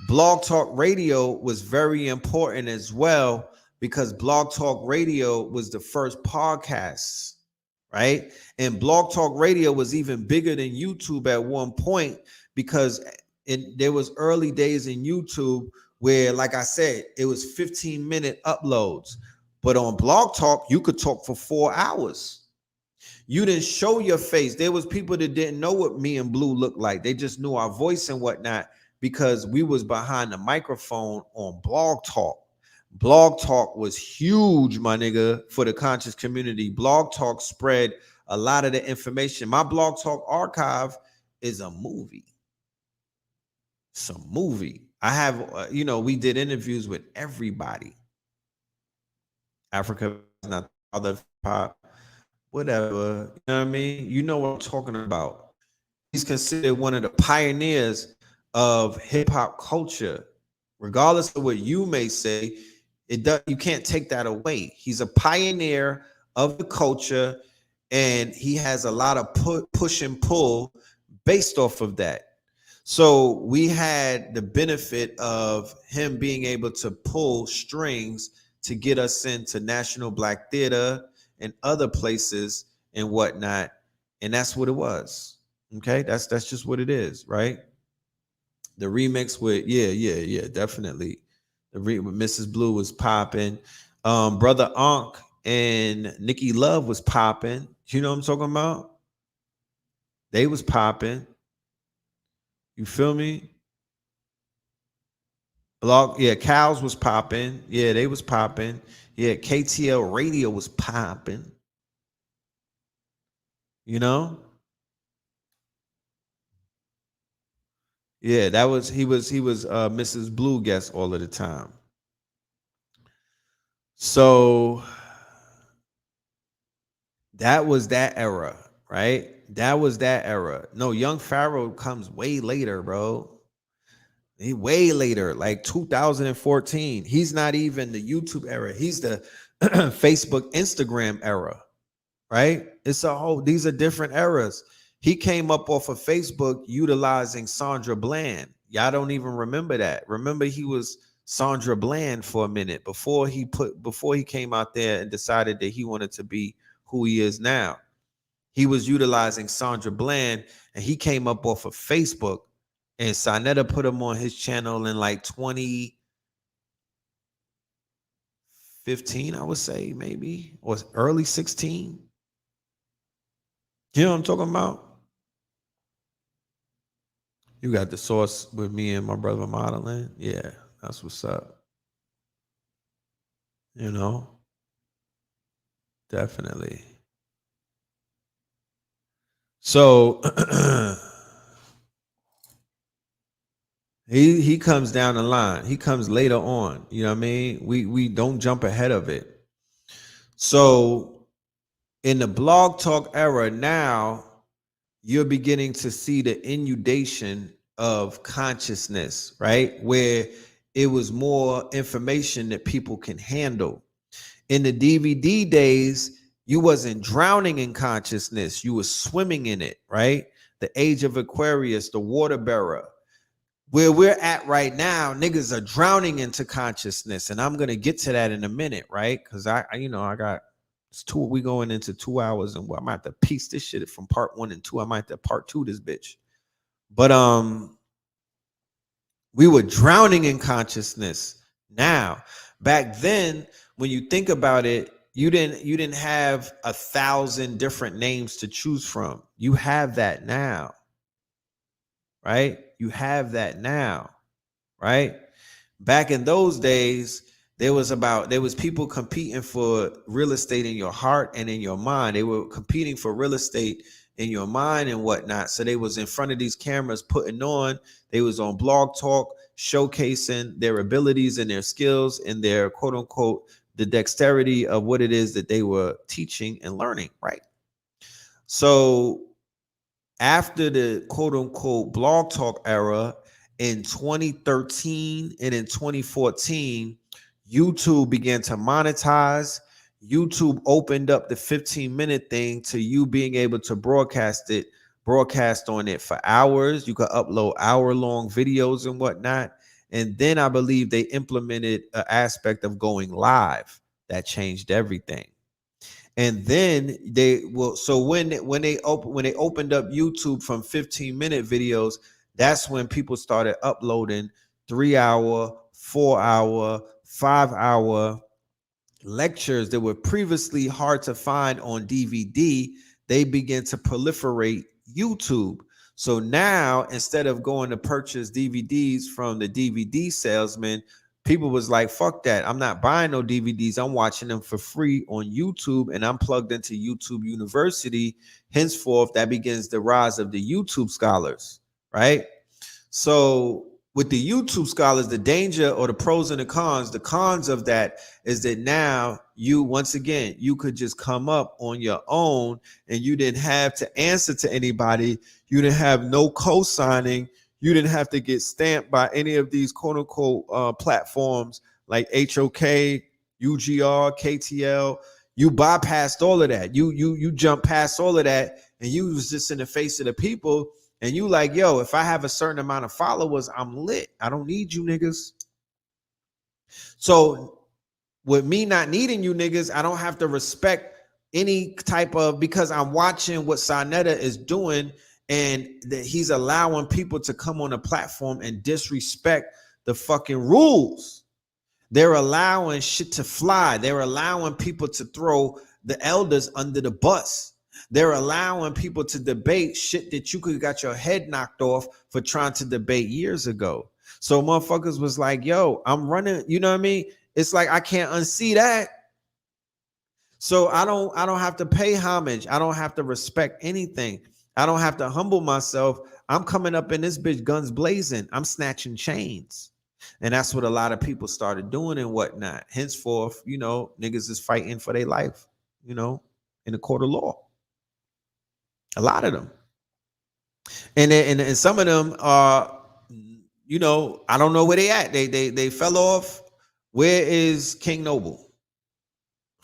Blog Talk Radio was very important as well because Blog Talk Radio was the first podcast, right? And Blog Talk Radio was even bigger than YouTube at one point because there was early days in YouTube where, like I said, it was 15-minute uploads. But on Blog Talk, you could talk for 4 hours. You didn't show your face. There was people that didn't know what me and Blue looked like. They just knew our voice and whatnot because we was behind the microphone on Blog Talk. Blog Talk was huge, my nigga, for the conscious community. Blog Talk spread a lot of the information. My Blog Talk archive is a movie. It's a movie. I have, we did interviews with everybody. Africa is not other pop, whatever. You know what I mean? You know what I'm talking about. He's considered one of the pioneers of hip hop culture. Regardless of what you may say, you can't take that away. He's a pioneer of the culture, and he has a lot of push and pull based off of that. So we had the benefit of him being able to pull strings to get us into National Black Theater and other places and whatnot. And that's what it was. Okay, that's just what it is, right? The remix with definitely. With Mrs. Blue was popping. Brother Ankh and Nikki Love was popping. You know what I'm talking about? They was popping. You feel me? Cows was popping. Yeah, they was popping. Yeah, KTL Radio was popping. You know? Yeah, he was Mrs. Blue guest all of the time. So that was that era, right? That was that era. No, Young Pharaoh comes way later, bro. He way later, like 2014. He's not even the YouTube era. He's the Facebook, Instagram era, right? These are different eras. He came up off of Facebook utilizing Sandra Bland. Y'all don't even remember that. Remember, he was Sandra Bland for a minute before he came out there and decided that he wanted to be who he is now. He was utilizing Sandra Bland, and he came up off of Facebook, and Sinetta put him on his channel in like 2015, I would say, maybe, or early 16. You know what I'm talking about? You got the source with me and my brother modeling. Yeah, that's what's up. You know, definitely. So he comes down the line. He comes later on. You know what I mean? We don't jump ahead of it. So in the Blog Talk era now, you're beginning to see the inundation of consciousness, right? Where it was more information that people can handle. In the DVD days, you wasn't drowning in consciousness. You were swimming in it, right? The age of Aquarius, the water bearer. Where we're at right now, niggas are drowning into consciousness. And I'm going to get to that in a minute, right? Because I got we going into 2 hours, and I might have to piece this shit from part 1 and 2. I might have to part 2 this bitch. But we were drowning in consciousness. Now, back then, when you think about it, you didn't have 1,000 different names to choose from. You have that now, right? You have that now, right? Back in those days, there was people competing for real estate in your heart and in your mind. They were competing for real estate in your mind and whatnot. So they was in front of these cameras putting on. They was on Blog Talk showcasing their abilities and their skills and their quote unquote the dexterity of what it is that they were teaching and learning, right? So after the quote unquote Blog Talk era in 2013 and in 2014, YouTube began to monetize. YouTube opened up the 15-minute thing to you being able to broadcast on it for hours. You could upload hour-long videos and whatnot. And then I believe they implemented an aspect of going live that changed everything. And then they will. So when they opened up YouTube from 15-minute videos, that's when people started uploading 3-hour, 4-hour, 5-hour lectures that were previously hard to find on DVD. They began to proliferate YouTube. So now, instead of going to purchase DVDs from the DVD salesman, people was like, fuck that. I'm not buying no DVDs. I'm watching them for free on YouTube, and I'm plugged into YouTube University. Henceforth, that begins the rise of the YouTube scholars, right? So with the YouTube scholars, the danger or the pros and the cons of that is that now you, once again, you could just come up on your own and you didn't have to answer to anybody. You didn't have no co-signing. You didn't have to get stamped by any of these quote unquote platforms like HOK, UGR, KTL. You bypassed all of that. You jumped past all of that, and you was just in the face of the people. And you like, yo, if I have a certain amount of followers, I'm lit. I don't need you niggas. So with me not needing you niggas, I don't have to respect any type of, because I'm watching what Sarnetta is doing, and that he's allowing people to come on a platform and disrespect the fucking rules. They're allowing shit to fly. They're allowing people to throw the elders under the bus. They're allowing people to debate shit that you could have got your head knocked off for trying to debate years ago. So motherfuckers was like, yo, I'm running, you know what I mean? It's like, I can't unsee that. So I don't have to pay homage. I don't have to respect anything. I don't have to humble myself. I'm coming up in this bitch guns blazing. I'm snatching chains. And that's what a lot of people started doing and whatnot. Henceforth, you know, niggas is fighting for their life, you know, in the court of law. A lot of them. And some of them are, you know, I don't know where they at. They fell off. Where is King Noble?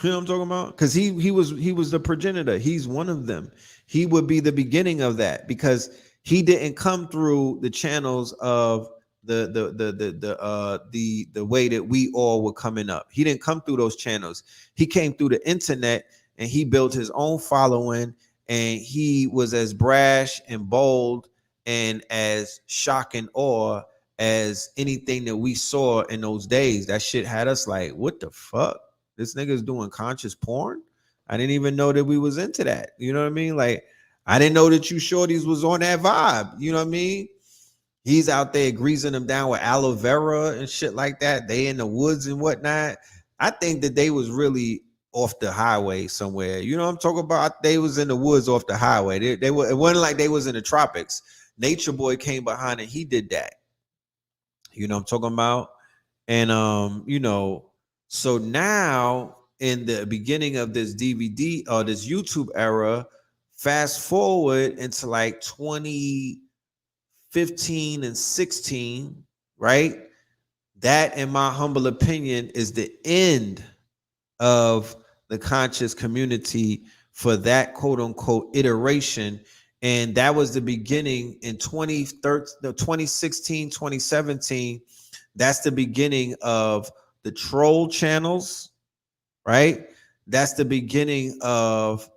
You know what I'm talking about? Because he was the progenitor. He's one of them. He would be the beginning of that, because he didn't come through the channels of the way that we all were coming up. He didn't come through those channels. He came through the internet, and he built his own following. And he was as brash and bold and as shock and awe as anything that we saw in those days. That shit had us like, what the fuck? This nigga's doing conscious porn? I didn't even know that we was into that. You know what I mean? Like, I didn't know that you shorties was on that vibe. You know what I mean? He's out there greasing them down with aloe vera and shit like that. They in the woods and whatnot. I think that they was really off the highway somewhere. You know what I'm talking about? They was in the woods off the highway. They were, it wasn't like they was in the tropics. Nature Boy came behind and he did that. You know what I'm talking about? And you know, so now in the beginning of this DVD or this YouTube era, fast forward into like 2015 and 16, right? That, in my humble opinion, is the end of the conscious community for that quote unquote iteration. And that was the beginning in 2016, 2017. That's the beginning of the troll channels, right? That's the beginning of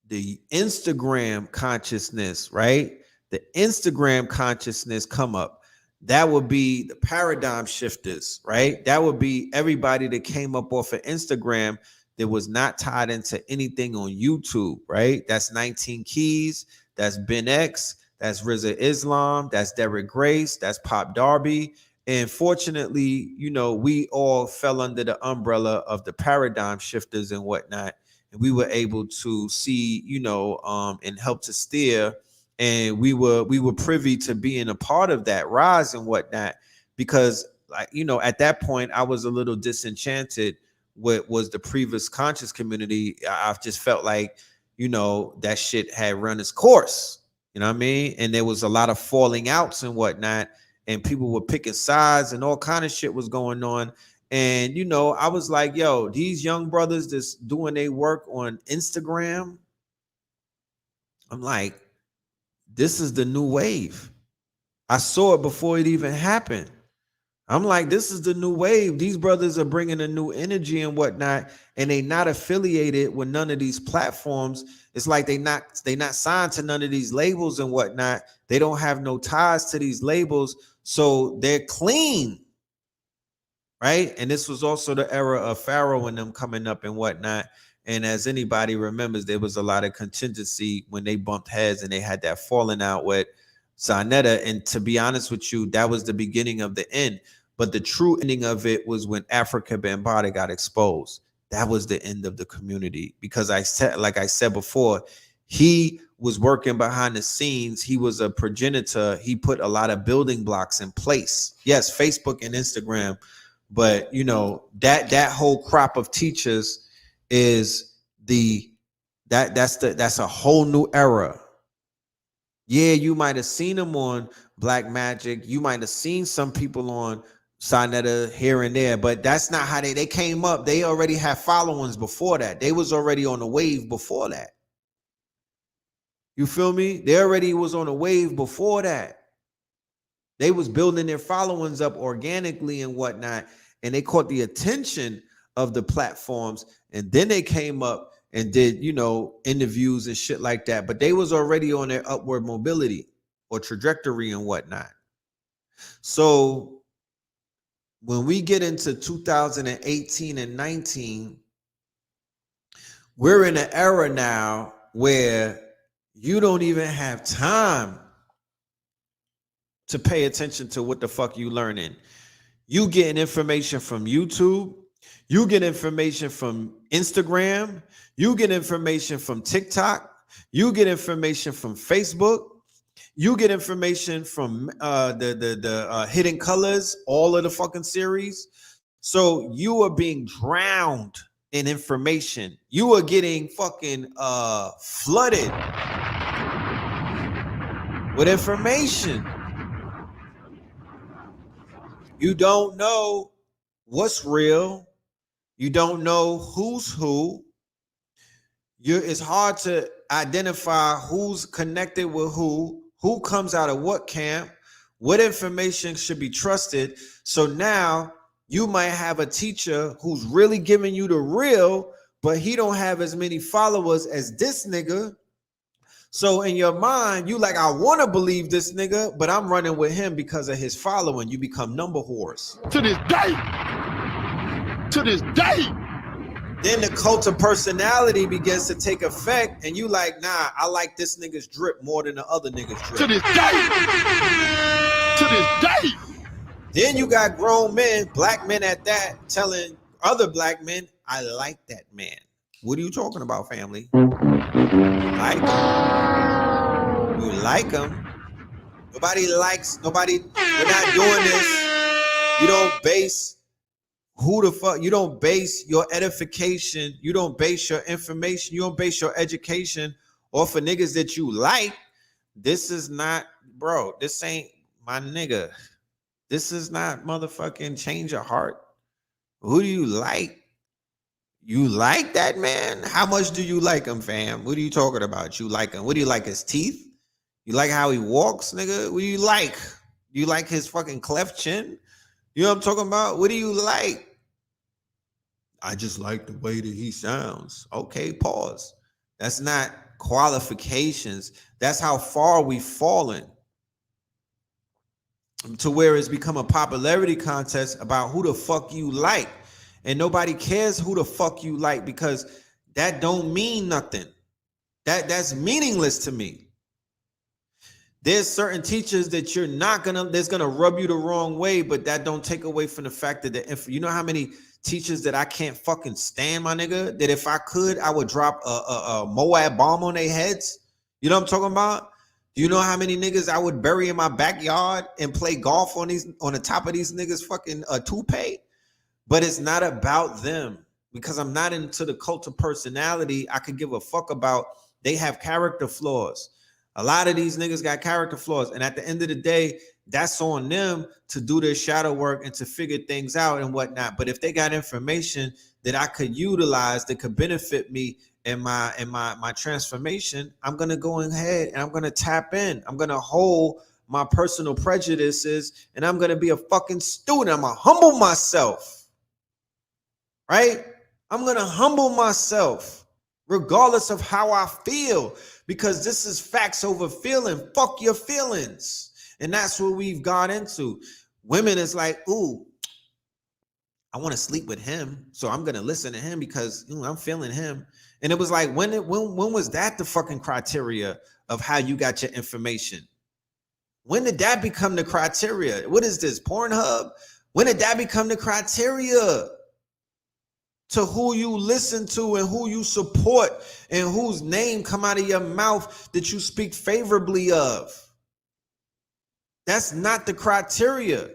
the Instagram consciousness, right? The Instagram consciousness come up. That would be the paradigm shifters, right? That would be everybody that came up off of Instagram that was not tied into anything on YouTube, right? That's 19 Keys, that's Ben X, that's Rizza Islam, that's Derek Grace, that's Pop Darby. And fortunately, you know, we all fell under the umbrella of the paradigm shifters and whatnot. And we were able to see, you know, and help to steer. And we were privy to being a part of that rise and whatnot, because, like, you know, at that point I was a little disenchanted with was the previous conscious community. I've just felt like, you know, that shit had run its course, you know what I mean? And there was a lot of falling outs and whatnot. and people were picking sides and all kind of shit was going on. And you know, I was like, yo, these young brothers that's doing their work on Instagram, I'm like, this is the new wave. I saw it before it even happened. I'm like, this is the new wave. These brothers are bringing a new energy and whatnot, and they not affiliated with none of these platforms. It's like they not signed to none of these labels and whatnot. They don't have no ties to these labels, so they're clean, right? And this was also the era of Pharaoh and them coming up and whatnot. And as anybody remembers, there was a lot of contingency when they bumped heads and they had that falling out with Zanetta. And to be honest with you, that was the beginning of the end. But the true ending of it was when Africa Bambaataa got exposed. That was the end of the community, because I said, like I said before, he was working behind the scenes. He was a progenitor. He put a lot of building blocks in place. Yes, Facebook and Instagram, but you know, that whole crop of teachers is that's a whole new era. Yeah, you might have seen them on Black Magic. You might have seen some people on Sinetta here and there, but that's not how they came up. They already had followings before that. They was already on the wave before that. You feel me? They already was on a wave before that. They was building their followings up organically and whatnot, and they caught the attention of the platforms, and then they came up and did, you know, interviews and shit like that. But they was already on their upward mobility or trajectory and whatnot. So when we get into 2018 and 19, we're in an era now where you don't even have time to pay attention to what the fuck you learning. You getting information from YouTube, you get information from Instagram, you get information from TikTok, you get information from Facebook, you get information from the Hidden Colors, all of the fucking series. So you are being drowned in information. You are getting fucking flooded with information. You don't know what's real. You don't know who's who. It's hard to identify who's connected with who comes out of what camp, what information should be trusted. So now you might have a teacher who's really giving you the real, but he don't have as many followers as this nigga. So in your mind, you like, I want to believe this nigga, but I'm running with him because of his following. You become number whores. To this day. To this day. Then the cult of personality begins to take effect, and you like, nah, I like this nigga's drip more than the other nigga's drip. To this day. To this day. Then you got grown men, black men at that, telling other black men, I like that man. What are you talking about, family? You like him. You like him. Nobody likes, we're not doing this. You don't base you don't base your edification, you don't base your information, you don't base your education off of niggas that you like. This is not, bro, this ain't my nigga. This is not motherfucking change your heart. Who do you like? You like that man? How much do you like him, fam? What are you talking about? You like him? What do you like, his teeth? You like how he walks, nigga? What do you like? You like his fucking cleft chin? You know what I'm talking about? What do you like? I just like the way that he sounds. Okay, pause. That's not qualifications. That's how far we've fallen to where it's become a popularity contest about who the fuck you like. And nobody cares who the fuck you like, because that don't mean nothing. That's meaningless to me. There's certain teachers that you're not that's gonna rub you the wrong way, but that don't take away from the fact that you know how many teachers that I can't fucking stand, my nigga, that if I could, I would drop a Moab bomb on their heads. You know what I'm talking about? Do you know how many niggas I would bury in my backyard and play golf on the top of these niggas fucking toupee? But it's not about them, because I'm not into the cult of personality. I could give a fuck about, they have character flaws. A lot of these niggas got character flaws. And at the end of the day, that's on them to do their shadow work and to figure things out and whatnot. But if they got information that I could utilize that could benefit me in my transformation, I'm gonna go ahead and I'm gonna tap in. I'm gonna hold my personal prejudices and I'm gonna be a fucking student. I'm gonna humble myself, right? I'm gonna humble myself regardless of how I feel, because this is facts over feeling. Fuck your feelings. And that's what we've got into. Women is like, ooh, I want to sleep with him, so I'm gonna listen to him because I'm feeling him. And it was like, when was that the fucking criteria of how you got your information? When did that become the criteria? What is this, Pornhub? When did that become the criteria to who you listen to and who you support and whose name come out of your mouth that you speak favorably of? That's not the criteria.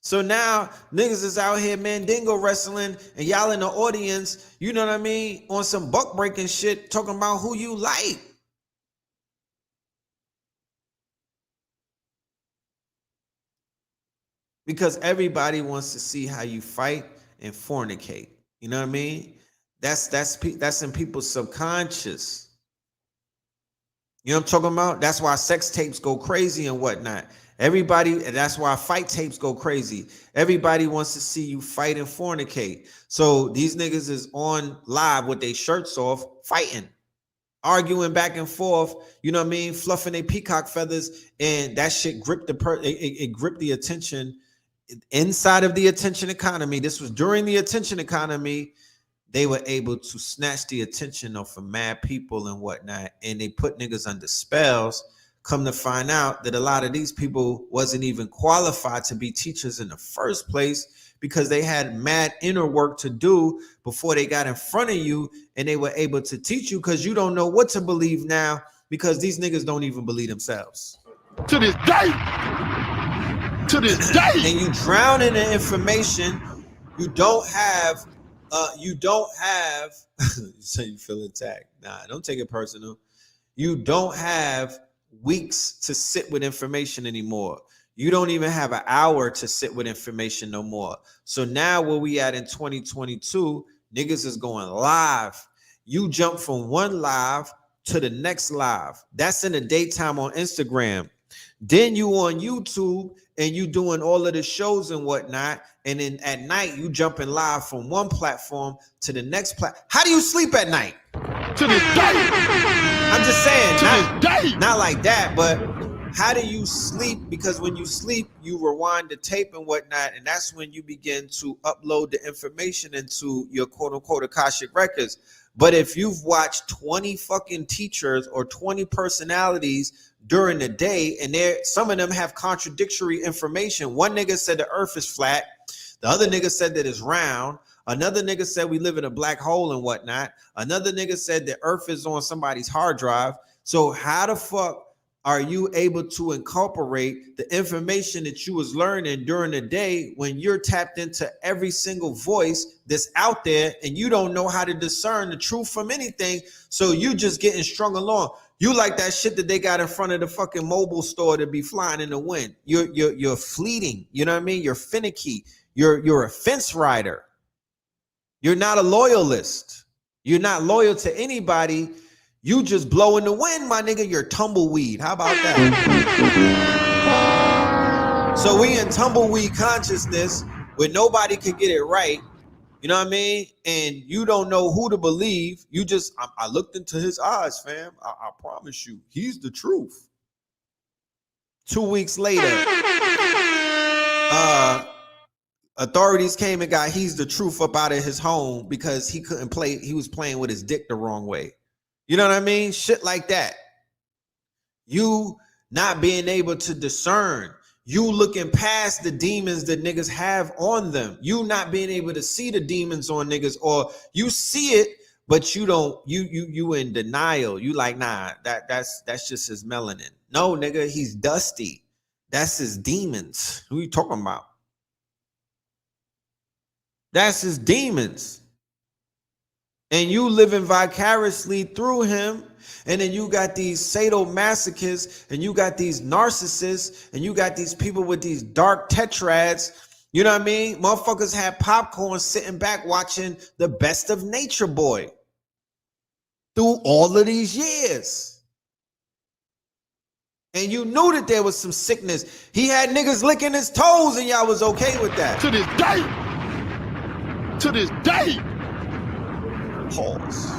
So now niggas is out here mandingo wrestling and y'all in the audience, you know what I mean, on some buck breaking shit, talking about who you like. Because everybody wants to see how you fight and fornicate. You know what I mean? That's in people's subconscious. You know what I'm talking about? That's why sex tapes go crazy and whatnot. That's why fight tapes go crazy. Everybody wants to see you fight and fornicate. So these niggas is on live with their shirts off, fighting, arguing back and forth, you know what I mean? Fluffing their peacock feathers, and that shit gripped it gripped the attention inside of the attention economy. This was during the attention economy. They were able to snatch the attention of mad people and whatnot, and they put niggas under spells. Come to find out that a lot of these people wasn't even qualified to be teachers in the first place, because they had mad inner work to do before they got in front of you and they were able to teach you, because you don't know what to believe now, because these niggas don't even believe themselves. To this day. To this day. And you drown in the information. You don't have so you feel attacked. Nah, don't take it personal. You don't have weeks to sit with information anymore. You don't even have an hour to sit with information no more. So now where we at in 2022, niggas is going live. You jump from one live to the next live. That's in the daytime on Instagram. Then you on YouTube and you doing all of the shows and whatnot. And then at night, you jumping live from one platform to the next platform. How do you sleep at night? To this day. I'm just saying, To this day. Not like that, but how do you sleep? Because when you sleep, you rewind the tape and whatnot, and that's when you begin to upload the information into your quote unquote Akashic records. But if you've watched 20 fucking teachers or 20 personalities during the day, and some of them have contradictory information. One nigga said the earth is flat. The other nigga said that it's round. Another nigga said we live in a black hole and whatnot. Another nigga said the earth is on somebody's hard drive. So how the fuck are you able to incorporate the information that you was learning during the day when you're tapped into every single voice that's out there and you don't know how to discern the truth from anything? So you just getting strung along. You like that shit that they got in front of the fucking mobile store to be flying in the wind. You're fleeting. You know what I mean? You're finicky. You're a fence rider. You're not a loyalist. You're not loyal to anybody. You just blow in the wind, my nigga. You're tumbleweed. How about that? So we in tumbleweed consciousness where nobody can get it right. You know what I mean? And you don't know who to believe. You just, I looked into his eyes, fam. I promise you, he's the truth. 2 weeks later, authorities came and got he's the truth up out of his home because he couldn't play. He was playing with his dick the wrong way. You know what I mean? Shit like that. You not being able to discern. You looking past the demons that niggas have on them. You not being able to see the demons on niggas, or you see it, but you don't, you in denial. You like, nah, that's just his melanin. No, nigga, he's dusty. That's his demons. Who you talking about? That's his demons. And you living vicariously through him. And then you got these sadomasochists, and you got these narcissists, and you got these people with these dark tetrads. You know what I mean? Motherfuckers had popcorn sitting back watching the best of Nature Boy through all of these years. And you knew that there was some sickness. He had niggas licking his toes, and y'all was okay with that. To this day. To this day. Pause.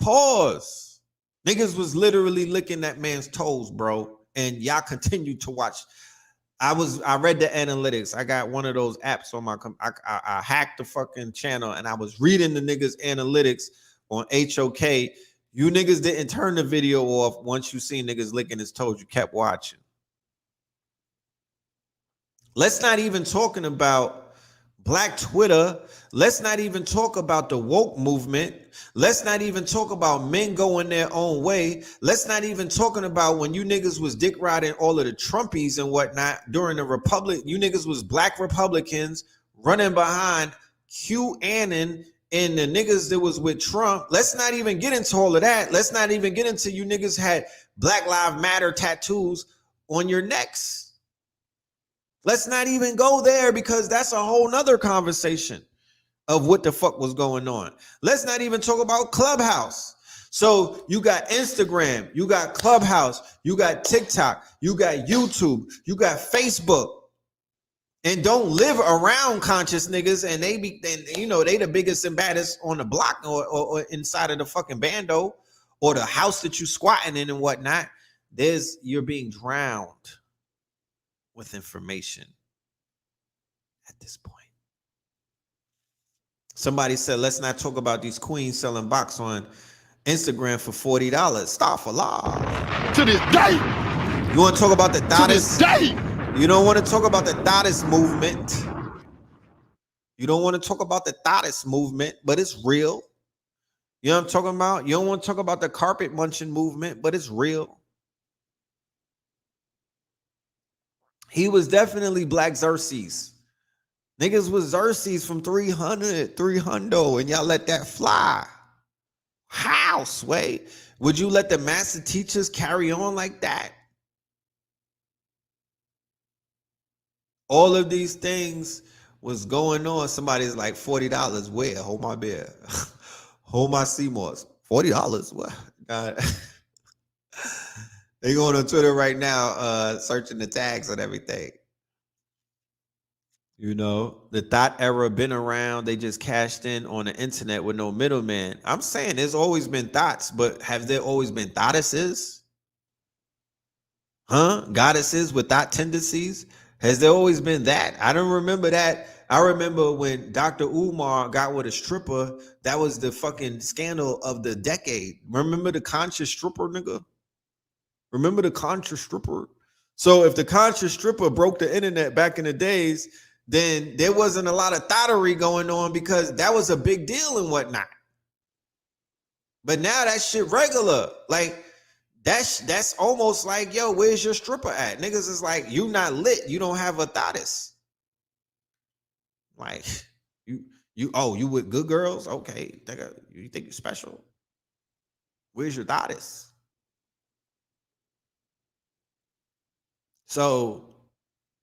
Pause. Niggas was literally licking that man's toes, bro. And y'all continue to watch. I read the analytics. I got one of those apps on my I hacked the fucking channel, and I was reading the niggas analytics on HOK. You niggas didn't turn the video off once you seen niggas licking his toes. You kept watching. Let's not even talking about Black Twitter. Let's not even talk about the woke movement. Let's not even talk about men going their own way. Let's not even talking about when you niggas was dick riding all of the Trumpies and whatnot during the Republic. You niggas was black Republicans running behind QAnon and the niggas that was with Trump. Let's not even get into all of that. Let's not even get into you niggas had Black Lives Matter tattoos on your necks. Let's not even go there, because that's a whole nother conversation of what the fuck was going on. Let's not even talk about Clubhouse. So you got Instagram, you got Clubhouse, you got TikTok, you got YouTube, you got Facebook, and don't live around conscious niggas, and they the biggest and baddest on the block or inside of the fucking bando or the house that you squatting in and whatnot. You're being drowned with information at this point. Somebody said, let's not talk about these queens selling box on Instagram for $40. Stop for law. To this day. You want to talk about the Dottis? To this day. You don't want to talk about the Dottis movement. You don't want to talk about the Dottis movement, but it's real. You know what I'm talking about? You don't want to talk about the carpet munching movement, but it's real. He was definitely Black Xerxes. Niggas was Xerxes from 300, and y'all let that fly. How, Sway? Would you let the master teachers carry on like that? All of these things was going on. Somebody's like, $40, where? Hold my beer. Hold my Seymours. $40, what? God. They going on Twitter right now, searching the tags and everything. You know, the thought era been around. They just cashed in on the internet with no middleman. I'm saying there's always been thoughts, but have there always been goddesses? Huh? Goddesses with thought tendencies? Has there always been that? I don't remember that. I remember when Dr. Umar got with a stripper. That was the fucking scandal of the decade. Remember the conscious stripper, nigga? Remember the conscious stripper? So if the conscious stripper broke the internet back in the days, then there wasn't a lot of thottery going on because that was a big deal and whatnot. But now that shit regular. Like, that's almost like, yo, where's your stripper at? Niggas is like, you not lit. You don't have a thottis. Like, you with good girls? Okay. You think you're special? Where's your thottis? So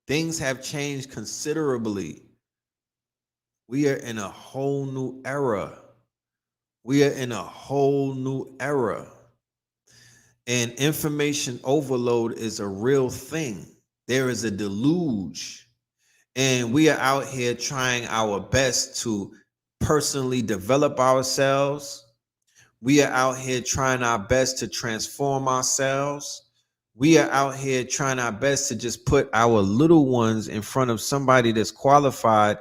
things have changed considerably. We are in a whole new era. We are in a whole new era. And information overload is a real thing. There is a deluge. And we are out here trying our best to personally develop ourselves. We are out here trying our best to transform ourselves. We are out here trying our best to just put our little ones in front of somebody that's qualified,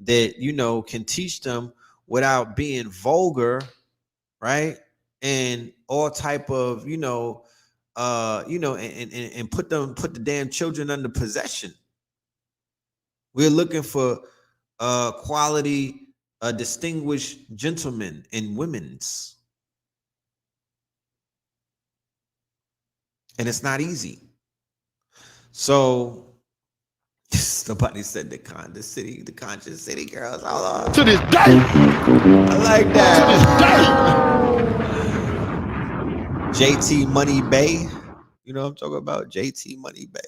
that, you know, can teach them without being vulgar, right? And all type of, and put the damn children under possession. We're looking for quality, distinguished gentlemen and women's. And it's not easy. So Somebody said the conscious city girls. Hold on. To this day. I like To that. this day. JT Money Bay. You know what I'm talking about? JT Money Bay.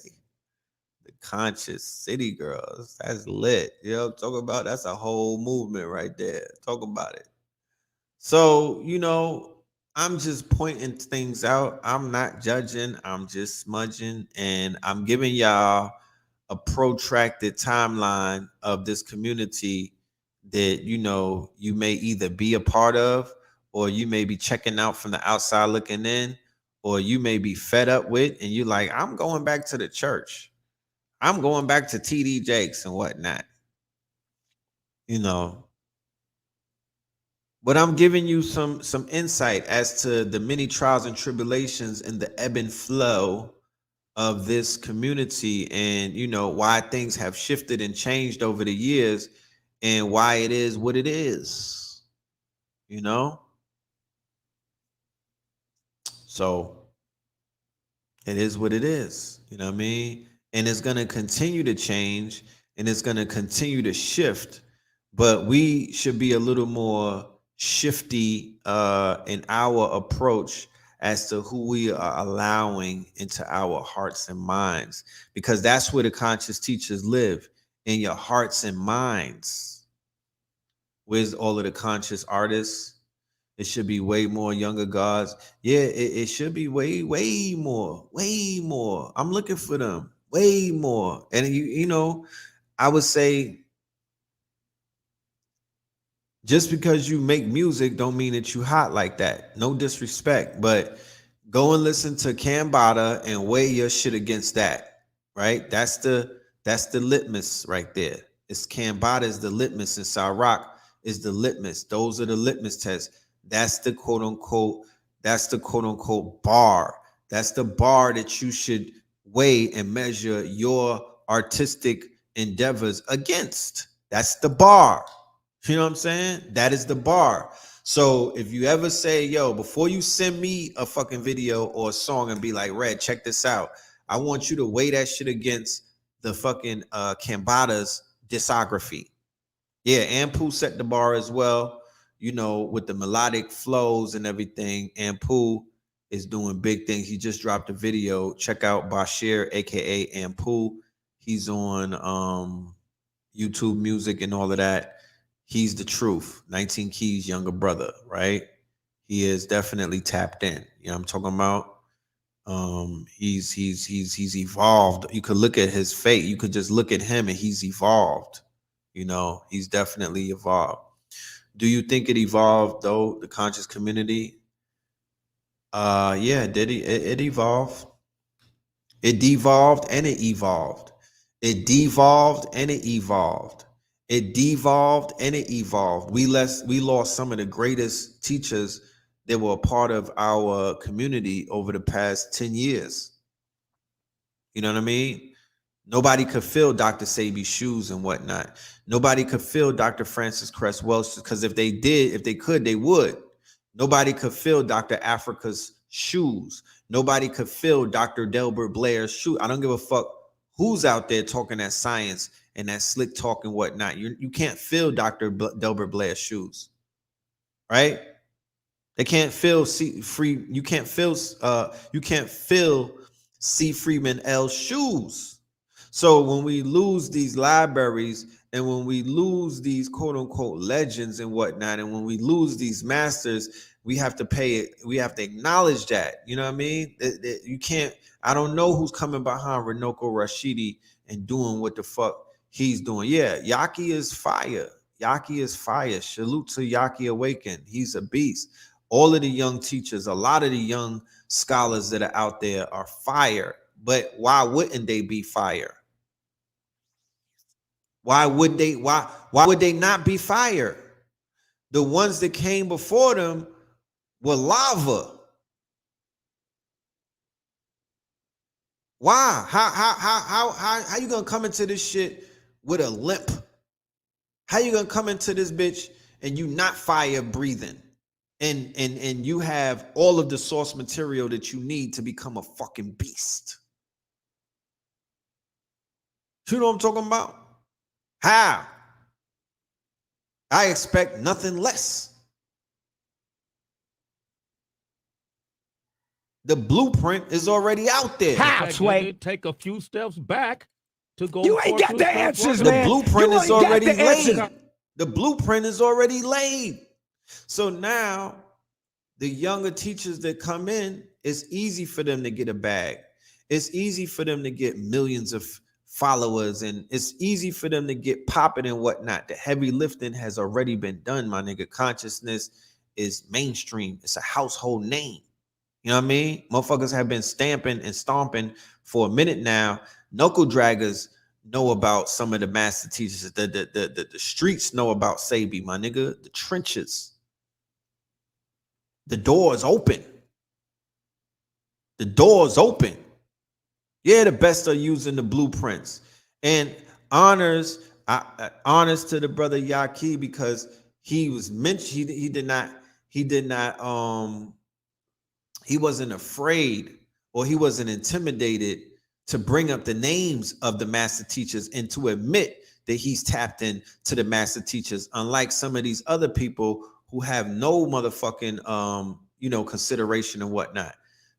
The conscious city girls. That's lit. You know what I'm talking about? That's a whole movement right there. Talk about it. So, I'm just pointing things out. I'm not judging. I'm just smudging. And I'm giving y'all a protracted timeline of this community that, you may either be a part of, or you may be checking out from the outside looking in, or you may be fed up with, and you like, I'm going back to the church. I'm going back to TD Jakes and whatnot. But I'm giving you some insight as to the many trials and tribulations and the ebb and flow of this community, and why things have shifted and changed over the years, and why it is what it is. So it is what it is. You know what I mean? And it's going to continue to change, and it's going to continue to shift, but we should be a little more shifty in our approach as to who we are allowing into our hearts and minds, because that's where the conscious teachers live, in your hearts and minds. Where's all of the conscious artists? It should be way more younger gods. Yeah, it should be way more, way more. I'm looking for them way more. And I would say, just because you make music don't mean that you hot like that. No disrespect, but go and listen to Cambada and weigh your shit against that. Right? That's the litmus right there. It's Cambada is the litmus, and Cyrock is the litmus. Those are the litmus tests. That's the quote unquote bar. That's the bar that you should weigh and measure your artistic endeavors against. That's the bar. You know what I'm saying? That is the bar. So if you ever say, yo, before you send me a fucking video or a song and be like, Red, check this out, I want you to weigh that shit against the fucking Cambada's discography. Yeah, Ampu set the bar as well, with the melodic flows and everything. Ampu is doing big things. He just dropped a video. Check out Bashir, aka Ampu. He's on YouTube Music and all of that. He's the truth. 19 Keys' younger brother, right? He is definitely tapped in. You know what I'm talking about? He's evolved. You could look at his fate. You could just look at him and he's evolved. He's definitely evolved. Do you think it evolved though, the conscious community? Yeah, did it evolved. It devolved and it evolved. It devolved and it evolved. It devolved and it evolved. We lost some of the greatest teachers that were a part of our community over the past 10 years. You know what I mean? Nobody could fill Dr. Sabi's shoes and whatnot. Nobody could fill Dr. Francis Cress Welch, because if they could, they would. Nobody could fill Dr. Africa's shoes. Nobody could fill Dr. Delbert Blair's shoe. I don't give a fuck who's out there talking that science and that slick talk and whatnot. You can't fill Dr. Delbert Blair's shoes, right? They can't fill you can't fill C. Freeman L's shoes. So when we lose these libraries, and when we lose these quote unquote legends and whatnot, and when we lose these masters, we have to pay it. We have to acknowledge that. You know what I mean? You can't. I don't know who's coming behind Runoko Rashidi and doing what the fuck he's doing. Yeah, Yaki is fire. Yaki is fire. Salute to Yaki Awaken. He's a beast. All of the young teachers, a lot of the young scholars that are out there are fire. But why wouldn't they be fire? Why would they not be fire? The ones that came before them were lava. Why? How you gonna come into this shit with a limp? How you gonna come into this bitch and you not fire breathing? And you have all of the source material that you need to become a fucking beast. You know what I'm talking about? How? I expect nothing less. The blueprint is already out there. How, Sway? Take a few steps back to go. You ain't got the answers, The man. blueprint You is ain't got already the answers. laid. The blueprint is already laid. So now the younger teachers that come in, it's easy for them to get a bag. It's easy for them to get millions of followers, and it's easy for them to get popping and whatnot. The heavy lifting has already been done, my nigga. Consciousness is mainstream. It's a household name. You know what I mean? Motherfuckers have been stamping and stomping for a minute now. Knuckle draggers know about some of the master teachers. The streets know about Sabi, my nigga. The trenches. The door is open. The door is open. Yeah, the best are using the blueprints. And honors to the brother Yaki, because he was mentioned. He wasn't afraid, or he wasn't intimidated to bring up the names of the master teachers and to admit that he's tapped in to the master teachers, unlike some of these other people who have no motherfucking consideration and whatnot.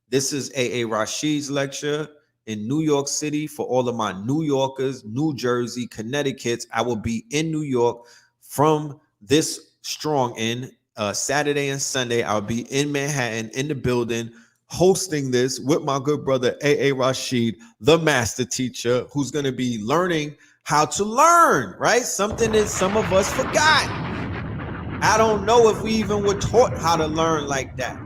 This is A.A. Rashid's lecture in New York City. For all of my New Yorkers, New Jersey, Connecticut, I will be in New York from this strong end. Saturday and Sunday, I'll be in Manhattan in the building hosting this with my good brother A.A. Rashid, the master teacher, who's going to be learning how to learn, right? Something that some of us forgot. I don't know if we even were taught how to learn like that.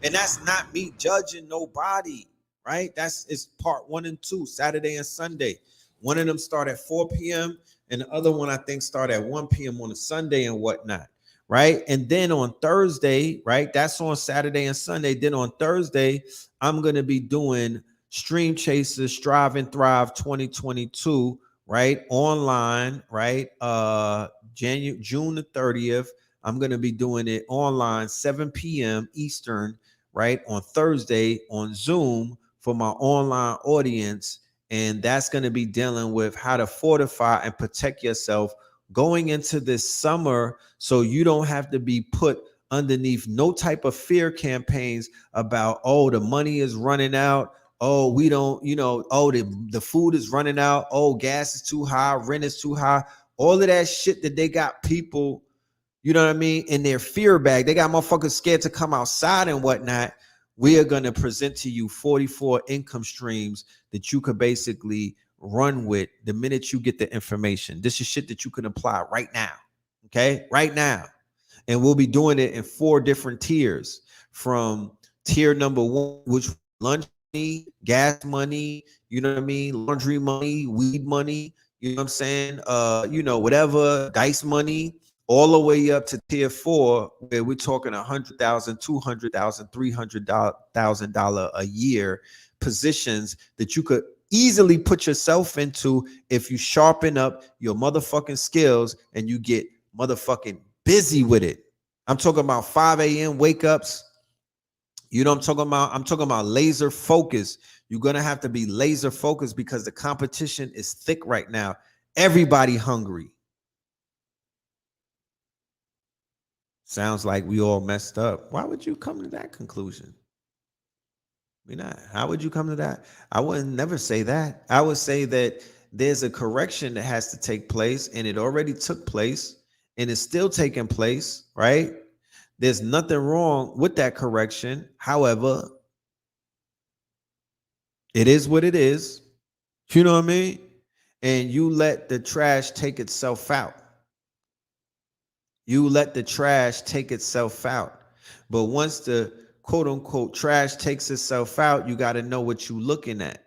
And that's not me judging nobody, right? It's part 1 and 2, Saturday and Sunday. One of them start at 4 p.m. and the other one, I think, start at 1 p.m. on a Sunday and whatnot. Right. And then on Thursday, right, that's on Saturday and Sunday. Then on Thursday, I'm going to be doing Stream Chasers Strive and Thrive 2022, right, online, right, June the 30th. I'm going to be doing it online, 7 p.m. Eastern, right, on Thursday on Zoom for my online audience. And that's going to be dealing with how to fortify and protect yourself going into this summer, so you don't have to be put underneath no type of fear campaigns about, oh, the money is running out. Oh, we don't, oh, the food is running out. Oh, gas is too high. Rent is too high. All of that shit that they got people, you know what I mean, in their fear bag. They got motherfuckers scared to come outside and whatnot. We are going to present to you 44 income streams that you could basically run with the minute you get the information. This is shit that you can apply right now. Okay, right now. And we'll be doing it in 4 different tiers. From tier number 1, which lunch money, gas money, you know what I mean, laundry money, weed money, you know what I'm saying, whatever, dice money, all the way up to tier 4, where we're talking $100,000, $200,000, $300,000 a year positions that you could easily put yourself into if you sharpen up your motherfucking skills and you get motherfucking busy with it. I'm talking about 5 a.m. wake ups. You know what I'm talking about? I'm talking about laser focus. You're going to have to be laser focused because the competition is thick right now. Everybody hungry. Sounds like we all messed up. Why would you come to that conclusion? How would you come to that? I would never say that. I would say that there's a correction that has to take place, and it already took place, and it's still taking place, right? There's nothing wrong with that correction. However, it is what it is. You know what I mean? And you let the trash take itself out. You let the trash take itself out. But once the quote unquote trash takes itself out, you got to know what you're looking at,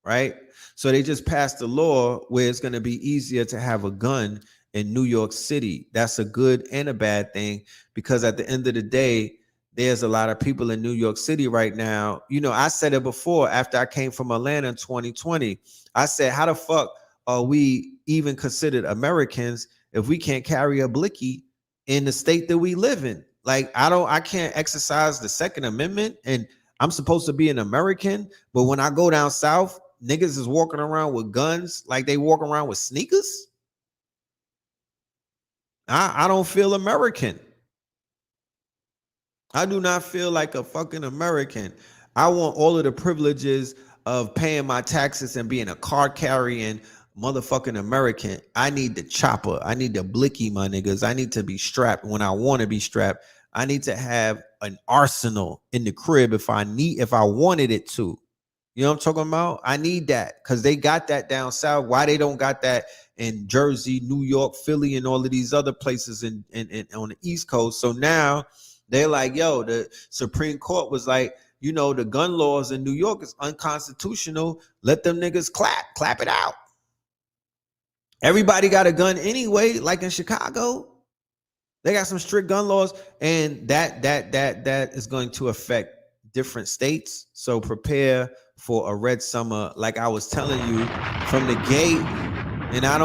right? So they just passed a law where it's going to be easier to have a gun in New York City. That's a good and a bad thing, because at the end of the day, there's a lot of people in New York City right now. You know, I said it before after I came from Atlanta in 2020. I said, how the fuck are we even considered Americans if we can't carry a blicky in the state that we live in? Like, I can't exercise the Second Amendment, and I'm supposed to be an American, but when I go down south, niggas is walking around with guns like they walk around with sneakers. I don't feel American. I do not feel like a fucking American. I want all of the privileges of paying my taxes and being a car carrying motherfucking American. I need the chopper. I need the blicky, my niggas. I need to be strapped when I want to be strapped. I need to have an arsenal in the crib if I wanted it to. You know what I'm talking about? I need that because they got that down south. Why they don't got that in Jersey, New York, Philly, and all of these other places in on the East Coast? So now they're like, yo, the Supreme Court was like, you know, the gun laws in New York is unconstitutional. Let them niggas clap it out. Everybody got a gun anyway, like in Chicago. They got some strict gun laws, and that is going to affect different states. So prepare for a red summer, like I was telling you from the gate. And I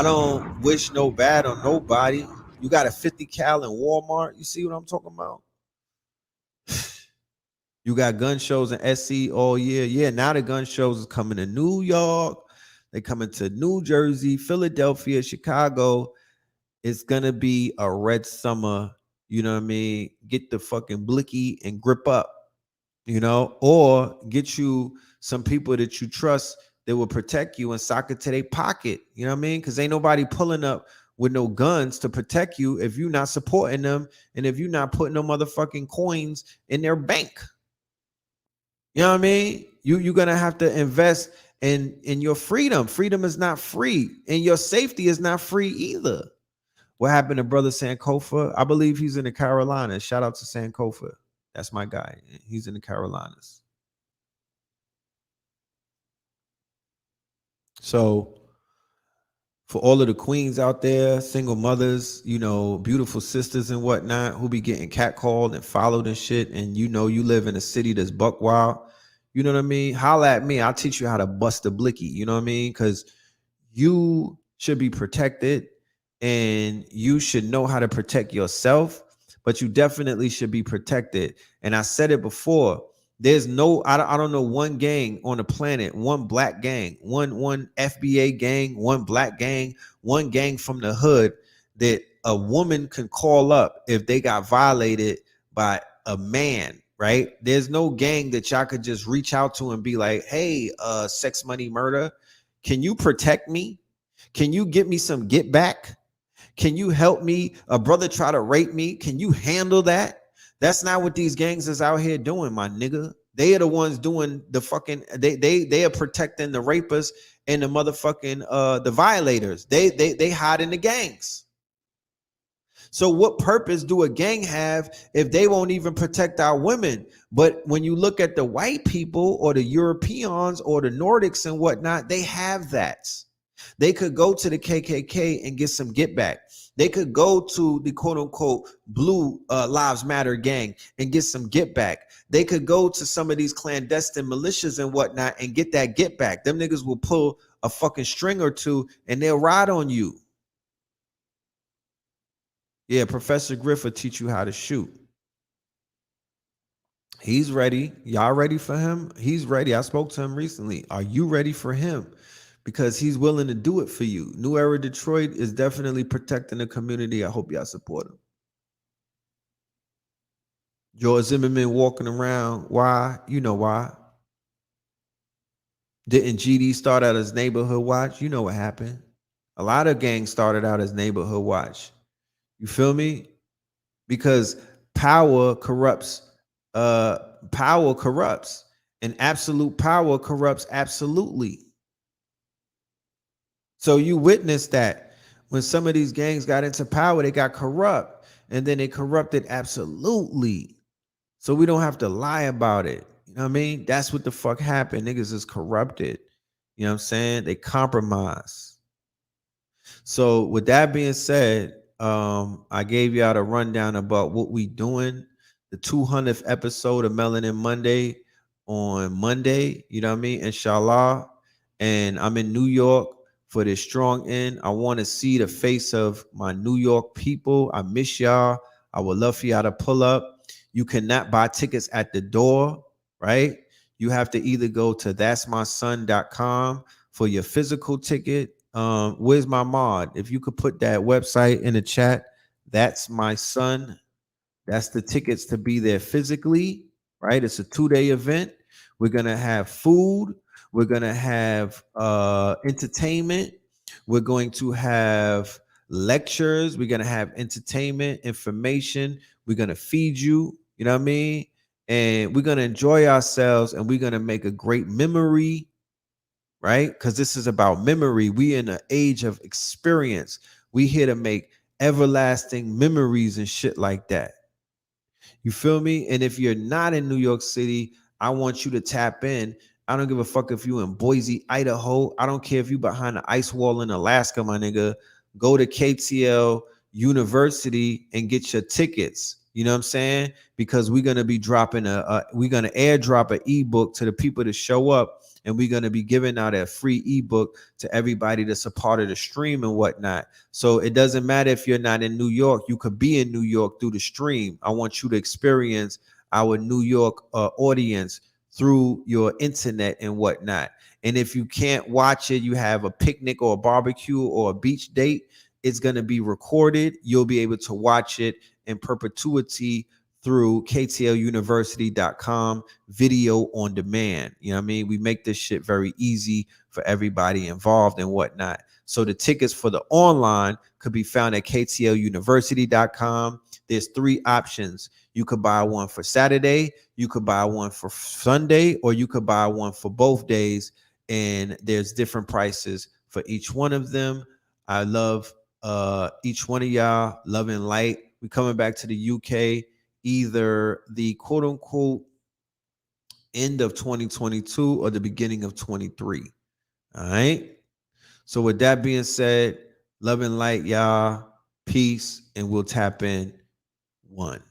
don't wish no bad on nobody. You got a 50 cal in Walmart. You see what I'm talking about? You got gun shows in SC all year. Yeah, now the gun shows is coming to New York. They coming to New Jersey, Philadelphia, Chicago. It's gonna be a red summer. You know what I mean? Get the fucking blicky and grip up, you know, or get you some people that you trust that will protect you and sock it to their pocket. You know what I mean? Because ain't nobody pulling up with no guns to protect you if you're not supporting them and if you're not putting no motherfucking coins in their bank. You know what I mean? You're gonna have to invest in your freedom. Freedom is not free, and your safety is not free either. What happened to brother Sankofa? I believe he's in the Carolinas. Shout out to Sankofa. That's my guy. He's in the Carolinas. So for all of the queens out there, single mothers, you know, beautiful sisters and whatnot who be getting catcalled and followed and shit, and you know you live in a city that's buck wild, you know what I mean? Holla at me. I'll teach you how to bust a blicky. You know what I mean? Because you should be protected and you should know how to protect yourself, but you definitely should be protected. And I said it before. There's no, I don't know one gang on the planet, one black gang, one FBA gang, one black gang, one gang from the hood that a woman can call up if they got violated by a man, right? There's no gang that y'all could just reach out to and be like, hey, sex, money, murder, can you protect me? Can you get me some get back? Can you help me? A brother try to rape me. Can you handle that? That's not what these gangs is out here doing, my nigga. They are the ones doing the fucking, they are protecting the rapists and the motherfucking the violators. They hide in the gangs. So what purpose do a gang have if they won't even protect our women? But when you look at the white people or the Europeans or the Nordics and whatnot, they have that. They could go to the KKK and get some get back. They could go to the quote unquote Blue Lives Matter gang and get some get back. They could go to some of these clandestine militias and whatnot and get that get back. Them niggas will pull a fucking string or two and they'll ride on you. Yeah, Professor Griff will teach you how to shoot. He's ready. Y'all ready for him? He's ready. I spoke to him recently. Are you ready for him? Because he's willing to do it for you. New Era Detroit is definitely protecting the community. I hope y'all support him. George Zimmerman walking around. Why? You know why. Didn't GD start out as neighborhood watch? You know what happened. A lot of gangs started out as neighborhood watch. You feel me? Because power corrupts. Power corrupts. And absolute power corrupts absolutely. So you witnessed that when some of these gangs got into power, they got corrupt and then they corrupted absolutely. So we don't have to lie about it. You know what I mean? That's what the fuck happened. Niggas is corrupted. You know what I'm saying? They compromise. So with that being said, I gave y'all the rundown about what we doing. The 200th episode of Melanin Monday on Monday. You know what I mean? Inshallah. And I'm in New York for this strong end. I want to see the face of my New York people. I miss y'all. I would love for y'all to pull up. You cannot buy tickets at the door, right? you have to either go to that'smyson.com for your physical ticket. Where's my mod? If you could put that website in the chat, That's My Son. That's the tickets to be there physically, right? It's a 2-day event. We're gonna have food. We're gonna have entertainment. We're going to have lectures. We're gonna have entertainment, information. We're gonna feed you. You know what I mean? And we're gonna enjoy ourselves, and we're gonna make a great memory, right? Because this is about memory. We in an age of experience. We here to make everlasting memories and shit like that. You feel me? And if you're not in New York City, I want you to tap in. I don't give a fuck if you in Boise, Idaho. I don't care if you behind the ice wall in Alaska, my nigga. Go to KTL University and get your tickets. You know what I'm saying? Because we're gonna be dropping we're gonna airdrop an ebook to the people to show up, and we're gonna be giving out a free ebook to everybody that's a part of the stream and whatnot. So it doesn't matter if you're not in New York, you could be in New York through the stream. I want you to experience our New York audience through your internet and whatnot. And if you can't watch it, you have a picnic or a barbecue or a beach date, it's going to be recorded. You'll be able to watch it in perpetuity through KTLUniversity.com video on demand. You know what I mean? We make this shit very easy for everybody involved and whatnot. So the tickets for the online could be found at KTLUniversity.com. There's 3 options. You could buy one for Saturday, you could buy one for Sunday, or you could buy one for both days. And there's different prices for each one of them. I love each one of y'all. Love and light. We coming back to the UK either the quote unquote end of 2022 or the beginning of 23. All right. So with that being said, love and light, y'all. Peace, and we'll tap in 1.